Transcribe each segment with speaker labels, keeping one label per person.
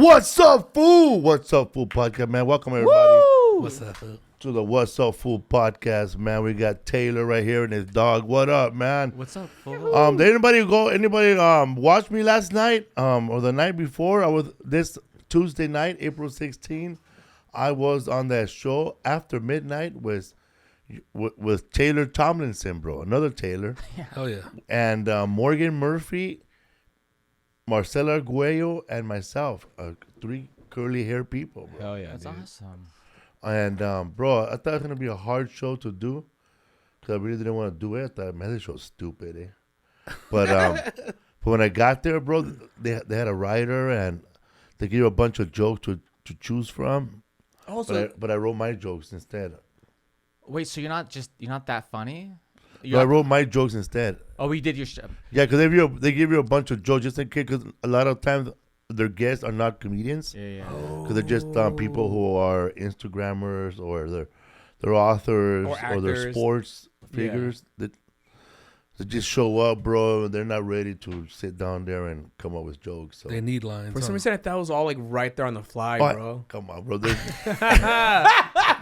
Speaker 1: What's up, fool? What's up, fool podcast, man? Welcome, everybody.
Speaker 2: Woo! What's up, fool?
Speaker 1: To the What's Up, Fool podcast, man. We got Taylor right here and his dog. What up, man?
Speaker 2: What's up, fool?
Speaker 1: Did anybody watch me last night or the night before? I was this Tuesday night, April 16th. I was on that show after midnight with Taylor Tomlinson, bro. Another Taylor.
Speaker 2: Yeah. Oh, yeah.
Speaker 1: And Morgan Murphy, Marcela Arguello, and myself. Three curly hair people, bro.
Speaker 2: Oh, yeah.
Speaker 3: That's
Speaker 2: dude.
Speaker 3: awesome.
Speaker 1: And, bro, I thought it was going to be a hard show to do because I really didn't want to do it. I thought, man, this show's stupid, eh? But when I got there, bro, they had a writer and they gave you a bunch of jokes to choose from.
Speaker 3: Oh, so
Speaker 1: But I wrote my jokes instead.
Speaker 3: wait, so you're not that funny?
Speaker 1: No, I wrote my jokes instead.
Speaker 3: Oh, we did your show.
Speaker 1: Yeah, because they give you a bunch of jokes just in case, because a lot of times their guests are not comedians.
Speaker 3: Yeah.
Speaker 1: Because they're just people who are Instagrammers or they're authors or they're sports figures that just show up, bro, and they're not ready to sit down there and come up with jokes. So.
Speaker 2: They need lines.
Speaker 4: For some reason, I thought it was all like right there on the fly, bro.
Speaker 1: Come on, bro. There's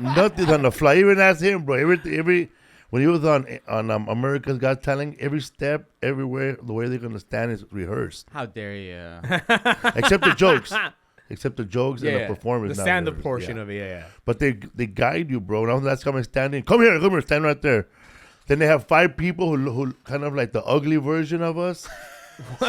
Speaker 1: nothing on the fly. Even ask him, bro. Every when he was on America's Got Talent, every step, everywhere, the way they're gonna stand is rehearsed.
Speaker 3: How dare you?
Speaker 1: Except the jokes. Except the jokes and the
Speaker 4: Yeah,
Speaker 1: performance.
Speaker 4: the
Speaker 1: not
Speaker 4: stand-up
Speaker 1: rehearsed.
Speaker 4: portion
Speaker 1: Yeah.
Speaker 4: of it, yeah.
Speaker 1: But they guide you, bro. Now that's coming standing. Come here, stand right there. Then they have 5 people who kind of like the ugly version of us.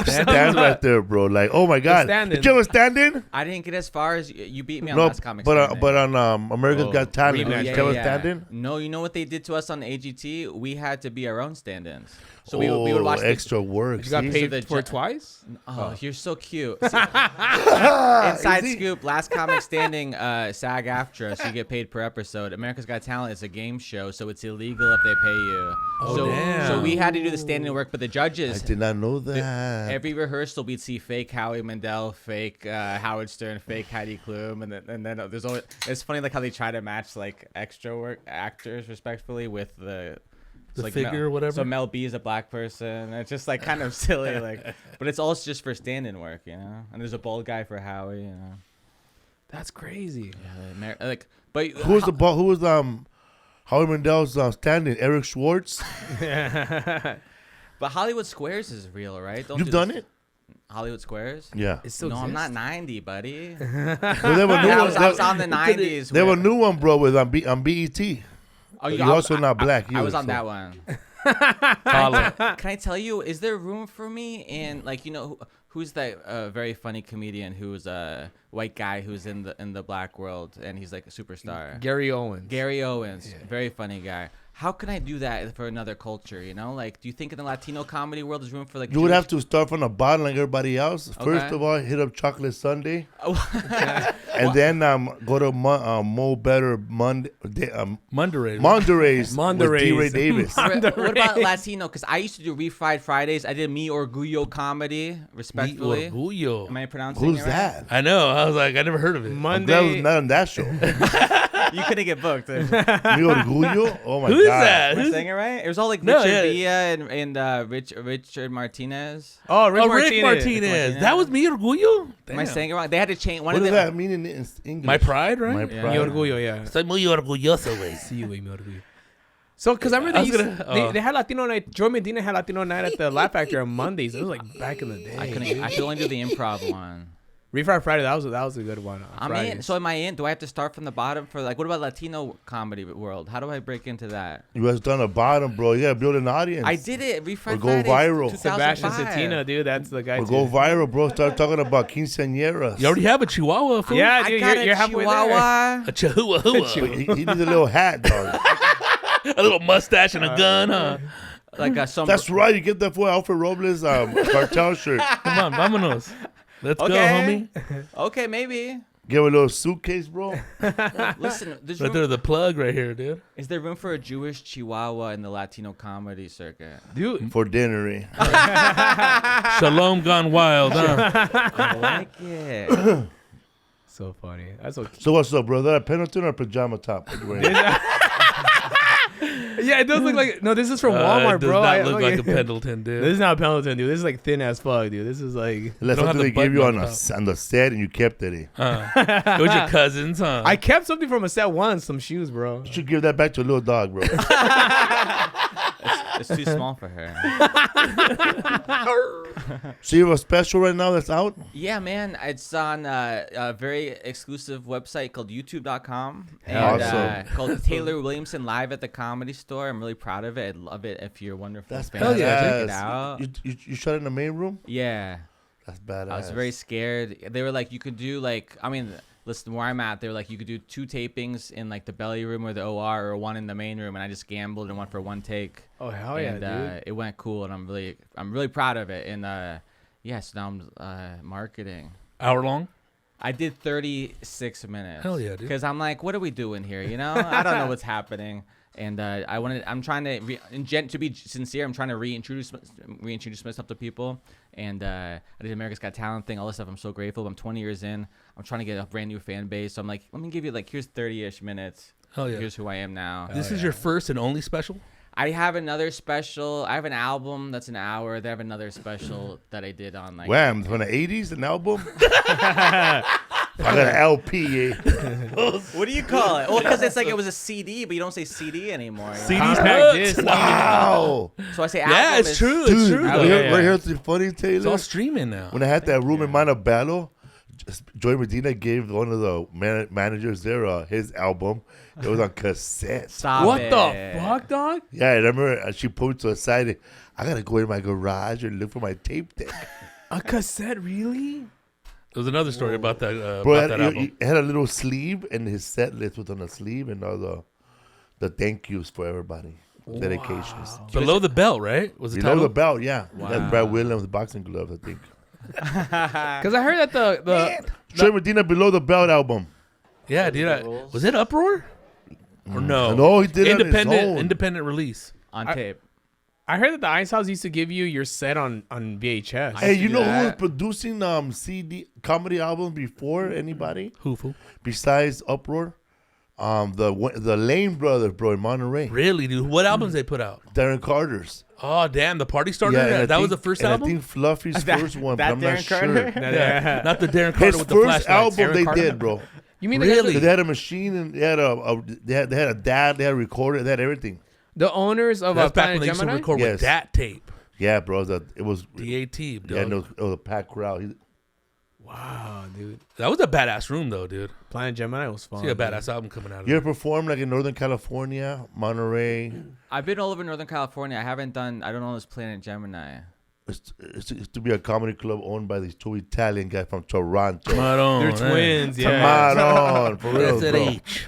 Speaker 1: Stand right there, bro. Like, oh my God.
Speaker 4: standing.
Speaker 1: Did you ever stand in?
Speaker 3: I didn't get as far as you beat me on
Speaker 1: No,
Speaker 3: last comic.
Speaker 1: but on America's Got Talent,
Speaker 4: rematch.
Speaker 1: did you ever stand in?
Speaker 3: No, you know what they did to us on AGT? We had to be our own stand-ins. So we would watch
Speaker 1: extra work.
Speaker 4: You got
Speaker 1: see?
Speaker 4: paid
Speaker 3: the
Speaker 4: for it twice?
Speaker 3: Oh, you're so cute. See, inside
Speaker 1: Is he?
Speaker 3: scoop, last comic standing, SAG-AFTRA, so you get paid per episode. America's Got Talent is a game show, so it's illegal if they pay you.
Speaker 4: damn.
Speaker 3: So we had to do the standing work, but the judges,
Speaker 1: I did not know that.
Speaker 3: every rehearsal we'd see fake Howie Mandel, fake Howard Stern, fake Heidi Klum, and then there's always, it's funny like how they try to match like extra work actors respectfully with the like
Speaker 2: figure or whatever.
Speaker 3: So Mel B is a black person. It's just like kind of silly, like, but it's all just for stand-in work, you know. And there's a bald guy for Howie, you know.
Speaker 4: That's crazy.
Speaker 3: Yeah, like, but
Speaker 1: Who was Howie Mandel's stand-in? Eric Schwartz.
Speaker 3: but Hollywood Squares is real, right?
Speaker 1: You've done it?
Speaker 3: Hollywood Squares?
Speaker 1: Yeah.
Speaker 4: It still
Speaker 3: No, I'm not
Speaker 4: exists?
Speaker 3: 90, buddy.
Speaker 1: Well, they have a new
Speaker 3: I
Speaker 1: one.
Speaker 3: was on the 90s.
Speaker 1: They have a new one, bro, with on BET.
Speaker 3: Oh,
Speaker 1: You're also not black.
Speaker 3: I was
Speaker 1: either,
Speaker 3: on
Speaker 1: so.
Speaker 3: that one. Can I tell you, is there room for me in, like, you know, who's that very funny comedian who's a white guy who's in the black world and he's like a superstar?
Speaker 4: Gary Owens.
Speaker 3: Gary Owens, very funny guy. How can I do that for another culture, you know? Like, do you think in the Latino comedy world there's room for, like,
Speaker 1: You would have to start from the bottom like everybody else. First of all, hit up Chocolate Sunday. And then go to Mo Better Mondays with D-Ray Davis.
Speaker 3: What about Latino? Because I used to do Refried Fridays. I did Mi Orgullo comedy, respectfully.
Speaker 2: Orgullo.
Speaker 3: Am I pronouncing
Speaker 1: Who's
Speaker 3: it right?
Speaker 1: that?
Speaker 2: I know. I was like, I never heard of it.
Speaker 1: I'm glad I was not on that show.
Speaker 3: You couldn't get booked. Am
Speaker 1: Mi Orgullo? Oh my God.
Speaker 2: Who is that?
Speaker 3: I saying it right? It was all like
Speaker 2: No,
Speaker 3: Richard
Speaker 2: yeah.
Speaker 3: Villa and Richard Martinez.
Speaker 4: Oh, Rick
Speaker 2: Oh,
Speaker 4: Martinez.
Speaker 2: Rick Martinez. That was me, Orgullo?
Speaker 3: Am I
Speaker 2: Damn.
Speaker 3: saying it wrong? They had to change one
Speaker 1: What
Speaker 3: of
Speaker 1: does
Speaker 3: the.
Speaker 1: that mean in English?
Speaker 2: My pride, right?
Speaker 1: My
Speaker 3: Yeah.
Speaker 1: pride.
Speaker 4: Mi Orgullo, yeah.
Speaker 2: Soy muy orgulloso, güey.
Speaker 4: Sí, güey, mi orgullo. So, because I remember they had Latino night. Joe Medina had Latino night at the Laugh Factory on Mondays. It was like back in the day.
Speaker 3: I could only do the improv one.
Speaker 4: Refried Friday, that was a good one.
Speaker 3: I'm in. So am I in? Do I have to start from the bottom for like? What about Latino comedy world? How do I break into that?
Speaker 1: You guys done the bottom, bro. You gotta build an audience.
Speaker 3: I did it. Refried
Speaker 1: Or go
Speaker 3: Fridays,
Speaker 1: viral.
Speaker 3: 2005.
Speaker 4: Sebastian Satina, dude, that's the guy.
Speaker 1: Or
Speaker 4: too.
Speaker 1: go viral, bro. Start talking about quinceañeras.
Speaker 2: You already have a Chihuahua, fool?
Speaker 4: Yeah,
Speaker 3: I
Speaker 4: dude,
Speaker 3: got
Speaker 4: you're
Speaker 3: a
Speaker 4: halfway there.
Speaker 3: Chihuahua.
Speaker 2: A Chihuahua.
Speaker 1: He needs a little hat, dog.
Speaker 2: A little mustache and a gun, huh?
Speaker 3: Like a
Speaker 1: That's right. You get that for Alfred Robles cartel shirt.
Speaker 2: Come on, vámonos. Let's go,
Speaker 3: Okay.
Speaker 2: homie.
Speaker 3: Okay, maybe.
Speaker 1: Give a little suitcase, bro.
Speaker 3: Listen, there's
Speaker 2: Right
Speaker 3: room,
Speaker 2: there, the plug right here, dude.
Speaker 3: is there room for a Jewish Chihuahua in the Latino comedy circuit?
Speaker 4: Dude,
Speaker 1: For dinner.
Speaker 2: Shalom gone wild, huh?
Speaker 3: I like it.
Speaker 4: so funny. That's so
Speaker 1: So what's up, brother? Pendleton or pajama top? What you wearing?
Speaker 4: Yeah, it does look like. No, this is from Walmart,
Speaker 2: it does
Speaker 4: bro.
Speaker 2: not look like a Pendleton, dude.
Speaker 4: This is not Pendleton, dude. This is like thin as fuck, dude. This is like.
Speaker 1: That's
Speaker 2: don't have
Speaker 1: something
Speaker 2: the
Speaker 1: they gave you
Speaker 2: button
Speaker 1: on,
Speaker 2: on
Speaker 1: on the set and you kept it.
Speaker 2: It was your cousins, huh?
Speaker 4: I kept something from a set once, some shoes, bro.
Speaker 1: You should give that back to a little dog, bro.
Speaker 3: It's too small for her.
Speaker 1: So you have a special right now that's out?
Speaker 3: Yeah, man. It's on a very exclusive website called YouTube.com.
Speaker 1: Hell
Speaker 3: And
Speaker 1: yeah.
Speaker 3: called Taylor Williamson Live at the Comedy Store. I'm really proud of it. I'd love it if you're a wonderful
Speaker 1: That's
Speaker 3: fan.
Speaker 2: Hell yeah,
Speaker 3: Check
Speaker 1: badass.
Speaker 3: it out.
Speaker 1: You shot in the main room?
Speaker 3: Yeah.
Speaker 1: That's badass.
Speaker 3: I was very scared. They were like, you could do like, I mean, listen, where I'm at, they were like, you could do 2 tapings in like the belly room or the OR or 1 in the main room. And I just gambled and went for 1 take.
Speaker 4: Oh hell yeah,
Speaker 3: And
Speaker 4: dude.
Speaker 3: it went cool. And I'm really proud of it. And yes, now I'm marketing.
Speaker 2: Hour long?
Speaker 3: I did 36 minutes.
Speaker 2: Hell yeah, dude.
Speaker 3: Because I'm like, what are we doing here? You know, I don't know what's happening. And I'm trying to, to be sincere, I'm trying to reintroduce myself to people. And I did America's Got Talent thing, all this stuff. I'm so grateful. I'm 20 years in. I'm trying to get a brand new fan base. So I'm like, let me give you like, here's 30-ish minutes.
Speaker 2: Hell yeah.
Speaker 3: Here's who I am now.
Speaker 2: This is your first and only special?
Speaker 3: I have another special. I have an album that's an hour. They have another special that I did on like.
Speaker 1: Wham, from the 80s, an album? I got an LP,
Speaker 3: What do you call it? Well, because it's like it was a CD, but you don't say CD anymore.
Speaker 2: CDs
Speaker 4: Compact disc.
Speaker 1: Wow.
Speaker 3: So I say album.
Speaker 2: Yeah, it's
Speaker 3: is-
Speaker 2: true. It's
Speaker 1: Dude,
Speaker 2: true.
Speaker 4: Oh,
Speaker 2: though.
Speaker 4: yeah.
Speaker 1: right here's the funny,
Speaker 2: It's
Speaker 1: Taylor.
Speaker 2: all streaming now.
Speaker 1: When I had that room in Montebello, Joy Medina gave one of the managers there his album. It was on cassette.
Speaker 3: Stop
Speaker 4: What
Speaker 3: it.
Speaker 4: the fuck, dog?
Speaker 1: Yeah, I remember she put to the side. I gotta go in my garage and look for my tape deck.
Speaker 4: A cassette, really?
Speaker 2: There was another story about that,
Speaker 1: Bro,
Speaker 2: about that album.
Speaker 1: he had a little sleeve, and his set list was on the sleeve, and all the thank yous for everybody, dedications.
Speaker 2: Below the belt, right? Was it
Speaker 1: Below
Speaker 2: titled?
Speaker 1: the belt, yeah.
Speaker 3: Wow.
Speaker 1: That's Brad Williams boxing gloves, I think.
Speaker 4: Because I heard that the
Speaker 1: Joy Medina Below the Belt album.
Speaker 2: Yeah, dude. Was it Uproar? Or no?
Speaker 1: No, he did it on his own.
Speaker 2: Independent release.
Speaker 3: On tape.
Speaker 4: I heard that the Ice House used to give you your set on VHS.
Speaker 1: Hey, you know who was
Speaker 3: that.
Speaker 1: producing CD comedy albums before anybody
Speaker 2: Who, fool?
Speaker 1: besides Uproar? The Lane brothers, bro, in Monterey.
Speaker 2: Really, dude? What albums they put out?
Speaker 1: Darren Carter's.
Speaker 2: Oh, damn. The Party Starter?
Speaker 1: and I
Speaker 2: that was
Speaker 1: think-
Speaker 2: the first
Speaker 1: and
Speaker 2: album?
Speaker 1: I think Fluffy's first one, but
Speaker 3: that
Speaker 1: I'm not
Speaker 3: Darren Carter?
Speaker 1: sure.
Speaker 2: Yeah. Not the Darren Carter
Speaker 1: His
Speaker 2: with the
Speaker 1: first
Speaker 2: flashlights.
Speaker 1: album
Speaker 4: Darren
Speaker 1: they
Speaker 4: Carter?
Speaker 1: did, bro.
Speaker 4: You mean
Speaker 2: Really?
Speaker 1: They had a machine and they had they had a dad, they had a recorder, they had everything.
Speaker 4: the owners of
Speaker 2: That's back
Speaker 4: Planet
Speaker 2: when they used to
Speaker 4: Gemini?
Speaker 2: record
Speaker 1: Yes.
Speaker 2: with that tape.
Speaker 1: Yeah, bro. It was
Speaker 2: DAT,
Speaker 1: yeah,
Speaker 2: dog.
Speaker 1: and it was a packed crowd.
Speaker 4: Wow, dude.
Speaker 2: That was a badass room, though, dude.
Speaker 4: Planet Gemini was fun.
Speaker 2: See a
Speaker 4: dude.
Speaker 2: badass album coming out of
Speaker 1: You
Speaker 2: there.
Speaker 1: ever performed like in Northern California, Monterey?
Speaker 3: I've been all over Northern California. I don't know this Planet Gemini.
Speaker 1: It's to be a comedy club owned by these 2 Italian guys from Toronto.
Speaker 2: Come on,
Speaker 4: They're
Speaker 2: man.
Speaker 4: twins,
Speaker 1: Come
Speaker 4: yeah.
Speaker 1: on, for real,
Speaker 2: That's at
Speaker 1: bro.
Speaker 2: H.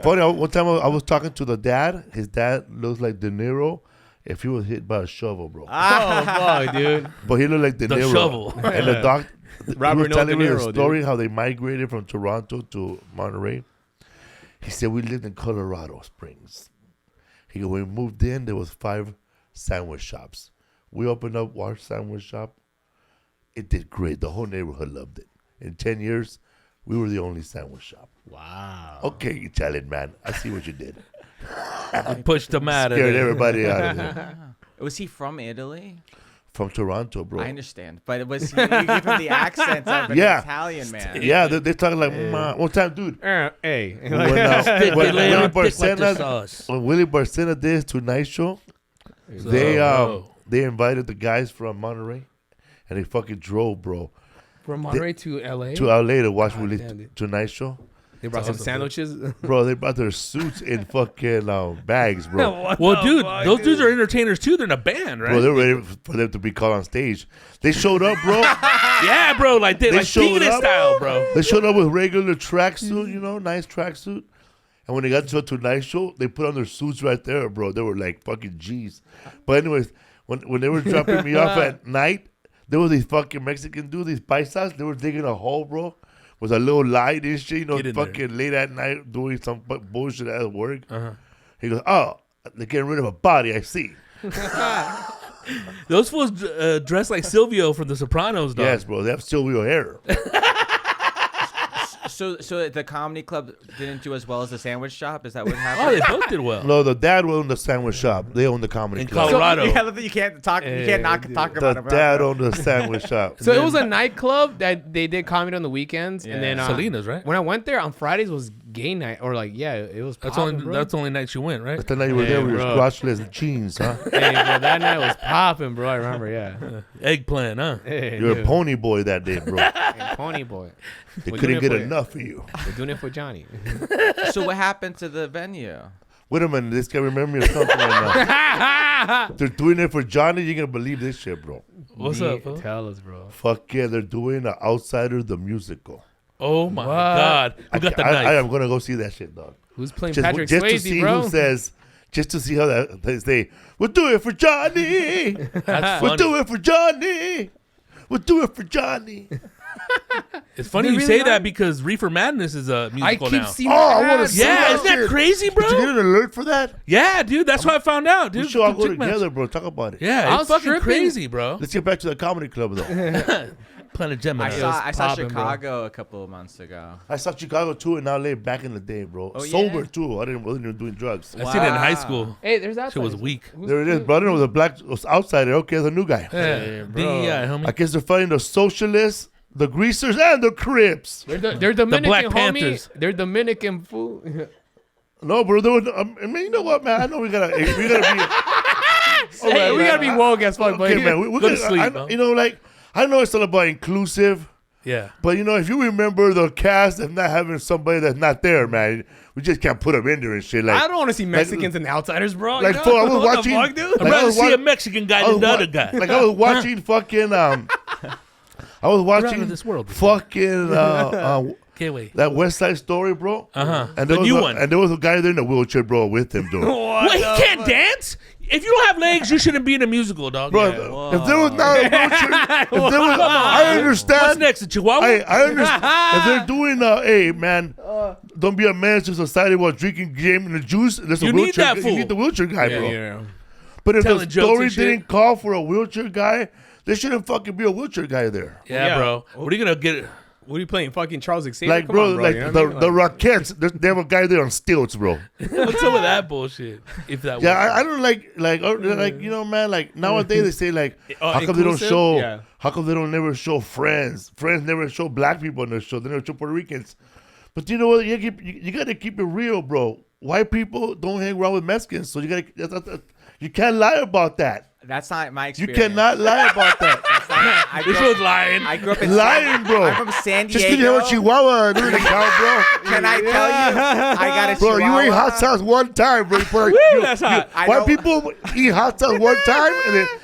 Speaker 1: Funny, one time I was talking to the dad. His dad looks like De Niro if he was hit by a shovel, bro.
Speaker 4: Oh, fuck, dude.
Speaker 1: But he looked like De
Speaker 2: The
Speaker 1: Niro.
Speaker 2: shovel.
Speaker 1: And the doc, he
Speaker 4: Robert
Speaker 1: was
Speaker 4: No
Speaker 1: telling
Speaker 4: De
Speaker 1: me the
Speaker 4: Niro,
Speaker 1: story how they migrated from Toronto to Monterey. He said we lived in Colorado Springs. He goes, when we moved in, there was 5 sandwich shops. We opened up our sandwich shop. It did great. The whole neighborhood loved it. In 10 years, we were the only sandwich shop.
Speaker 4: Wow.
Speaker 1: Okay, Italian man, I see what you did.
Speaker 2: Pushed them out of
Speaker 1: Scared
Speaker 2: there.
Speaker 1: everybody out of there.
Speaker 3: Was he from Italy?
Speaker 1: From Toronto, bro.
Speaker 3: I understand, but was he, you give him the accent of an
Speaker 1: Yeah.
Speaker 3: Italian man?
Speaker 1: Yeah, they're talking like, "Ma." One time, dude,
Speaker 4: Hey.
Speaker 1: when,
Speaker 2: Thick
Speaker 1: when
Speaker 2: lay
Speaker 1: Willie
Speaker 2: on thick like the
Speaker 1: Barcena,
Speaker 2: sauce.
Speaker 1: when Willie Barcena did his Tonight Show, they invited the guys from Monterey, and they fucking drove, bro,
Speaker 4: From Monterey to LA?
Speaker 1: to LA to watch
Speaker 4: God
Speaker 1: Willie
Speaker 4: damn, dude.
Speaker 1: Tonight Show.
Speaker 4: They brought some sandwiches.
Speaker 1: Bro, they brought their suits in fucking bags, bro.
Speaker 2: Well, dude, those dudes are entertainers, too. They're in a band, right?
Speaker 1: Bro, they're ready for them to be called on stage. They showed up, bro.
Speaker 2: Yeah, bro. Like
Speaker 1: They
Speaker 2: like
Speaker 1: showed
Speaker 2: Steven
Speaker 1: up.
Speaker 2: style, bro.
Speaker 1: They showed up with regular tracksuit, nice tracksuit. And when they got to a Tonight Show, they put on their suits right there, bro. They were like fucking G's. But anyways, when they were dropping me off at night, there was these fucking Mexican dudes, these paisas. They were digging a hole, bro, with a little light and shit,
Speaker 2: Get in
Speaker 1: fucking late at night doing some bullshit at work.
Speaker 2: Uh-huh.
Speaker 1: He goes, oh, they're getting rid of a body, I see.
Speaker 2: Those fools dressed like Silvio from The Sopranos, dog.
Speaker 1: Yes, bro, they have Silvio hair.
Speaker 3: So the comedy club didn't do as well as the sandwich shop. Is that what happened?
Speaker 2: Oh, they both did well.
Speaker 1: No, the dad owned the sandwich shop. They own the comedy
Speaker 2: In
Speaker 1: club.
Speaker 2: Colorado.
Speaker 3: You can't talk. You can't not talk
Speaker 1: The
Speaker 3: about it.
Speaker 1: dad owned the sandwich shop.
Speaker 4: So it was a nightclub that they did comedy on the weekends, and then
Speaker 2: Selena's, right?
Speaker 4: when I went there on Fridays was gay night, or like it was.
Speaker 2: That's
Speaker 4: poppin',
Speaker 2: only
Speaker 4: bro.
Speaker 2: that's the only night you went, right?
Speaker 1: That's the night you were there with your
Speaker 4: bro.
Speaker 1: scotchless jeans, huh?
Speaker 4: Hey, bro, that night was popping, bro. I remember, yeah.
Speaker 2: Eggplant, huh?
Speaker 4: Hey,
Speaker 1: You're a
Speaker 4: dude.
Speaker 1: pony boy that day, bro.
Speaker 4: Hey, pony boy.
Speaker 1: They
Speaker 4: We're
Speaker 1: couldn't
Speaker 4: doing
Speaker 1: get
Speaker 4: it for
Speaker 1: enough of you.
Speaker 4: We're doing it for Johnny.
Speaker 3: So what happened to the venue?
Speaker 1: Wait a minute, this guy remember me or something right now. They're doing it for Johnny. You're gonna believe this shit, bro.
Speaker 2: What's up, fool?
Speaker 4: Tell us, bro.
Speaker 1: Fuck yeah, they're doing the Outsider the musical.
Speaker 2: Oh my God! Who got the
Speaker 1: I
Speaker 2: knife?
Speaker 1: am gonna go see that shit, dog.
Speaker 4: Who's playing
Speaker 1: Just
Speaker 4: Patrick
Speaker 1: to
Speaker 4: Swayze,
Speaker 1: see
Speaker 4: bro?
Speaker 1: who says. Just to see how that they say, we'll do it for Johnny.
Speaker 2: That's
Speaker 1: We'll
Speaker 2: funny.
Speaker 1: do it for Johnny. We'll do it for Johnny.
Speaker 2: It's funny
Speaker 4: They
Speaker 2: you
Speaker 4: really
Speaker 2: say
Speaker 4: are?
Speaker 2: that because Reefer Madness is a
Speaker 4: I
Speaker 2: musical
Speaker 4: keep
Speaker 2: now.
Speaker 4: seeing.
Speaker 1: Oh, I want to
Speaker 4: ads.
Speaker 1: see
Speaker 2: Yeah,
Speaker 1: that
Speaker 2: isn't that
Speaker 1: shit.
Speaker 2: crazy, bro?
Speaker 1: Did you get an alert for that?
Speaker 2: Yeah, dude, that's what I found out, dude.
Speaker 1: We should all
Speaker 2: The
Speaker 1: go
Speaker 2: chick match.
Speaker 1: together, bro. Talk about it.
Speaker 2: Yeah,
Speaker 4: I
Speaker 2: it's
Speaker 4: was
Speaker 2: fucking
Speaker 4: tripping.
Speaker 2: crazy, bro.
Speaker 1: Let's get back to the comedy club, though.
Speaker 2: Planet Gemini.
Speaker 3: I saw
Speaker 4: popping, bro.
Speaker 3: Chicago a couple of months ago.
Speaker 1: I saw Chicago, too, in LA back in the day, bro.
Speaker 3: Oh,
Speaker 1: Sober,
Speaker 3: yeah?
Speaker 1: too. I wasn't even doing drugs.
Speaker 2: I seen it in high
Speaker 3: Wow.
Speaker 2: school.
Speaker 4: Hey, there's that.
Speaker 2: Shit was weak.
Speaker 1: There it is, brother. It was a black was outsider. Okay, the new guy.
Speaker 2: Yeah,
Speaker 4: bro.
Speaker 2: DEI,
Speaker 1: I
Speaker 2: homie.
Speaker 1: guess they're fighting the socialists, the greasers, and the Crips.
Speaker 4: They're Dominican,
Speaker 2: Black
Speaker 4: homie.
Speaker 2: Panthers.
Speaker 4: They're Dominican food.
Speaker 1: No, bro. There was, I mean, you know what, man? I know we gotta be.
Speaker 4: Hey, we gotta be woke as fuck,
Speaker 1: Okay,
Speaker 4: buddy.
Speaker 1: man. We
Speaker 2: Go to
Speaker 1: gotta,
Speaker 2: sleep,
Speaker 1: I,
Speaker 2: bro.
Speaker 1: you know, like I know it's all about inclusive,
Speaker 2: Yeah.
Speaker 1: but you know, if you remember the cast of not having somebody that's not there, man, we just can't put them in there and shit. Like,
Speaker 4: I don't want to see Mexicans and outsiders, bro.
Speaker 1: like,
Speaker 4: you know?
Speaker 1: fool, I was
Speaker 4: What
Speaker 1: watching.
Speaker 4: the fuck, dude?
Speaker 2: I'd
Speaker 1: like, I
Speaker 2: rather
Speaker 1: was
Speaker 2: see a
Speaker 1: wa-
Speaker 2: Mexican guy
Speaker 1: I
Speaker 2: than
Speaker 1: was
Speaker 2: the
Speaker 1: wa-
Speaker 2: other guy.
Speaker 1: Like I was watching fucking. I was
Speaker 2: Get out
Speaker 1: watching
Speaker 2: of this world.
Speaker 1: fucking
Speaker 2: Can't wait.
Speaker 1: that West Side Story, bro.
Speaker 2: Uh-huh.
Speaker 1: And
Speaker 2: The
Speaker 1: there was
Speaker 2: new
Speaker 1: a,
Speaker 2: one.
Speaker 1: And there was a guy there in a wheelchair, bro, with him, dude.
Speaker 2: Wait, he can't dance? If you don't have legs, you shouldn't be in a musical, dog.
Speaker 1: Bro,
Speaker 2: Yeah.
Speaker 1: if there was not a wheelchair, if there was, I understand.
Speaker 2: What's next, a Chihuahua?
Speaker 1: I understand. If they're doing, hey, man, don't be a menace to society while drinking game and the juice. There's
Speaker 2: You
Speaker 1: a
Speaker 2: need
Speaker 1: wheelchair.
Speaker 2: that fool.
Speaker 1: You need the wheelchair guy,
Speaker 4: Yeah,
Speaker 1: bro.
Speaker 4: yeah.
Speaker 1: But if
Speaker 2: Telling
Speaker 1: the
Speaker 2: jokes
Speaker 1: story
Speaker 2: and shit.
Speaker 1: didn't call for a wheelchair guy, there shouldn't fucking be a wheelchair guy there.
Speaker 2: Yeah, bro. What are you going to get?
Speaker 4: What are you playing? Fucking Charles Xavier?
Speaker 1: Like,
Speaker 4: Come
Speaker 1: bro,
Speaker 4: on, bro.
Speaker 1: like
Speaker 4: you know
Speaker 1: the,
Speaker 4: what I mean?
Speaker 1: the Rockettes, they have a guy there on stilts, bro.
Speaker 2: What's up with that bullshit? If that
Speaker 1: Yeah,
Speaker 2: was.
Speaker 1: I don't like you know, man. Like nowadays they say like, how come they don't
Speaker 4: inclusive?
Speaker 1: show?
Speaker 4: Yeah.
Speaker 1: How come they don't never show friends? Friends never show black people on their show. They never show Puerto Ricans. But you know what? You gotta keep it real, bro. White people don't hang around with Mexicans, so you can't lie about that.
Speaker 3: That's not my
Speaker 1: You
Speaker 3: experience.
Speaker 1: cannot lie about that.
Speaker 3: I grew
Speaker 2: This
Speaker 3: up-
Speaker 2: was lying.
Speaker 3: I grew up in
Speaker 1: Lying, bro.
Speaker 3: I'm from San
Speaker 1: Just because you have
Speaker 3: Diego.
Speaker 1: a Chihuahua doing the cow, bro.
Speaker 3: Can I tell you? I got a
Speaker 1: Bro,
Speaker 3: Chihuahua.
Speaker 1: you ate hot sauce one time, bro.
Speaker 2: That's hot.
Speaker 3: I
Speaker 1: White
Speaker 3: know-
Speaker 1: people eat hot sauce one time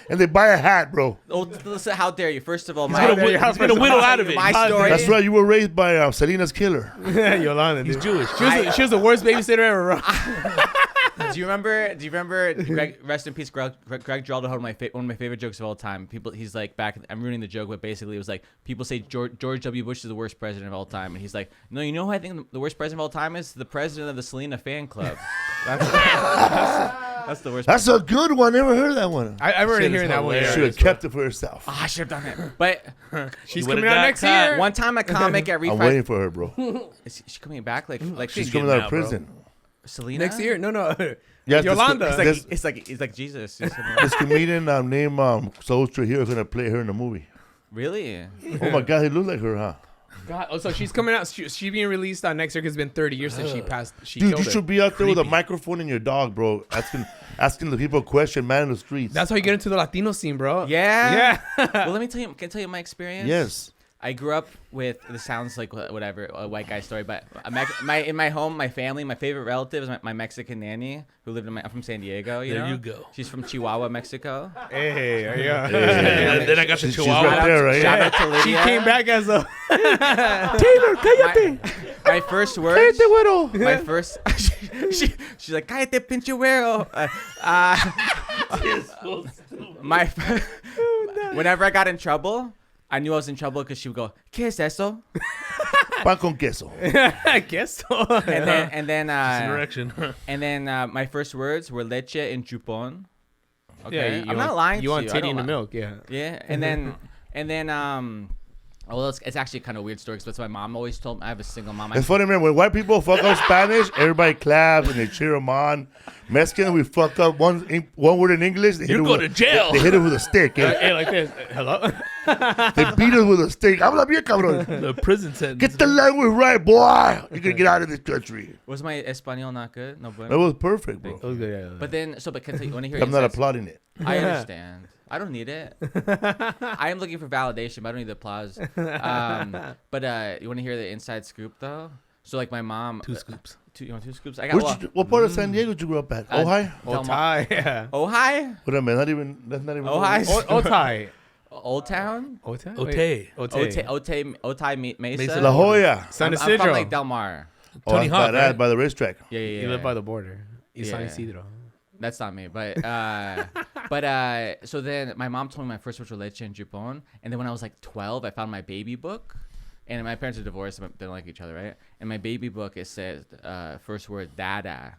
Speaker 1: and they buy a hat, bro.
Speaker 3: Oh, listen, how dare you? First of all,
Speaker 2: He's gonna whittle out of it.
Speaker 3: My story.
Speaker 1: That's right. You were raised by Selena's killer.
Speaker 4: Yolanda,
Speaker 2: He's
Speaker 4: dude.
Speaker 2: Jewish.
Speaker 4: She was the worst babysitter ever, bro.
Speaker 3: Do you remember? Greg, rest in peace, Greg Giraldo had one of my favorite jokes of all time. He's like back. I'm ruining the joke, but basically it was like people say George W. Bush is the worst president of all time, and he's like, no, you know who I think the worst president of all time is? The president of the Selena fan club. That's the worst.
Speaker 1: That's a good one. Never heard that one.
Speaker 4: I remember
Speaker 2: Shit is
Speaker 4: hearing that one.
Speaker 2: hilarious.
Speaker 1: Should have kept it for herself.
Speaker 3: I should have done it. But
Speaker 4: She's
Speaker 2: You would've
Speaker 4: coming out
Speaker 2: got
Speaker 4: next
Speaker 2: caught.
Speaker 4: year.
Speaker 3: one time a comic at
Speaker 1: I'm
Speaker 3: Refight.
Speaker 1: waiting for her, bro.
Speaker 3: Is she coming back? Like
Speaker 1: She's
Speaker 2: She's
Speaker 1: coming
Speaker 2: getting
Speaker 1: out of
Speaker 2: out, bro.
Speaker 1: prison.
Speaker 3: Selena
Speaker 4: Next year? No.
Speaker 1: Yeah,
Speaker 4: Yolanda.
Speaker 3: It's like Jesus.
Speaker 1: This comedian named Soul Trujillo is gonna play her in the movie.
Speaker 3: Really?
Speaker 1: Oh my God, he looks like her, huh?
Speaker 4: God. Oh, so she's coming out. She's being released on next year because it's been 30 years since she passed. She
Speaker 1: Dude,
Speaker 4: killed
Speaker 1: you
Speaker 4: her.
Speaker 1: should be out there with a
Speaker 2: Creepy.
Speaker 1: microphone in your dog, bro, asking the people a question, man in the streets.
Speaker 4: That's how you get into the Latino scene, bro.
Speaker 3: Yeah.
Speaker 4: Yeah.
Speaker 3: Well, let me tell you. Can I tell you my experience?
Speaker 1: Yes.
Speaker 3: I grew up with. This sounds like whatever a white guy story, but in my home, my family, my favorite relative is my Mexican nanny who lived I'm from San Diego.
Speaker 2: There
Speaker 3: know?
Speaker 2: you go.
Speaker 3: She's from Chihuahua, Mexico.
Speaker 4: Hey, yeah.
Speaker 2: And then I got the
Speaker 1: She's
Speaker 2: Chihuahua.
Speaker 1: right there, right?
Speaker 3: Shout out to Lydia.
Speaker 4: She came back as a
Speaker 1: Taylor, cállate.
Speaker 3: My first words.
Speaker 1: Cállate, güero.
Speaker 3: My first. She's like, cállate, pinche güero. Whenever I got in trouble, I knew I was in trouble because she would go, ¿Qué es eso?
Speaker 1: Pan con queso.
Speaker 4: I guess so.
Speaker 3: And then
Speaker 2: Direction.
Speaker 3: and then my first words were leche and chupon. Okay,
Speaker 4: Yeah,
Speaker 3: I'm not lying.
Speaker 4: You
Speaker 3: to
Speaker 4: want
Speaker 3: you. I
Speaker 4: titty
Speaker 3: don't
Speaker 4: in the
Speaker 3: lie.
Speaker 4: milk, yeah.
Speaker 3: Yeah, and then Oh, well, it's actually kind of a weird story because that's what my mom always told me. I have a single mom.
Speaker 1: It's funny, man. When white people fuck up Spanish, everybody claps and they cheer them on. Mexican, we fuck up one word in English. They
Speaker 2: You go to jail.
Speaker 1: They hit it with a stick.
Speaker 4: Hey, like this. Hello.
Speaker 1: They beat us with a stick. Habla bien, cabrón.
Speaker 2: The prison sentence.
Speaker 1: Get the language right, boy. You're gonna get out of this country.
Speaker 3: Was my Espanol not good? No, but
Speaker 1: That was perfect, bro.
Speaker 3: But then, but can you want to hear?
Speaker 1: I'm not
Speaker 3: insights?
Speaker 1: applauding it.
Speaker 3: I understand. I don't need it. I am looking for validation, but I don't need the applause. But you want to hear the inside scoop though? So like my mom.
Speaker 2: 2 scoops.
Speaker 3: You want 2 scoops? I got
Speaker 1: What part of San Diego did you grow up at? Ojai?
Speaker 4: Otai. Yeah.
Speaker 3: Ojai?
Speaker 1: What up, man? That's not even.
Speaker 3: Ojai?
Speaker 4: Otai.
Speaker 3: Old Town?
Speaker 4: Otai.
Speaker 3: Otay Mesa?
Speaker 1: La Jolla.
Speaker 4: San
Speaker 3: I'm
Speaker 4: Isidro.
Speaker 3: from like Del Mar.
Speaker 2: Tony Hawk,
Speaker 1: by
Speaker 2: right?
Speaker 1: by the racetrack.
Speaker 3: Yeah.
Speaker 4: You live by the border. San
Speaker 3: Yeah.
Speaker 4: Isidro.
Speaker 3: That's not me, but so then my mom told me my first word was leche and jupon, and then when I was like 12, I found my baby book, and my parents are divorced, but they don't like each other, right? And my baby book, it says first word dada.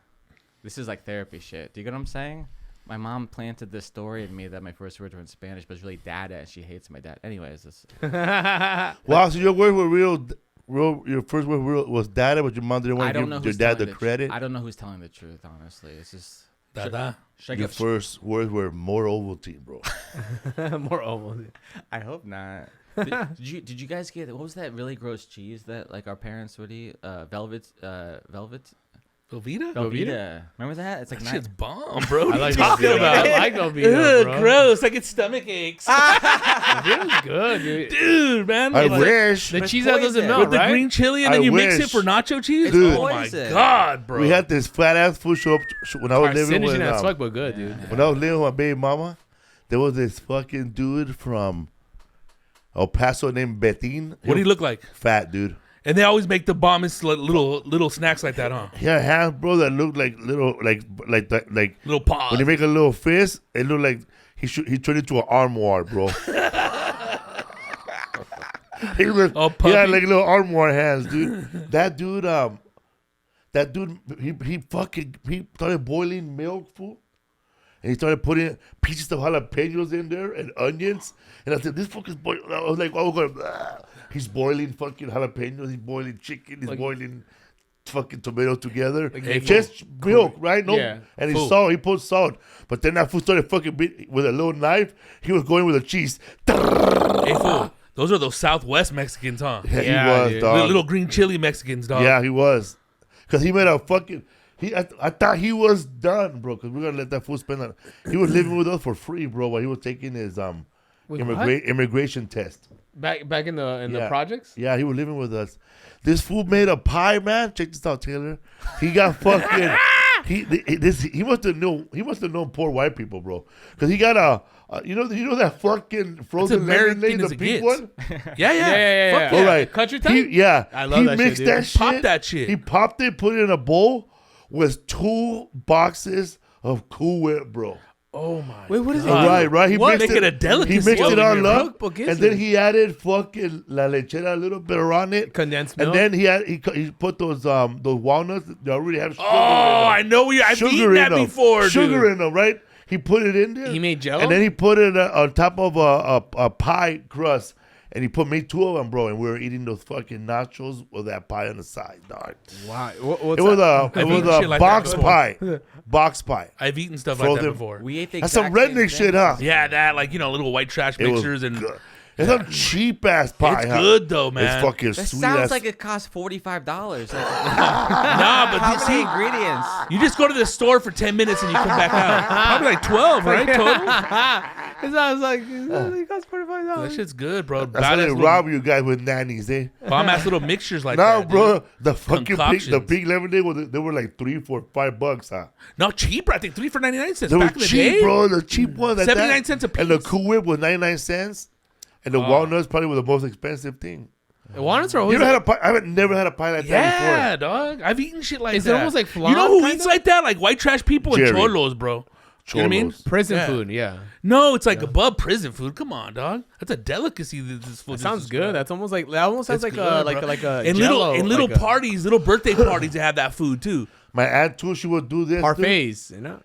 Speaker 3: This is like therapy shit. Do you get what I'm saying? My mom planted this story in me that my first words were in Spanish, but it's really dada, and she hates my dad. Anyways, this.
Speaker 1: Wow, so your words were real. Your first word was dada, but your mom didn't want to give your dad the credit.
Speaker 3: I don't know who's telling the truth, honestly. It's just.
Speaker 2: Dada.
Speaker 1: Your first words were more Ovaltine, bro.
Speaker 4: More Ovaltine.
Speaker 3: I hope not. Did you guys get what was that really gross cheese that like our parents would eat? Velvet.
Speaker 2: Velveeta?
Speaker 3: Remember that? It's like
Speaker 2: That shit's bomb, bro.
Speaker 4: I like
Speaker 2: Velveeta.
Speaker 4: Velveeta. I like Velveeta, bro.
Speaker 2: Gross. I get stomach aches.
Speaker 4: Velveeta's good, dude.
Speaker 2: Dude, man.
Speaker 1: I
Speaker 2: like,
Speaker 1: wish.
Speaker 4: The cheese that doesn't melt,
Speaker 2: with the
Speaker 4: right?
Speaker 2: green chili and then
Speaker 1: I
Speaker 2: you mix it
Speaker 1: wish.
Speaker 2: for nacho cheese?
Speaker 1: Dude.
Speaker 2: Oh my
Speaker 3: Poison.
Speaker 2: God, bro.
Speaker 1: We had this fat ass food show up when I was living
Speaker 4: Carcinogen
Speaker 1: with.
Speaker 4: as fuck, but good, dude.
Speaker 1: When I was living with my baby mama, there was this fucking dude from El Paso named Betin.
Speaker 2: What do you look like?
Speaker 1: Fat dude.
Speaker 2: And they always make the bombest little snacks like that, huh?
Speaker 1: He had a hand, bro, that looked like little, like
Speaker 2: Little paws.
Speaker 1: when you make a little fist, it looked like he turned into an armoire, bro. He was, he had like little armoire hands, dude. That dude, he started boiling milk, fool. And he started putting pieces of jalapenos in there and onions. And I said, this fucking boy. I was like, oh, God. He's boiling fucking jalapenos. He's boiling chicken. He's boiling fucking tomato together. Just milk, right? No.
Speaker 4: Yeah.
Speaker 1: And he put salt. But then that fool started fucking with a little knife. He was going with a cheese.
Speaker 2: Hey, fool. Those are those Southwest Mexicans, huh?
Speaker 1: Yeah,
Speaker 4: Yeah,
Speaker 1: he was,
Speaker 4: dude.
Speaker 1: dog.
Speaker 2: Little green chili Mexicans, dog.
Speaker 1: Yeah, he was. Because he made a fucking... I thought he was done, bro, because we're going to let that fool spend on... He was living with us for free, bro, while he was taking his immigration test.
Speaker 4: Back in the projects?
Speaker 1: Yeah, he was living with us. This fool made a pie, man. Check this out, Taylor. He got fucking... He must have known poor white people, bro. Because he got a... you know that fucking frozen lemonade, the pink one?
Speaker 2: Yeah.
Speaker 1: All right.
Speaker 4: Country time? I love
Speaker 1: he
Speaker 4: that
Speaker 1: mixed
Speaker 4: shit, dude.
Speaker 1: that shit.
Speaker 2: Pop that shit.
Speaker 1: He popped it, put it in a bowl with 2 boxes of Cool Whip, bro.
Speaker 2: Oh, my
Speaker 4: Wait, what is it?
Speaker 1: Right. He
Speaker 2: What?
Speaker 1: mixed
Speaker 2: Make it a delicacy.
Speaker 1: He mixed it all up,
Speaker 4: cookbook,
Speaker 1: and
Speaker 4: is
Speaker 1: then
Speaker 4: it?
Speaker 1: he added fucking la lechera a little bit on it.
Speaker 4: Condensed milk?
Speaker 1: And then he put those walnuts that already have sugar in them.
Speaker 2: I know I've eaten that before,
Speaker 1: Sugar
Speaker 2: dude.
Speaker 1: in them, right? He put it in there.
Speaker 4: He made Jell-O?
Speaker 1: And then he put it on top of a pie crust. And he made 2 of them, bro. And we were eating those fucking nachos with that pie on the side, dog.
Speaker 4: Wow.
Speaker 1: It was a
Speaker 2: like
Speaker 1: box
Speaker 2: that
Speaker 1: pie. Box pie.
Speaker 2: I've eaten stuff like that
Speaker 1: Frozen-
Speaker 2: before.
Speaker 3: We ate the
Speaker 1: That's some
Speaker 3: exact same
Speaker 1: redneck
Speaker 3: thing.
Speaker 1: shit, huh?
Speaker 2: Yeah, that, like, little white trash
Speaker 1: It was
Speaker 2: mixers. And
Speaker 1: good. It's some cheap ass pie.
Speaker 2: it's
Speaker 1: huh?
Speaker 2: good, though, man.
Speaker 1: It's fucking
Speaker 3: That
Speaker 1: sweet
Speaker 3: sounds
Speaker 1: ass.
Speaker 3: like it costs $45. Like,
Speaker 2: Nah, but
Speaker 3: how
Speaker 2: you
Speaker 3: many
Speaker 2: see,
Speaker 3: ingredients?
Speaker 2: you just go to the store for 10 minutes and you come back out. Probably like 12, right? Total?
Speaker 4: It sounds like it costs $45.
Speaker 2: That shit's good, bro.
Speaker 1: That's how they rob you guys with nannies, eh?
Speaker 2: Bomb-ass little mixtures like
Speaker 1: No,
Speaker 2: that.
Speaker 1: bro.
Speaker 2: Dude.
Speaker 1: The fucking
Speaker 2: Concoctions.
Speaker 1: pink lemonade, they were like $3, $4, $5, huh?
Speaker 2: No, cheaper. I think 3 for 99 cents.
Speaker 1: They were
Speaker 2: Back in the
Speaker 1: cheap,
Speaker 2: day.
Speaker 1: bro. The cheap ones.
Speaker 2: 79 cents a piece.
Speaker 1: And the Cool Whip was 99 cents. And the walnuts probably were the most expensive thing.
Speaker 4: Walnuts are
Speaker 1: You
Speaker 4: always...
Speaker 1: never had a pie? I haven't never had a pie like that
Speaker 2: Yeah, dog. I've eaten shit like
Speaker 4: Is
Speaker 2: that.
Speaker 4: it almost like flan,
Speaker 2: You know who
Speaker 4: kinda?
Speaker 2: eats like that? Like white trash people
Speaker 1: Jerry.
Speaker 2: and cholos, bro. You know what I mean?
Speaker 1: Cholos.
Speaker 4: prison
Speaker 2: Yeah.
Speaker 4: food, yeah.
Speaker 2: No, it's like above prison food. Come on, dog. That's a delicacy. This food
Speaker 4: That sounds good. That's almost like... That almost sounds
Speaker 2: It's
Speaker 4: like a...
Speaker 2: good,
Speaker 4: Like
Speaker 2: bro.
Speaker 4: a
Speaker 2: and
Speaker 4: Jell-O,
Speaker 2: little
Speaker 4: like a
Speaker 2: parties, little birthday parties that have that food too.
Speaker 1: My aunt, too, she would do this.
Speaker 4: Parfaits, you know?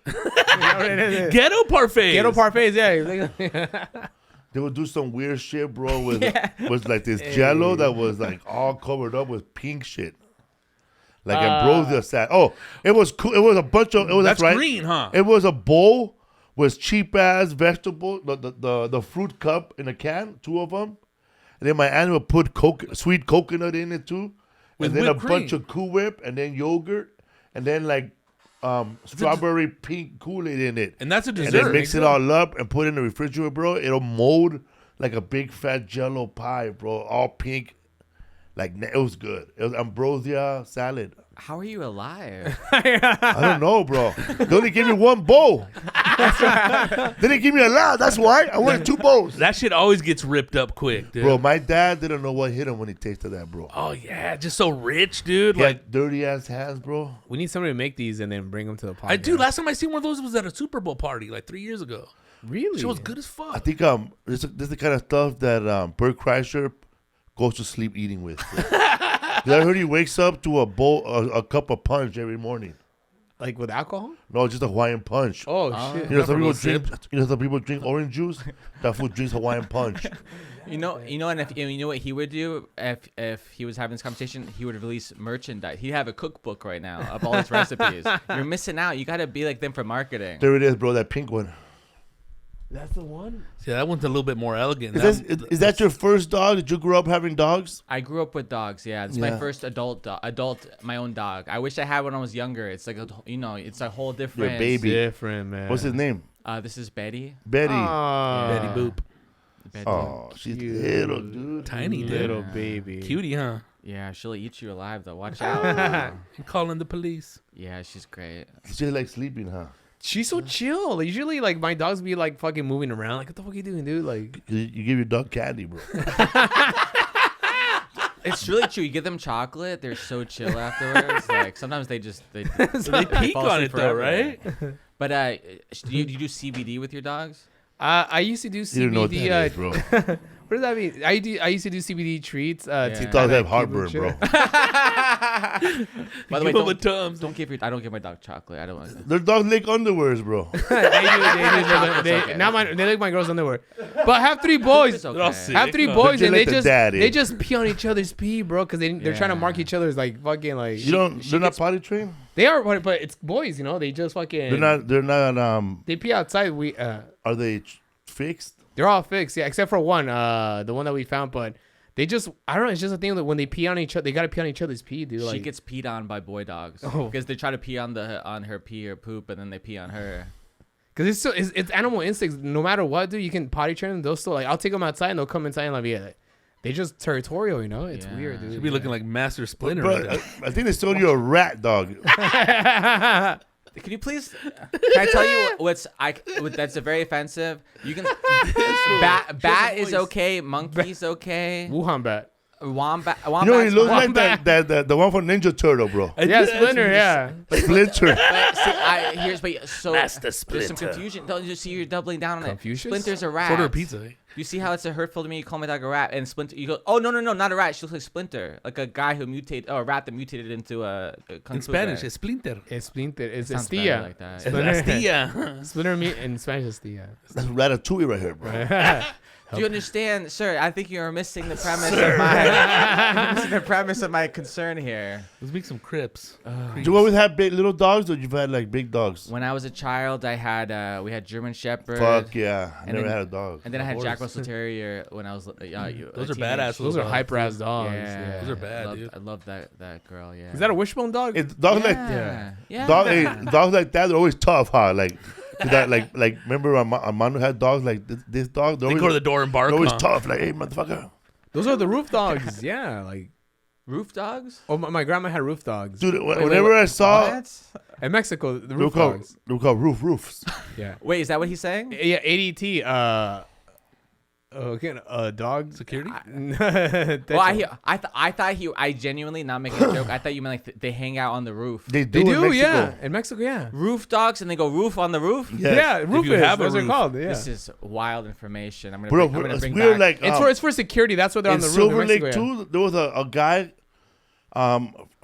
Speaker 2: Ghetto parfaits.
Speaker 4: Ghetto parfaits, yeah.
Speaker 1: they would do some weird shit, bro, with was like this Jello that was like all covered up with pink shit. Like ambrosia sat. Oh, it was cool. It was a bunch of. It was
Speaker 2: That's
Speaker 1: right.
Speaker 2: green, huh?
Speaker 1: It was a bowl with cheap ass vegetable, the fruit cup in a can, 2 of them, and then my aunt would put sweet coconut in it too,
Speaker 2: With
Speaker 1: and then a
Speaker 2: whipped
Speaker 1: bunch
Speaker 2: cream.
Speaker 1: of Cool Whip, and then yogurt, and then like strawberry pink Kool-Aid in it,
Speaker 2: And that's a
Speaker 1: and
Speaker 2: dessert.
Speaker 1: then mix it all up and put it in the refrigerator, bro. It'll mold like a big fat Jello pie, bro, all pink. Like it was good. It was ambrosia salad.
Speaker 3: How are you alive?
Speaker 1: I don't know, bro. They only gave me 1 bowl. They didn't give me a lot. That's why I wanted 2 bowls.
Speaker 2: That shit always gets ripped up quick, dude.
Speaker 1: Bro, my dad didn't know what hit him when he tasted that, bro.
Speaker 2: Oh yeah, just so rich, dude.
Speaker 1: He
Speaker 2: Like
Speaker 1: had dirty ass hands, bro.
Speaker 4: We need somebody to make these and then bring them to the podcast.
Speaker 2: I do. Last time I seen one of those was at a Super Bowl party like 3 years ago.
Speaker 4: Really?
Speaker 2: Shit was good as fuck.
Speaker 1: I think this is the kind of stuff that Bert Kreischer goes to sleep eating with. I heard he wakes up to a cup of punch every morning.
Speaker 4: Like with alcohol?
Speaker 1: No, just a Hawaiian punch.
Speaker 4: Oh, shit.
Speaker 1: You know, some people
Speaker 2: Little
Speaker 1: drink. You know, some people drink orange juice. That fool drinks Hawaiian punch.
Speaker 3: You know, and if you know what he would do if he was having this conversation, he would release merchandise. He'd have a cookbook right now of all his recipes. You're missing out. You got to be like them for marketing.
Speaker 1: There it is, bro. That pink one.
Speaker 4: That's the one?
Speaker 2: Yeah, that one's a little bit more elegant.
Speaker 1: Is that your first dog? Did you grow up having dogs?
Speaker 3: I grew up with dogs. Yeah, it's my first adult, my own dog. I wish I had when I was younger. It's like it's a whole different.
Speaker 1: Your baby.
Speaker 4: Different, man.
Speaker 1: What's his name?
Speaker 3: This is Betty.
Speaker 1: Betty.
Speaker 2: Betty Boop?
Speaker 3: Betty.
Speaker 1: Oh, she's
Speaker 4: Cute.
Speaker 1: little, dude.
Speaker 2: Tiny, dude.
Speaker 4: Little baby.
Speaker 2: Cutie, huh?
Speaker 3: Yeah, she'll eat you alive though. Watch out.
Speaker 2: I'm calling the police.
Speaker 3: Yeah, she's great.
Speaker 1: She's like sleeping, huh?
Speaker 4: She's so chill. Usually, like, my dogs be, like, fucking moving around. Like, what the fuck are you doing, dude? Like,
Speaker 1: You give your dog candy, bro.
Speaker 3: It's really true. You give them chocolate, they're so chill afterwards. Like sometimes they
Speaker 2: They peek
Speaker 3: fall
Speaker 2: on
Speaker 3: asleep
Speaker 2: it though,
Speaker 3: forever.
Speaker 2: right?
Speaker 3: But do you do CBD with your dogs?
Speaker 4: I used to do CBD.
Speaker 1: You don't know what that is, bro.
Speaker 4: What does that mean? I used to do CBD treats. To
Speaker 3: Yeah.
Speaker 1: Dogs
Speaker 4: kinda
Speaker 1: have
Speaker 4: keep
Speaker 1: heartburn,
Speaker 4: them
Speaker 1: bro.
Speaker 4: chill.
Speaker 3: By the way,
Speaker 2: Give 'em a Tums.
Speaker 3: I don't give my dog chocolate. I don't want to.
Speaker 1: Their dogs lick underwears, bro.
Speaker 4: They lick my girl's underwear. But I have 3 boys.
Speaker 3: It's
Speaker 2: They're all
Speaker 3: okay.
Speaker 2: sick.
Speaker 4: I have 3
Speaker 2: huh?
Speaker 4: boys,
Speaker 1: They
Speaker 4: and
Speaker 1: like the daddy.
Speaker 4: they just pee on each other's pee, bro, because they're trying to mark
Speaker 3: Yeah.
Speaker 4: each other's like fucking like.
Speaker 1: They're not potty trained.
Speaker 4: They are, but it's boys, you know. They just fucking.
Speaker 1: They're not.
Speaker 4: They pee outside.
Speaker 1: Are they fixed?
Speaker 4: They're all fixed, yeah, except for one, the one that we found. But they just, I don't know. It's just a thing that when they pee on each other, they gotta pee on each other's pee, dude.
Speaker 3: She
Speaker 4: Like,
Speaker 3: gets peed on by boy dogs
Speaker 4: Oh.
Speaker 3: because they try to pee on her pee or poop, and then they pee on her.
Speaker 4: because it's animal instincts. No matter what, dude, you can potty train them. They'll still like, I'll take them outside and they'll come inside and like, yeah, they just territorial, you know. It's
Speaker 3: Yeah.
Speaker 4: weird, dude.
Speaker 2: Should be looking like Master Splinter.
Speaker 1: Bro,
Speaker 2: right
Speaker 1: I think they sold you a rat dog.
Speaker 3: Can you please? Can I tell you that's a very offensive? You can. Bat is okay. Monkey's okay.
Speaker 4: Wuhan bat.
Speaker 3: Wombat.
Speaker 1: You know, he looks like
Speaker 4: Wombat.
Speaker 1: the one from Ninja Turtle, bro.
Speaker 4: Yeah, Splinter. Yeah.
Speaker 1: Splinter.
Speaker 3: So
Speaker 2: Master
Speaker 3: there's some
Speaker 2: Splinter.
Speaker 3: confusion. Don't you see you're doubling down on
Speaker 4: Confucius?
Speaker 3: it? Splinter's a rat.
Speaker 2: Order a pizza. Eh?
Speaker 3: You see how it's hurtful to me? You call my dog a rat, and Splinter. You go, oh no, not a rat. She looks like Splinter, like a guy who mutated, a rat that mutated into a kung
Speaker 2: In
Speaker 3: fu
Speaker 2: Spanish,
Speaker 3: guy.
Speaker 2: it's Splinter.
Speaker 4: It's Splinter. It's
Speaker 3: Sounds better
Speaker 4: Estilla.
Speaker 3: like that.
Speaker 2: Astilla.
Speaker 4: Splinter meat in Spanish is Estilla.
Speaker 1: That's Ratatouille right here, bro.
Speaker 3: Do you understand, sir? I think you're missing the premise of my missing the premise of my concern here.
Speaker 2: Let's make some crips.
Speaker 1: Did you always have big little dogs, or you've had like big dogs?
Speaker 3: When I was a child, I had we had German Shepherd.
Speaker 1: Fuck yeah, I
Speaker 3: And
Speaker 1: never
Speaker 3: then-
Speaker 1: had a dog.
Speaker 3: And then I had
Speaker 2: horse.
Speaker 3: Jack Russell Terrier when I was
Speaker 2: Those
Speaker 3: a
Speaker 2: are
Speaker 3: teenage.
Speaker 2: badass.
Speaker 4: Those are hyper ass dogs.
Speaker 3: Yeah,
Speaker 2: Those are bad,
Speaker 3: I
Speaker 2: dude.
Speaker 3: I love that girl. Yeah.
Speaker 4: Is that a wishbone dog?
Speaker 1: It's dogs like
Speaker 3: Yeah.
Speaker 1: dogs like that. They're always tough, huh? Like remember Armando had dogs like this dog.
Speaker 2: They go to the door and bark.
Speaker 1: They're always
Speaker 2: huh?
Speaker 1: tough. Like, hey, motherfucker,
Speaker 4: Those are the roof dogs. Yeah, like
Speaker 3: Roof dogs?
Speaker 4: oh my grandma had roof dogs.
Speaker 1: dude. Whenever I saw,
Speaker 3: What?
Speaker 4: In Mexico, the
Speaker 1: they
Speaker 4: roof
Speaker 1: were
Speaker 4: dogs.
Speaker 1: called roofs.
Speaker 4: Yeah.
Speaker 3: Wait, is that what he's saying?
Speaker 4: Yeah, ADT. Again, dog
Speaker 2: Security?
Speaker 3: Well, I thought I genuinely, not making a joke. I thought you meant like they hang out on the roof.
Speaker 1: They
Speaker 4: They
Speaker 1: do,
Speaker 4: do,
Speaker 1: in Mexico.
Speaker 4: yeah. In Mexico, yeah.
Speaker 3: Roof dogs, and they go roof on the roof.
Speaker 1: Yes.
Speaker 4: Yeah, roof
Speaker 2: you
Speaker 4: is.
Speaker 2: have a
Speaker 4: Those are
Speaker 2: roof.
Speaker 4: called. Yeah.
Speaker 3: This is wild information. I'm
Speaker 1: Bro,
Speaker 3: gonna
Speaker 1: it's
Speaker 3: bring
Speaker 1: weird.
Speaker 3: back.
Speaker 1: Like
Speaker 4: It's for security. That's what they're on
Speaker 1: in
Speaker 4: the roof.
Speaker 1: Silver
Speaker 4: in
Speaker 1: Lake
Speaker 4: Mexico, yeah.
Speaker 1: too, there was a guy,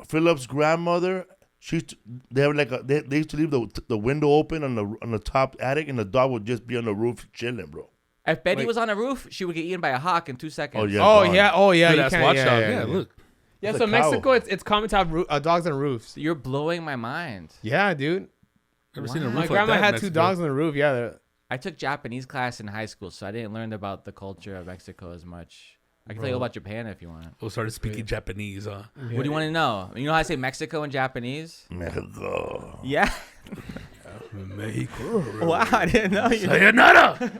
Speaker 1: Philip's grandmother. They have like they used to leave the window open on the top attic, and the dog would just be on the roof chilling, bro.
Speaker 3: If Betty was on a roof, she would get eaten by a hawk in 2 seconds.
Speaker 1: Oh yeah.
Speaker 4: Oh
Speaker 1: gone.
Speaker 4: yeah. Oh yeah.
Speaker 2: Good
Speaker 4: You
Speaker 2: ass
Speaker 4: can't-
Speaker 2: watchdog.
Speaker 4: yeah,
Speaker 2: Yeah, look.
Speaker 4: Yeah.
Speaker 1: It's
Speaker 4: So
Speaker 1: a
Speaker 4: Mexico,
Speaker 1: cow.
Speaker 4: it's common to have dogs on roofs.
Speaker 3: You're blowing my mind.
Speaker 4: Yeah, dude.
Speaker 2: Never seen a roof
Speaker 4: My
Speaker 2: like
Speaker 4: grandma
Speaker 2: that in
Speaker 4: had 2
Speaker 2: Mexico.
Speaker 4: dogs on the roof. Yeah.
Speaker 3: I took Japanese class in high school, so I didn't learn about the culture of Mexico as much. I can tell you about Japan if you want.
Speaker 2: Oh, started speaking Japanese.
Speaker 3: What do you want to know? You know how I say Mexico in Japanese?
Speaker 1: Mexico.
Speaker 3: Yeah.
Speaker 2: Mexico.
Speaker 3: Wow, I didn't know you.
Speaker 2: Sayonara.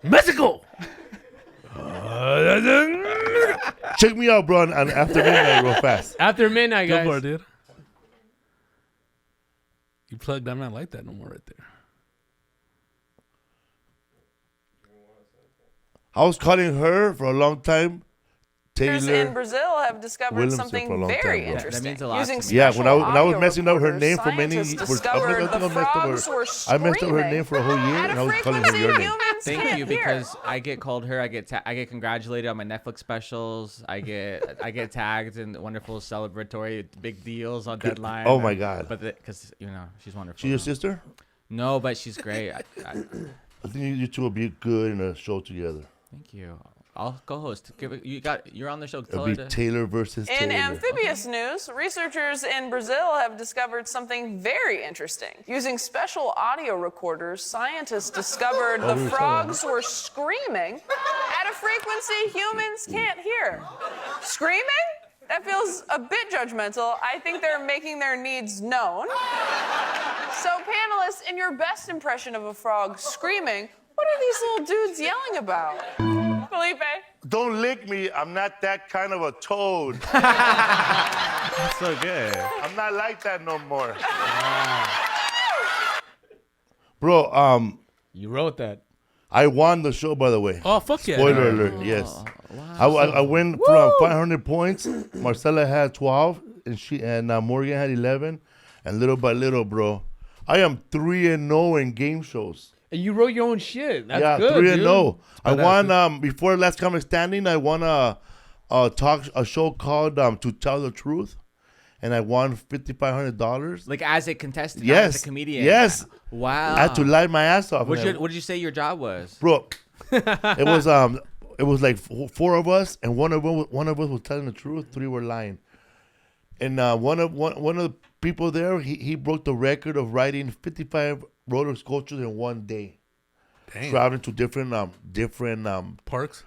Speaker 2: Mexico.
Speaker 1: Check me out, bro, on After Midnight real fast.
Speaker 4: After midnight,
Speaker 2: Go
Speaker 4: guys.
Speaker 2: for it, dude. You plugged. I'm not like that no more right there.
Speaker 1: I was calling her for a long time.
Speaker 5: In
Speaker 1: Taylor.
Speaker 5: Brazil have discovered
Speaker 1: Williamson for a
Speaker 5: something
Speaker 1: long
Speaker 5: very
Speaker 1: time, bro.
Speaker 5: interesting.
Speaker 3: That means a lot to
Speaker 5: Using
Speaker 3: me.
Speaker 1: Yeah, when I was
Speaker 5: special
Speaker 1: messing up her
Speaker 5: audio
Speaker 1: name for many,
Speaker 5: recorders,
Speaker 1: I
Speaker 5: discovered the frogs were
Speaker 1: I messed up her
Speaker 5: screaming
Speaker 1: name for a whole year,
Speaker 5: at
Speaker 1: and
Speaker 5: a
Speaker 1: I was calling her
Speaker 5: frequency
Speaker 1: your name.
Speaker 5: humans
Speaker 3: Thank
Speaker 5: can't
Speaker 3: you,
Speaker 5: hear.
Speaker 3: because I get called her. I get congratulated on my Netflix specials. I get tagged in wonderful celebratory big deals on Deadline.
Speaker 1: Oh my God.
Speaker 3: But because she's wonderful.
Speaker 1: She your sister?
Speaker 3: No, but she's great.
Speaker 1: I think you two will be good in a show together.
Speaker 3: Thank you. I'll co-host. You're on the show.
Speaker 1: It'll be Taylor versus
Speaker 5: In
Speaker 1: Taylor.
Speaker 5: amphibious news, researchers in Brazil have discovered something very interesting. Using special audio recorders, scientists discovered the frogs were screaming at a frequency humans can't hear. Screaming? That feels a bit judgmental. I think they're making their needs known. So, panelists, in your best impression of a frog screaming, what are these little dudes yelling about? Felipe?
Speaker 1: Don't lick me. I'm not that kind of a toad.
Speaker 3: That's so good.
Speaker 1: I'm not like that no more. Bro,
Speaker 4: You wrote that.
Speaker 1: I won the show, by the way.
Speaker 2: Oh, fuck yeah.
Speaker 1: Spoiler alert, yes. I win from 500 points. Marcella had 12, and Morgan had 11. And little by little, bro, I am 3-0 in game shows.
Speaker 4: And you wrote your own shit. That's
Speaker 1: Yeah,
Speaker 4: good,
Speaker 1: 3-0.
Speaker 4: dude.
Speaker 1: I won before Last Comic Standing. I won a show called To Tell the Truth, and I won $5,500.
Speaker 3: Like as a contestant, not
Speaker 1: Yes,
Speaker 3: as a comedian.
Speaker 1: yes.
Speaker 3: Wow.
Speaker 1: I had to lie my ass off.
Speaker 3: What
Speaker 1: and
Speaker 3: did you say your job was?
Speaker 1: bro? It was like 4 of us, and one of us was telling the truth. 3 were lying. And one of the people there, he broke the record of writing 55 roller coasters in one day.
Speaker 2: Damn.
Speaker 1: Traveling to different
Speaker 2: Parks.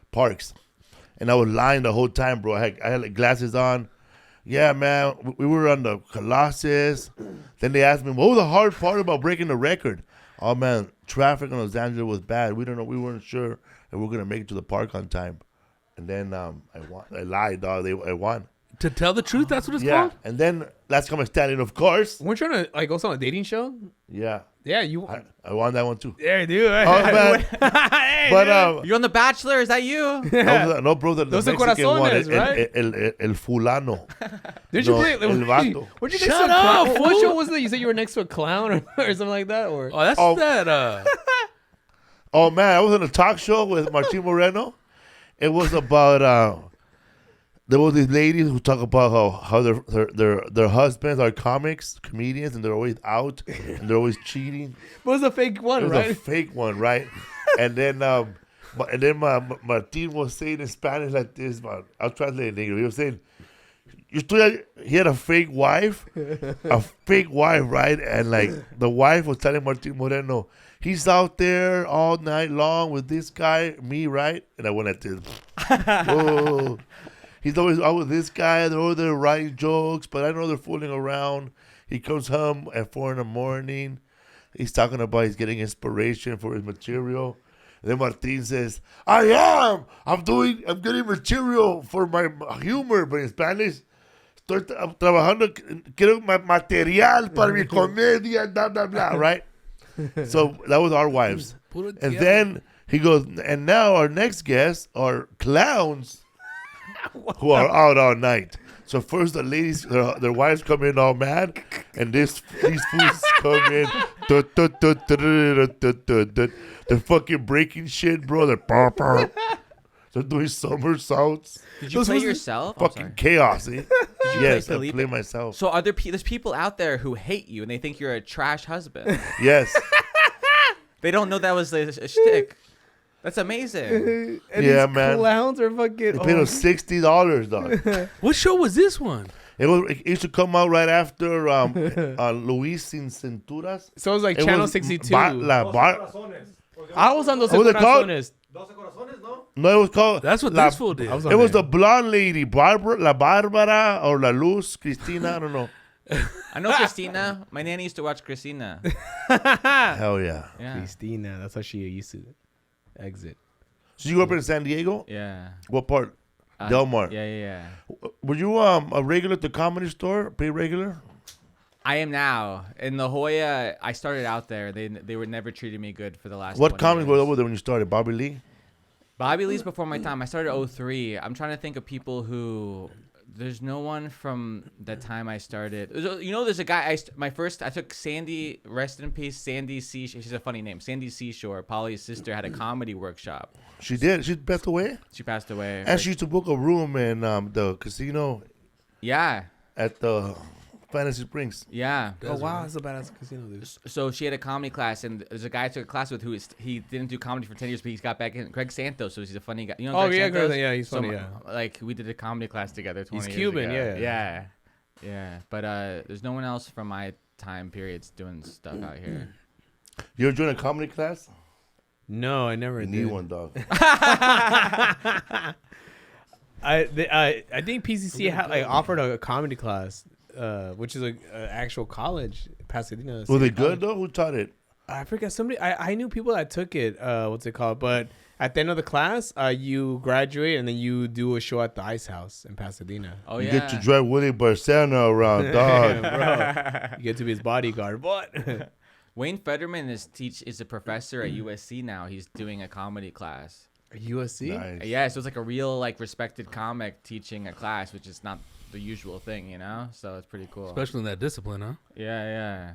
Speaker 1: and I was lying the whole time, bro. I had like glasses on. Yeah, man, we were on the Colossus. Then they asked me, what was the hard part about breaking the record? Oh man, traffic in Los Angeles was bad. We weren't sure if we were gonna make it to the park on time. And then I lied, dog. I won.
Speaker 2: To tell the truth, that's what it's
Speaker 1: Yeah,
Speaker 2: called?
Speaker 1: and then Last Comic Standing, of course.
Speaker 4: Weren't you trying to like go on a dating show?
Speaker 1: Yeah,
Speaker 4: Yeah, you.
Speaker 1: I won that one too.
Speaker 4: Yeah, dude.
Speaker 1: Oh man,
Speaker 4: Hey,
Speaker 1: but
Speaker 3: You're on The Bachelor. Is that you?
Speaker 1: no, bro, the
Speaker 4: Those are
Speaker 1: Mexican one,
Speaker 4: corazones, right?
Speaker 1: el fulano.
Speaker 4: Did you
Speaker 1: No,
Speaker 4: play?
Speaker 1: el vato.
Speaker 4: What you
Speaker 2: Shut
Speaker 4: next to a
Speaker 2: up,
Speaker 4: clown? What
Speaker 2: fool.
Speaker 4: show was that? You said you were next to a clown or something like that, or?
Speaker 2: Oh, that's
Speaker 1: Oh.
Speaker 2: that.
Speaker 1: Oh man, I was on a talk show with Martin Moreno. It was about there was these ladies who talk about how their husbands are comedians, and they're always out and they're always cheating.
Speaker 4: It was a fake one,
Speaker 1: It was
Speaker 4: right?
Speaker 1: a fake one, right? and then Martin was saying in Spanish like this, man. I'll translate in English. He was saying, he had a fake wife, right? And like the wife was telling Martin Moreno, he's out there all night long with this guy, me, right? And I went at this. Whoa. He's always out with this guy. They're over there writing jokes, but I know they're fooling around. He comes home at 4 a.m. He's talking about he's getting inspiration for his material. And then Martin says, I'm getting material for my humor, but in Spanish, estoy trabajando, quiero material para mi comedia, blah, blah, blah, right? So that was our wives. And then he goes, and now our next guests are clowns who are out all night. So first the ladies, their wives come in all mad, and these fools come in. They're fucking breaking shit, bro. They're doing somersaults.
Speaker 3: Did you play yourself?
Speaker 1: Fucking chaos, eh? Yes, I
Speaker 3: Felipe?
Speaker 1: play myself.
Speaker 3: So there's people out there who hate you and they think you're a trash husband.
Speaker 1: Yes.
Speaker 3: They don't know that was a shtick. That's amazing.
Speaker 4: And
Speaker 1: Yeah,
Speaker 4: these
Speaker 1: man.
Speaker 4: Clowns are fucking.
Speaker 1: They paid us $60, dog.
Speaker 2: What show was this one?
Speaker 1: It used to come out right after Luis Sin Cinturas.
Speaker 4: So it was like
Speaker 1: It
Speaker 4: Channel
Speaker 1: was
Speaker 4: 62.
Speaker 1: I
Speaker 4: was on Dos
Speaker 1: What was it called?
Speaker 4: Corazones.
Speaker 1: No, it was called.
Speaker 2: That's what
Speaker 1: La,
Speaker 2: this fool did.
Speaker 4: I was on
Speaker 1: It was
Speaker 4: there.
Speaker 1: the blonde lady, La Barbara or La Luz, Cristina. I don't know.
Speaker 3: I know Christina. My nanny used to watch Christina.
Speaker 1: Hell yeah.
Speaker 3: Yeah.
Speaker 4: Christina. That's how she used to exit.
Speaker 1: So you grew up in San Diego?
Speaker 3: Yeah.
Speaker 1: What part? Del Mar.
Speaker 3: Yeah.
Speaker 1: Were you a regular at the Comedy Store? Pay regular?
Speaker 3: I am now in La Jolla. I started out there. They were never treating me good for the last.
Speaker 1: What
Speaker 3: 20
Speaker 1: comics
Speaker 3: years.
Speaker 1: were over there when you started? Bobby Lee?
Speaker 3: Bobby Lee's before my time. I started 03. I'm trying to think of people who. There's no one from the time I started. You know, there's a guy. I took Sandy. Rest in peace, Sandy Seashore. She's a funny name. Sandy Seashore. Polly's sister had a comedy workshop.
Speaker 1: She did. She passed away?
Speaker 3: She passed away.
Speaker 1: And she used to book a room in the casino
Speaker 3: Yeah.
Speaker 1: at the Fantasy Springs.
Speaker 3: Yeah.
Speaker 4: Oh, wow. That's a badass casino, dude.
Speaker 3: So she had a comedy class, and there's a guy I took a class with he didn't do comedy for 10 years, but he's got back in. Greg Santos, so he's a funny guy. You know
Speaker 4: Oh,
Speaker 3: Greg
Speaker 4: yeah,
Speaker 3: Santos?
Speaker 4: Greg, yeah, he's funny, yeah.
Speaker 3: Like, we did a comedy class together 20 years
Speaker 4: Cuban,
Speaker 3: ago.
Speaker 4: yeah.
Speaker 3: Yeah. But there's no one else from my time periods doing stuff out here.
Speaker 1: You ever joined a comedy class?
Speaker 4: No, I never
Speaker 1: You
Speaker 4: did.
Speaker 1: need one, dog.
Speaker 4: I think PCC offered a comedy class, which is an actual college, Pasadena.
Speaker 1: Were they
Speaker 4: State
Speaker 1: good,
Speaker 4: College.
Speaker 1: though? Who taught it?
Speaker 4: I forget somebody. I knew people that took it. What's it called? But at the end of the class, you graduate and then you do a show at the Ice House in Pasadena.
Speaker 3: Oh,
Speaker 1: You
Speaker 3: yeah.
Speaker 1: get to drive Willie Barcena around, dog.
Speaker 4: Bro, you get to be his bodyguard. But
Speaker 3: Wayne Federman is a professor at USC now. He's doing a comedy class.
Speaker 4: USC.
Speaker 1: Nice.
Speaker 3: Yeah, so it's like a real respected comic teaching a class, which is not the usual thing, you know? So it's pretty cool.
Speaker 2: Especially in that discipline, huh?
Speaker 3: Yeah.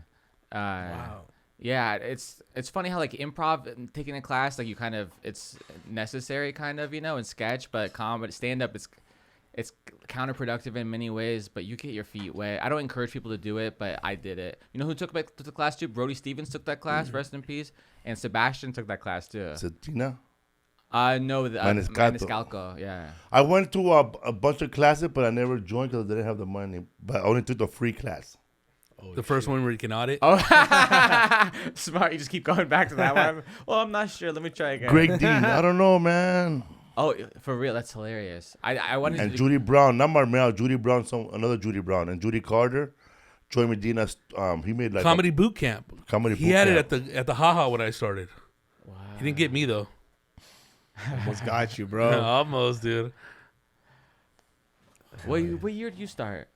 Speaker 4: Wow.
Speaker 3: Yeah, it's funny how improv and taking a class, you kind of, it's necessary kind of, in sketch, but comedy, stand up, it's counterproductive in many ways, but you get your feet wet. I don't encourage people to do it, but I did it. You know who took the class too? Brody Stevens took that class, rest in peace, and Sebastian took that class too.
Speaker 1: Satina?
Speaker 3: No,
Speaker 1: Maniscalco.
Speaker 3: Maniscalco, yeah.
Speaker 1: I went to a bunch of classes, but I never joined because I didn't have the money. But I only took the free class.
Speaker 2: The first one where you can audit.
Speaker 3: Oh, smart. You just keep going back to that one. Well, I'm not sure. Let me try again.
Speaker 1: Greg D. I don't know, man.
Speaker 3: Oh, for real? That's hilarious. I wanted
Speaker 1: And
Speaker 3: to.
Speaker 1: Judy Brown, not Marmel, Judy Brown, another Judy Brown, and Judy Carter. Troy Medina, he made
Speaker 2: Comedy boot camp.
Speaker 1: comedy.
Speaker 2: He had it at the Haha when I started.
Speaker 3: Wow.
Speaker 2: He didn't get me though.
Speaker 4: Almost got you, bro.
Speaker 2: Almost, dude.
Speaker 3: What year did you start?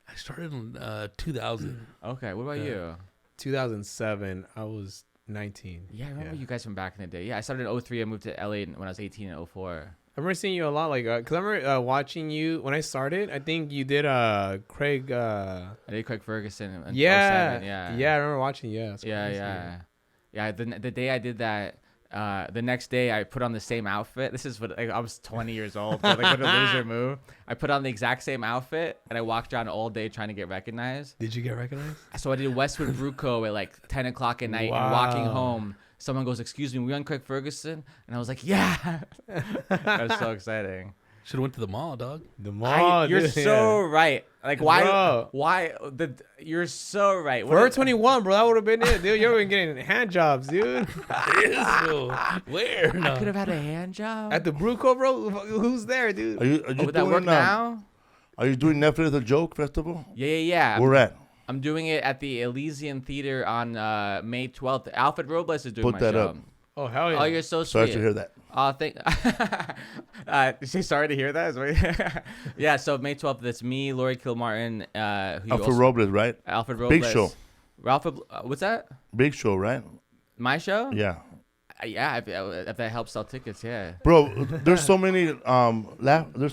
Speaker 2: I started in 2000.
Speaker 3: Okay. What about you?
Speaker 4: 2007. I was 19.
Speaker 3: Yeah, I remember you guys from back in the day. Yeah, I started in 03. I moved to LA when I was 18 in 04.
Speaker 4: I remember seeing you a lot, because I remember watching you when I started. I think you did Craig.
Speaker 3: I did Craig Ferguson in 07.
Speaker 4: Yeah, I remember watching. Yeah, that's crazy.
Speaker 3: Yeah. The day I did that, the next day I put on the same outfit. This is what I was 20 years old. What a loser move! I put on the exact same outfit and I walked around all day trying to get recognized.
Speaker 4: Did you get recognized?
Speaker 3: So I did Westwood Bruco at 10 o'clock at night.
Speaker 4: Wow.
Speaker 3: And walking home, someone goes, "Excuse me, we on Craig Ferguson?" And I was like, "Yeah." That was so exciting.
Speaker 2: Should have went to the mall, dog.
Speaker 4: The mall.
Speaker 3: You're
Speaker 4: dude,
Speaker 3: so right. Why?
Speaker 4: Bro.
Speaker 3: Why? You're so right.
Speaker 4: Forever 21, bro. That would have been it, dude. You would have been getting hand jobs, dude.
Speaker 2: Where? No.
Speaker 3: I could have had a hand job.
Speaker 4: At the Bruco, bro. Who's there, dude?
Speaker 1: Are you
Speaker 3: Would that work now?
Speaker 1: Are you doing Netflix The Joke Festival?
Speaker 3: Yeah.
Speaker 1: Where at?
Speaker 3: I'm doing it at the Elysian Theater on May 12th. Alfred Robles is doing
Speaker 1: Put
Speaker 3: my
Speaker 1: that
Speaker 3: show.
Speaker 1: up.
Speaker 4: Oh, hell yeah.
Speaker 3: Oh, you're so
Speaker 1: Sorry
Speaker 3: sweet.
Speaker 1: to hear that.
Speaker 3: Oh, say sorry to hear that. Yeah, so May 12th, that's me, Lori Kilmartin.
Speaker 1: Alfred Robles, right?
Speaker 3: Alfred Robles.
Speaker 1: Big show.
Speaker 3: What's that?
Speaker 1: Big show, right?
Speaker 3: My show?
Speaker 1: Yeah.
Speaker 3: Yeah, if that helps sell tickets, yeah.
Speaker 1: Bro, there's so many Netflix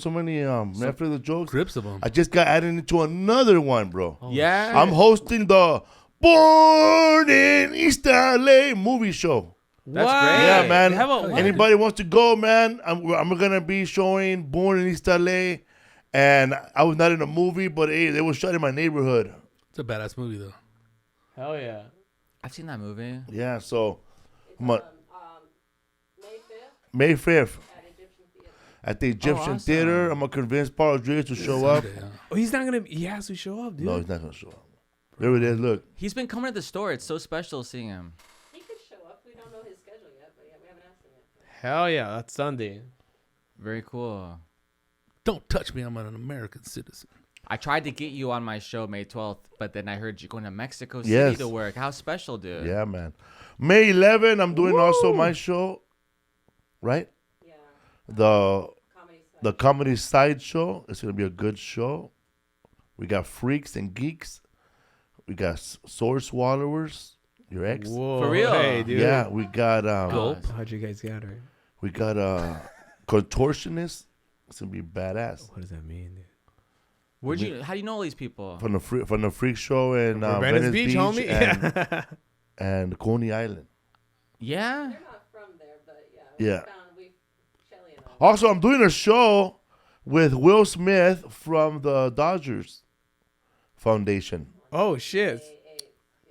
Speaker 1: The Jokes.
Speaker 2: Grips of them.
Speaker 1: I just got added into another one, bro.
Speaker 3: Yeah.
Speaker 1: I'm hosting the Born in East LA movie show.
Speaker 3: That's
Speaker 4: What?
Speaker 3: great.
Speaker 1: Yeah, man.
Speaker 2: How about what?
Speaker 1: Anybody wants to go, man? I'm gonna be showing Born in East LA, and I was not in a movie, but hey, they were shot in my neighborhood.
Speaker 2: It's a badass movie though.
Speaker 4: Hell yeah.
Speaker 3: I've seen that movie.
Speaker 1: Yeah, so Mo-
Speaker 6: May 5th
Speaker 1: May 5th
Speaker 6: at Egyptian Theater.
Speaker 1: at the Egyptian
Speaker 3: awesome.
Speaker 1: Theater. I'm gonna convince Rodrigo to show up.
Speaker 2: Sunday, huh?
Speaker 4: Oh, he's not gonna. He has to show up, dude.
Speaker 1: No, he's not gonna show up. There it is. Look.
Speaker 3: He's been coming to the store. It's so special seeing him.
Speaker 6: He could show up. We don't know his schedule yet, but yeah, we haven't asked him yet.
Speaker 4: Hell yeah, that's Sunday.
Speaker 3: Very cool.
Speaker 2: Don't touch me. I'm an American citizen.
Speaker 3: I tried to get you on my show May 12th, but then I heard you going to Mexico City
Speaker 1: Yes.
Speaker 3: to work. How special, dude.
Speaker 1: Yeah, man. May 11, I'm doing also my show, right?
Speaker 6: Yeah,
Speaker 1: The
Speaker 6: comedy side.
Speaker 1: the comedy side show. It's gonna be a good show. We got freaks and geeks. We got sword swallowers. Your ex.
Speaker 4: Whoa,
Speaker 3: For real?
Speaker 4: Hey, dude.
Speaker 1: Yeah, we got
Speaker 2: Gulp.
Speaker 4: How'd you guys get her?
Speaker 1: we got contortionists. It's gonna be badass.
Speaker 4: What does that mean, dude?
Speaker 3: Where'd you? How do you know all these people?
Speaker 1: From the freak show in
Speaker 4: Venice Beach, homie.
Speaker 1: and, and Coney Island.
Speaker 3: Yeah.
Speaker 6: They're not from there, but yeah.
Speaker 1: Yeah.
Speaker 6: Shelly and I.
Speaker 1: Also, I'm doing a show with Will Smith from the Dodgers Foundation.
Speaker 4: Oh shit.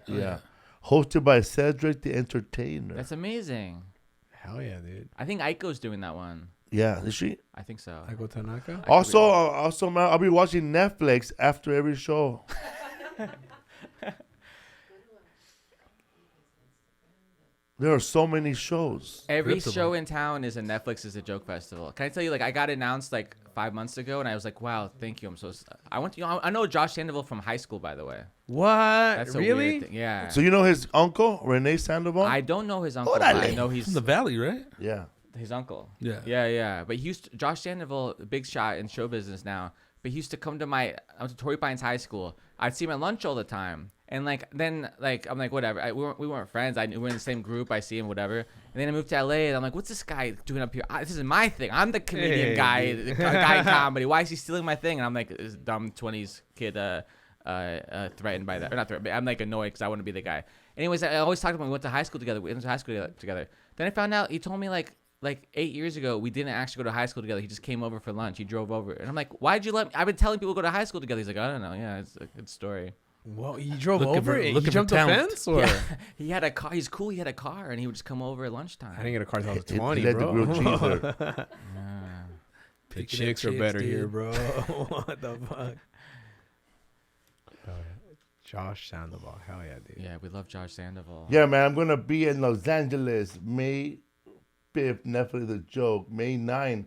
Speaker 1: Yeah. Hosted by Cedric the Entertainer.
Speaker 3: That's amazing.
Speaker 4: Hell yeah, dude.
Speaker 3: I think Aiko's doing that one.
Speaker 1: Yeah, is she?
Speaker 3: I think so.
Speaker 4: I go Tanaka.
Speaker 1: Also, man, I'll be watching Netflix after every show. There are so many shows.
Speaker 3: Every
Speaker 2: Ripped
Speaker 3: show in town is a Netflix is a joke festival. Can I tell you? Like, I got announced like 5 months ago, and I was like, "Wow, thank you." I went to. I know Josh Sandoval from high school, by the way.
Speaker 4: What?
Speaker 3: That's a
Speaker 4: Really?
Speaker 3: weird thing. Yeah.
Speaker 1: So you know his uncle, Renee Sandoval?
Speaker 3: I don't know his uncle. But I know
Speaker 2: From
Speaker 3: he's
Speaker 2: the Valley, right?
Speaker 1: Yeah.
Speaker 3: his uncle.
Speaker 2: Yeah.
Speaker 3: Yeah. But he used to, Josh Sandoval, big shot in show business now. But he used to come to I went to Torrey Pines High School. I'd see him at lunch all the time. And then I'm like, whatever. We weren't friends. We were in the same group. I see him, whatever. And then I moved to LA, and I'm like, what's this guy doing up here? This is my thing. I'm the comedian
Speaker 4: Hey,
Speaker 3: guy,
Speaker 4: dude.
Speaker 3: the guy in comedy. Why is he stealing my thing? And I'm like, this dumb 20s kid threatened by that. Or not threatened, but I'm like annoyed because I want to be the guy. Anyways, I always talked about we went to high school together. We went to high school together. Then I found out he told me like 8 years ago, we didn't actually go to high school together. He just came over for lunch. He drove over. And I'm like, why'd you let me? I've been telling people to go to high school together. He's like, I don't know. Yeah, it's a good story.
Speaker 4: Well, he drove
Speaker 2: Looking
Speaker 4: over
Speaker 2: for-
Speaker 4: it. He
Speaker 2: looking for
Speaker 4: jumped the
Speaker 2: talent.
Speaker 4: fence, or
Speaker 3: Yeah, he had a car. He's cool. He had a car, and he would just come over at lunchtime.
Speaker 4: I didn't get a car till I was
Speaker 1: He
Speaker 4: 20,
Speaker 1: let the
Speaker 4: bro.
Speaker 1: grilled cheese there.
Speaker 4: The
Speaker 2: Picking
Speaker 4: chicks
Speaker 2: up
Speaker 4: are
Speaker 2: chicks,
Speaker 4: better
Speaker 2: dude.
Speaker 4: here, bro. What the fuck? Oh, yeah. Josh Sandoval, hell yeah, dude.
Speaker 3: Yeah, we love Josh Sandoval.
Speaker 1: Yeah, man, I'm going to be in Los Angeles May 5th, Netflix The Joke. May 9th,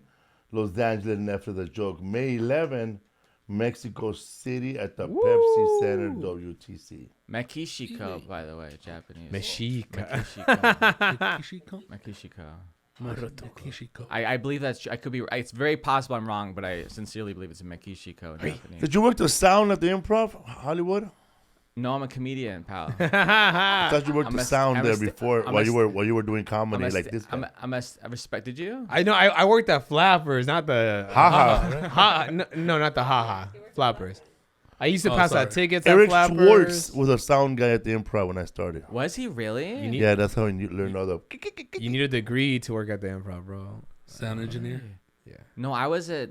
Speaker 1: Los Angeles, Netflix The Joke. May 11th, Mexico City at the Pepsi Center WTC.
Speaker 3: Makishiko, by the way, Japanese.
Speaker 4: Mexica.
Speaker 3: Makishiko. Makishiko.
Speaker 2: Makishiko.
Speaker 3: I believe that's true. I could be. It's very possible I'm wrong, but I sincerely believe it's a Makishiko in Japanese.
Speaker 1: Did you work the sound at the Improv, Hollywood?
Speaker 3: No, I'm a comedian, pal.
Speaker 1: I thought you worked the sound there before
Speaker 3: I'm
Speaker 1: while
Speaker 3: a
Speaker 1: you were doing comedy
Speaker 3: I'm a
Speaker 1: like
Speaker 3: st-
Speaker 1: this. Guy.
Speaker 3: I respected you.
Speaker 4: I know. I worked at Flappers, not the
Speaker 1: Haha.
Speaker 4: Ha. No, not the haha. Flappers. I used to pass out tickets
Speaker 1: Eric
Speaker 4: at Flappers.
Speaker 1: Schwartz was a sound guy at the Improv when I started.
Speaker 3: Was he really?
Speaker 1: Yeah, that's how you learn all the.
Speaker 4: You need a degree to work at the Improv, bro.
Speaker 2: Sound engineer.
Speaker 4: Yeah.
Speaker 3: No, I was a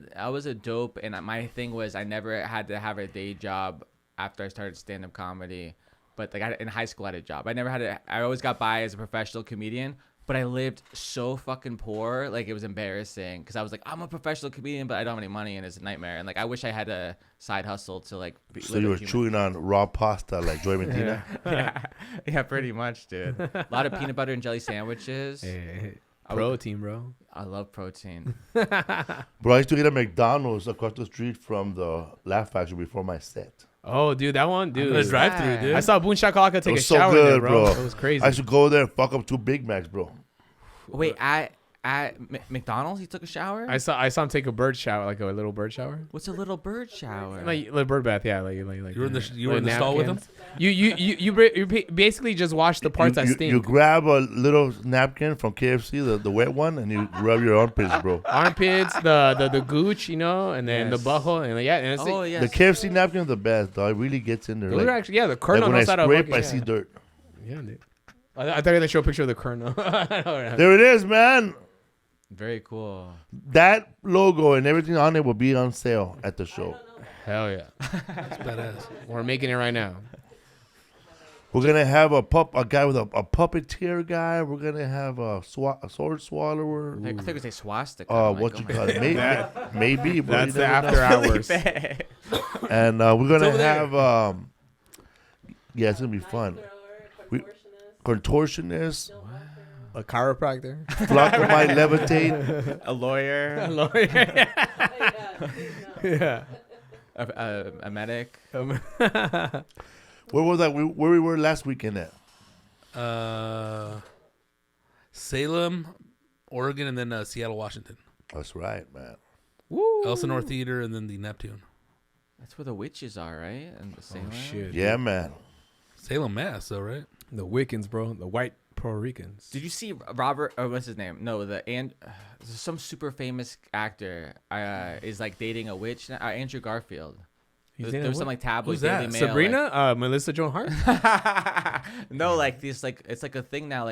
Speaker 3: dope, and my thing was I never had to have a day job after I started stand-up comedy. But like in high school, I had a job. I always got by as a professional comedian, but I lived so fucking poor. Like it was embarrassing because I was like, I'm a professional comedian, but I don't have any money, and it's a nightmare. And like I wish I had a side hustle to like.
Speaker 1: So you were chewing on raw pasta like Joy Medina?
Speaker 3: yeah, pretty much, dude. A lot of peanut butter and jelly sandwiches.
Speaker 4: Hey,
Speaker 3: I would-
Speaker 4: protein, bro.
Speaker 3: I love protein.
Speaker 1: Bro, I used to eat at McDonald's across the street from the Laugh Factory before my set.
Speaker 4: Oh, dude, that one, dude.
Speaker 2: The drive-through, dude.
Speaker 4: I saw Boon Shakalaka
Speaker 1: It
Speaker 4: take a
Speaker 1: was so
Speaker 4: shower
Speaker 1: good,
Speaker 4: there, bro. It was crazy.
Speaker 1: I used to go there and fuck up 2 Big Macs, bro.
Speaker 3: Wait, at McDonald's, he took a shower.
Speaker 4: I saw him take a bird shower, like a little bird shower.
Speaker 3: What's a little bird shower?
Speaker 4: Like a bird bath, yeah. Like
Speaker 2: You were in the stall with him?
Speaker 4: You basically just wash the parts that stink.
Speaker 1: You grab a little napkin from KFC, the wet one, and you rub your armpits, bro.
Speaker 4: Armpits, the gooch, and then
Speaker 3: Yes.
Speaker 4: the butthole, and yeah, and it's
Speaker 3: Oh
Speaker 4: like,
Speaker 3: yes.
Speaker 1: The KFC napkin is the best, though. It really gets in there.
Speaker 4: those
Speaker 1: Like,
Speaker 4: are actually the
Speaker 1: like
Speaker 4: colonel
Speaker 1: when I
Speaker 4: knows how to
Speaker 1: scrape,
Speaker 4: fucking-
Speaker 1: I
Speaker 4: yeah.
Speaker 1: see dirt.
Speaker 4: Yeah, dude. I thought you were gonna show a picture of the colonel.
Speaker 1: There it is, man.
Speaker 3: Very cool.
Speaker 1: That logo and everything on it will be on sale at the show.
Speaker 4: Hell yeah,
Speaker 2: That's badass.
Speaker 4: we're making it right now.
Speaker 1: We're gonna have a guy with a puppeteer guy. We're gonna have a sword swallower.
Speaker 3: I think it's a swastika. I'm
Speaker 1: What
Speaker 3: like,
Speaker 1: you call it? Maybe. Bro,
Speaker 4: That's
Speaker 1: you
Speaker 4: the
Speaker 1: never
Speaker 4: after
Speaker 1: know.
Speaker 4: hours.
Speaker 1: And we're gonna
Speaker 2: over there.
Speaker 1: have yeah, it's gonna be fun.
Speaker 6: Thrower,
Speaker 1: Contortionist,
Speaker 4: A chiropractor.
Speaker 1: flock of my levitate.
Speaker 3: a lawyer,
Speaker 4: A lawyer. Yeah.
Speaker 3: a medic.
Speaker 1: Where was that? Where we were last weekend at?
Speaker 2: Salem, Oregon, and then Seattle, Washington.
Speaker 1: That's right, man.
Speaker 2: Elsinore Theater, and then the Neptune.
Speaker 3: That's where the witches are, right? And the same.
Speaker 4: Shit.
Speaker 1: Yeah, man.
Speaker 2: Salem, Mass, though, right?
Speaker 4: The Wiccans, bro. The white Puerto Ricans.
Speaker 3: Did you see Robert? Or what's his name? No, some super famous actor is like dating a witch. Andrew Garfield.
Speaker 4: He's
Speaker 3: There was some like tabloid
Speaker 2: Who's that?
Speaker 3: Daily Mail,
Speaker 4: Sabrina? Melissa Joan Hart?
Speaker 3: like- no, like these like it's like a thing now.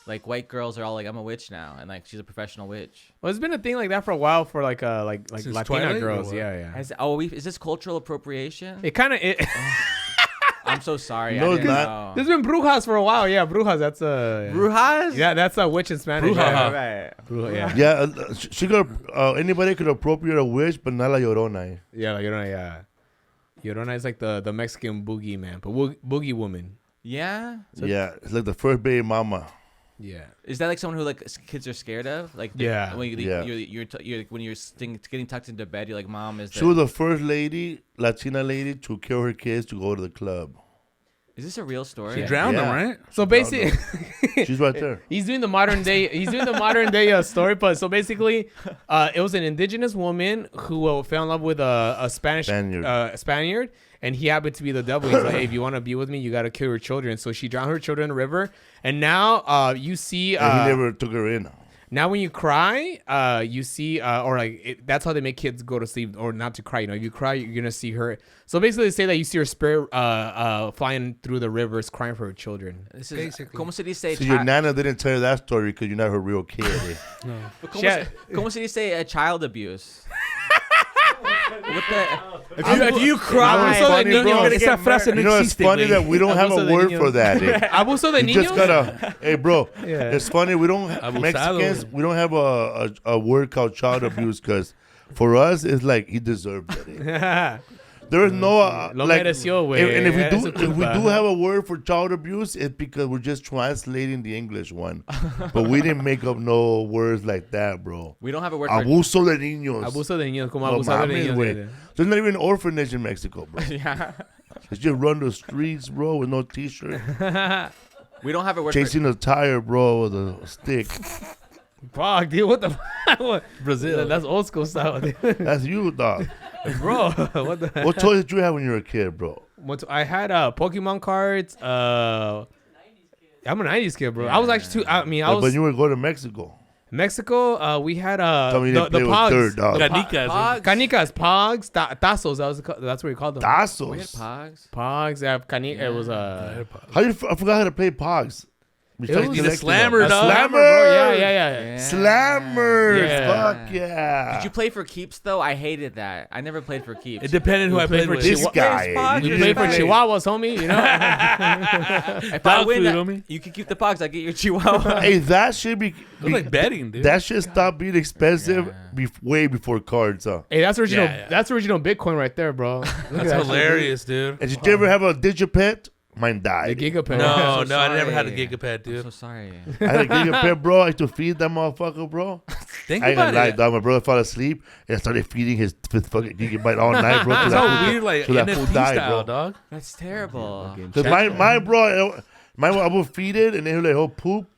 Speaker 3: Like white girls are all like, I'm a witch now, and like she's a professional witch.
Speaker 4: Well, it's been a thing like that for a while for like
Speaker 2: Since
Speaker 4: Latina
Speaker 2: Twilight or
Speaker 4: girls.
Speaker 2: what?
Speaker 4: Yeah.
Speaker 3: Is this cultural appropriation?
Speaker 4: It kind of
Speaker 3: I'm so sorry.
Speaker 1: No,
Speaker 3: I
Speaker 1: it's
Speaker 3: didn't
Speaker 1: not.
Speaker 3: know.
Speaker 4: There's been brujas for a while. Yeah, brujas. That's a
Speaker 3: Brujas?
Speaker 4: Yeah, that's a witch in Spanish.
Speaker 2: Bruja.
Speaker 4: Yeah.
Speaker 3: Right.
Speaker 4: Bruja, yeah.
Speaker 1: Yeah, she could. Anybody could appropriate a wish, but not la Llorona. Eh?
Speaker 4: Yeah, like, yeah. Llorona is like the Mexican boogie man, but boogie woman.
Speaker 3: Yeah.
Speaker 1: Yeah, it's like the first baby mama.
Speaker 4: Yeah.
Speaker 3: Is that like someone who like kids are scared of? Like
Speaker 4: Yeah.
Speaker 3: when
Speaker 1: Yeah.
Speaker 3: you're when you're getting tucked into bed, you're like, Mom, is
Speaker 1: She was the first lady, Latina lady, to kill her kids to go to the club.
Speaker 3: Is this a real story?
Speaker 2: She drowned
Speaker 1: Yeah.
Speaker 2: them, right?
Speaker 4: So basically,
Speaker 1: She's right there.
Speaker 4: he's doing the modern day. He's doing the modern day story. But so basically, it was an indigenous woman who fell in love with a Spaniard, and he happened to be the devil. He's like, hey, if you want to be with me, you got to kill your children. So she drowned her children in the river, and now you see.
Speaker 1: And he never took her in.
Speaker 4: Now when you cry, you see, that's how they make kids go to sleep or not to cry. You know, if you cry, you're gonna see her. So basically, they say that you see her spirit flying through the rivers, crying for her children.
Speaker 3: This is
Speaker 2: Basically.
Speaker 3: como se dice
Speaker 1: So your nana didn't tell you that story because you're not her real kid. Eh?
Speaker 3: como se dice child abuse? What the?
Speaker 2: If you cry,
Speaker 1: You know what's funny, bro?
Speaker 2: esa frase no
Speaker 1: You know, it's
Speaker 2: existe,
Speaker 1: funny
Speaker 2: güey.
Speaker 1: that we don't have a
Speaker 4: Abuso de
Speaker 1: word
Speaker 4: niños.
Speaker 1: for that. Eh?
Speaker 4: Abuso de
Speaker 1: You just
Speaker 4: niños.
Speaker 1: gotta, hey, bro.
Speaker 4: Yeah.
Speaker 1: It's funny we don't
Speaker 2: Abusado.
Speaker 1: Mexicans. We don't have a word called child abuse because for us it's like he deserved it. Eh? There is no
Speaker 4: Lo
Speaker 1: like,
Speaker 4: mereció, güey.
Speaker 1: and if
Speaker 4: Es su
Speaker 1: we
Speaker 4: culpa.
Speaker 1: do have a word for child abuse, it's because we're just translating the English one, but we didn't make up no words like that, bro.
Speaker 3: We don't have a word for.
Speaker 1: Abuso de niños.
Speaker 4: Abuso de niños, como
Speaker 1: No
Speaker 4: abusar de
Speaker 1: mames,
Speaker 4: niños.
Speaker 1: güey. There's not even an orphanage in Mexico, bro.
Speaker 3: Yeah.
Speaker 1: It's just run the streets, bro, with no t-shirt,
Speaker 3: We don't have a word
Speaker 1: chasing a tire, bro, with a stick.
Speaker 4: Fuck, dude, what the fuck?
Speaker 2: Brazil.
Speaker 4: That's old school style, dude.
Speaker 1: That's you, dog.
Speaker 4: Bro, what the?
Speaker 1: What toys did you have when you were a kid, bro?
Speaker 4: I had Pokemon cards. I'm a 90s kid, bro. I was actually too. I mean, I
Speaker 1: But
Speaker 4: was
Speaker 1: you were going to Mexico.
Speaker 4: Mexico. We had
Speaker 1: Tell me you
Speaker 4: the
Speaker 1: didn't play with
Speaker 4: pogs.
Speaker 1: dirt, dog.
Speaker 2: Canicas.
Speaker 3: Pogs?
Speaker 4: Canicas, pogs, tazos. That's what we called them.
Speaker 3: We had
Speaker 1: Tazos.
Speaker 3: pogs.
Speaker 4: Pogs. Yeah, it was
Speaker 1: I forgot how to play Pogs. Besides
Speaker 4: was
Speaker 2: the
Speaker 1: collecting
Speaker 2: slammer,
Speaker 1: them. A
Speaker 2: dog.
Speaker 1: slammer,
Speaker 4: bro. Yeah.
Speaker 1: Slammers.
Speaker 4: Yeah.
Speaker 1: Fuck yeah.
Speaker 3: Did you play for keeps though? I hated that. I never played for keeps.
Speaker 2: It depended who I played
Speaker 4: for
Speaker 2: with.
Speaker 1: This
Speaker 4: Chihuahua-
Speaker 1: guy.
Speaker 4: We
Speaker 1: you
Speaker 4: played for
Speaker 1: didn't play-
Speaker 4: Chihuahuas, homie. You know.
Speaker 3: If I
Speaker 2: Dog
Speaker 3: win,
Speaker 2: food, homie.
Speaker 3: you can keep the pogs. I get your chihuahua.
Speaker 1: Hey, that should be.
Speaker 2: It was like betting, dude.
Speaker 1: That shit stopped being expensive way before cards, huh?
Speaker 4: Hey, that's original.
Speaker 2: Yeah.
Speaker 4: That's original Bitcoin right there, bro. Look at
Speaker 2: That's
Speaker 4: that
Speaker 2: hilarious, dude.
Speaker 1: And did you ever have a Digipet? Mine
Speaker 4: shit.
Speaker 1: died.
Speaker 4: The Gigapet.
Speaker 2: No,
Speaker 3: so
Speaker 2: I never had a
Speaker 3: sorry.
Speaker 2: gigapet,
Speaker 3: I'm
Speaker 2: dude.
Speaker 3: so sorry.
Speaker 1: I had a Digipet, bro. I used to feed that motherfucker, bro.
Speaker 2: Think
Speaker 1: I ain't
Speaker 2: about
Speaker 1: gonna lie,
Speaker 2: it.
Speaker 1: dog. My brother fell asleep and I started feeding his fucking Gigabyte all night, bro.
Speaker 2: It's all weird, like
Speaker 1: till that fool
Speaker 2: NFT
Speaker 1: died,
Speaker 2: style,
Speaker 1: bro.
Speaker 2: dog.
Speaker 3: That's terrible.
Speaker 1: Cause my bro, I would feed it and then he would like, oh, poop.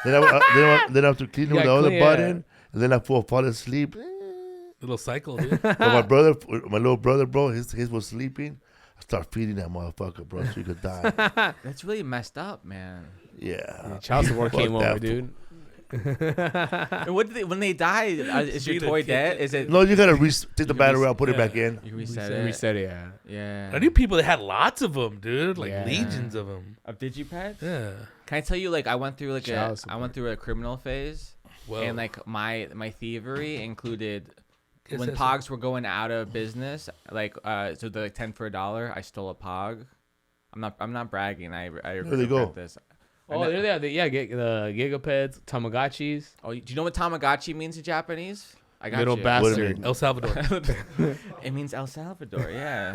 Speaker 1: Then I have to clean it with the other button. And then I fall asleep.
Speaker 2: Little cycle, dude.
Speaker 1: But my little brother, bro, his was sleeping. I start feeding that motherfucker, bro, so he could die.
Speaker 3: That's really messed up, man.
Speaker 1: Yeah.
Speaker 4: Child support
Speaker 1: Fuck
Speaker 4: came
Speaker 1: that
Speaker 4: over,
Speaker 1: fool.
Speaker 4: dude.
Speaker 3: And what when they die? Is your
Speaker 2: Beat a
Speaker 3: toy
Speaker 2: kid.
Speaker 3: dead? Is it?
Speaker 1: No, you gotta take the battery out, put it
Speaker 2: yeah.
Speaker 1: back in.
Speaker 3: You reset it.
Speaker 4: Reset it, yeah.
Speaker 3: Yeah.
Speaker 2: I knew people that had lots of them, dude. Like
Speaker 4: Yeah.
Speaker 2: legions of them.
Speaker 3: Of Digipads?
Speaker 2: Yeah.
Speaker 3: Can I tell you? Like I went through
Speaker 4: Child
Speaker 3: I
Speaker 4: support.
Speaker 3: went through a criminal phase,
Speaker 2: Well,
Speaker 3: and like my thievery included
Speaker 2: Guess
Speaker 3: when
Speaker 2: that's-
Speaker 3: Pogs were going out of business. Like so they're like 10 for $1. I stole a Pog. I'm not bragging. I
Speaker 1: they go.
Speaker 3: this.
Speaker 4: Oh, there they are. Yeah, the Gigapeds, Tamagotchis.
Speaker 3: Oh, do you know what Tamagotchi means in Japanese? I got
Speaker 4: Little
Speaker 3: you.
Speaker 4: bastard.
Speaker 2: El Salvador.
Speaker 3: It means El Salvador. Yeah.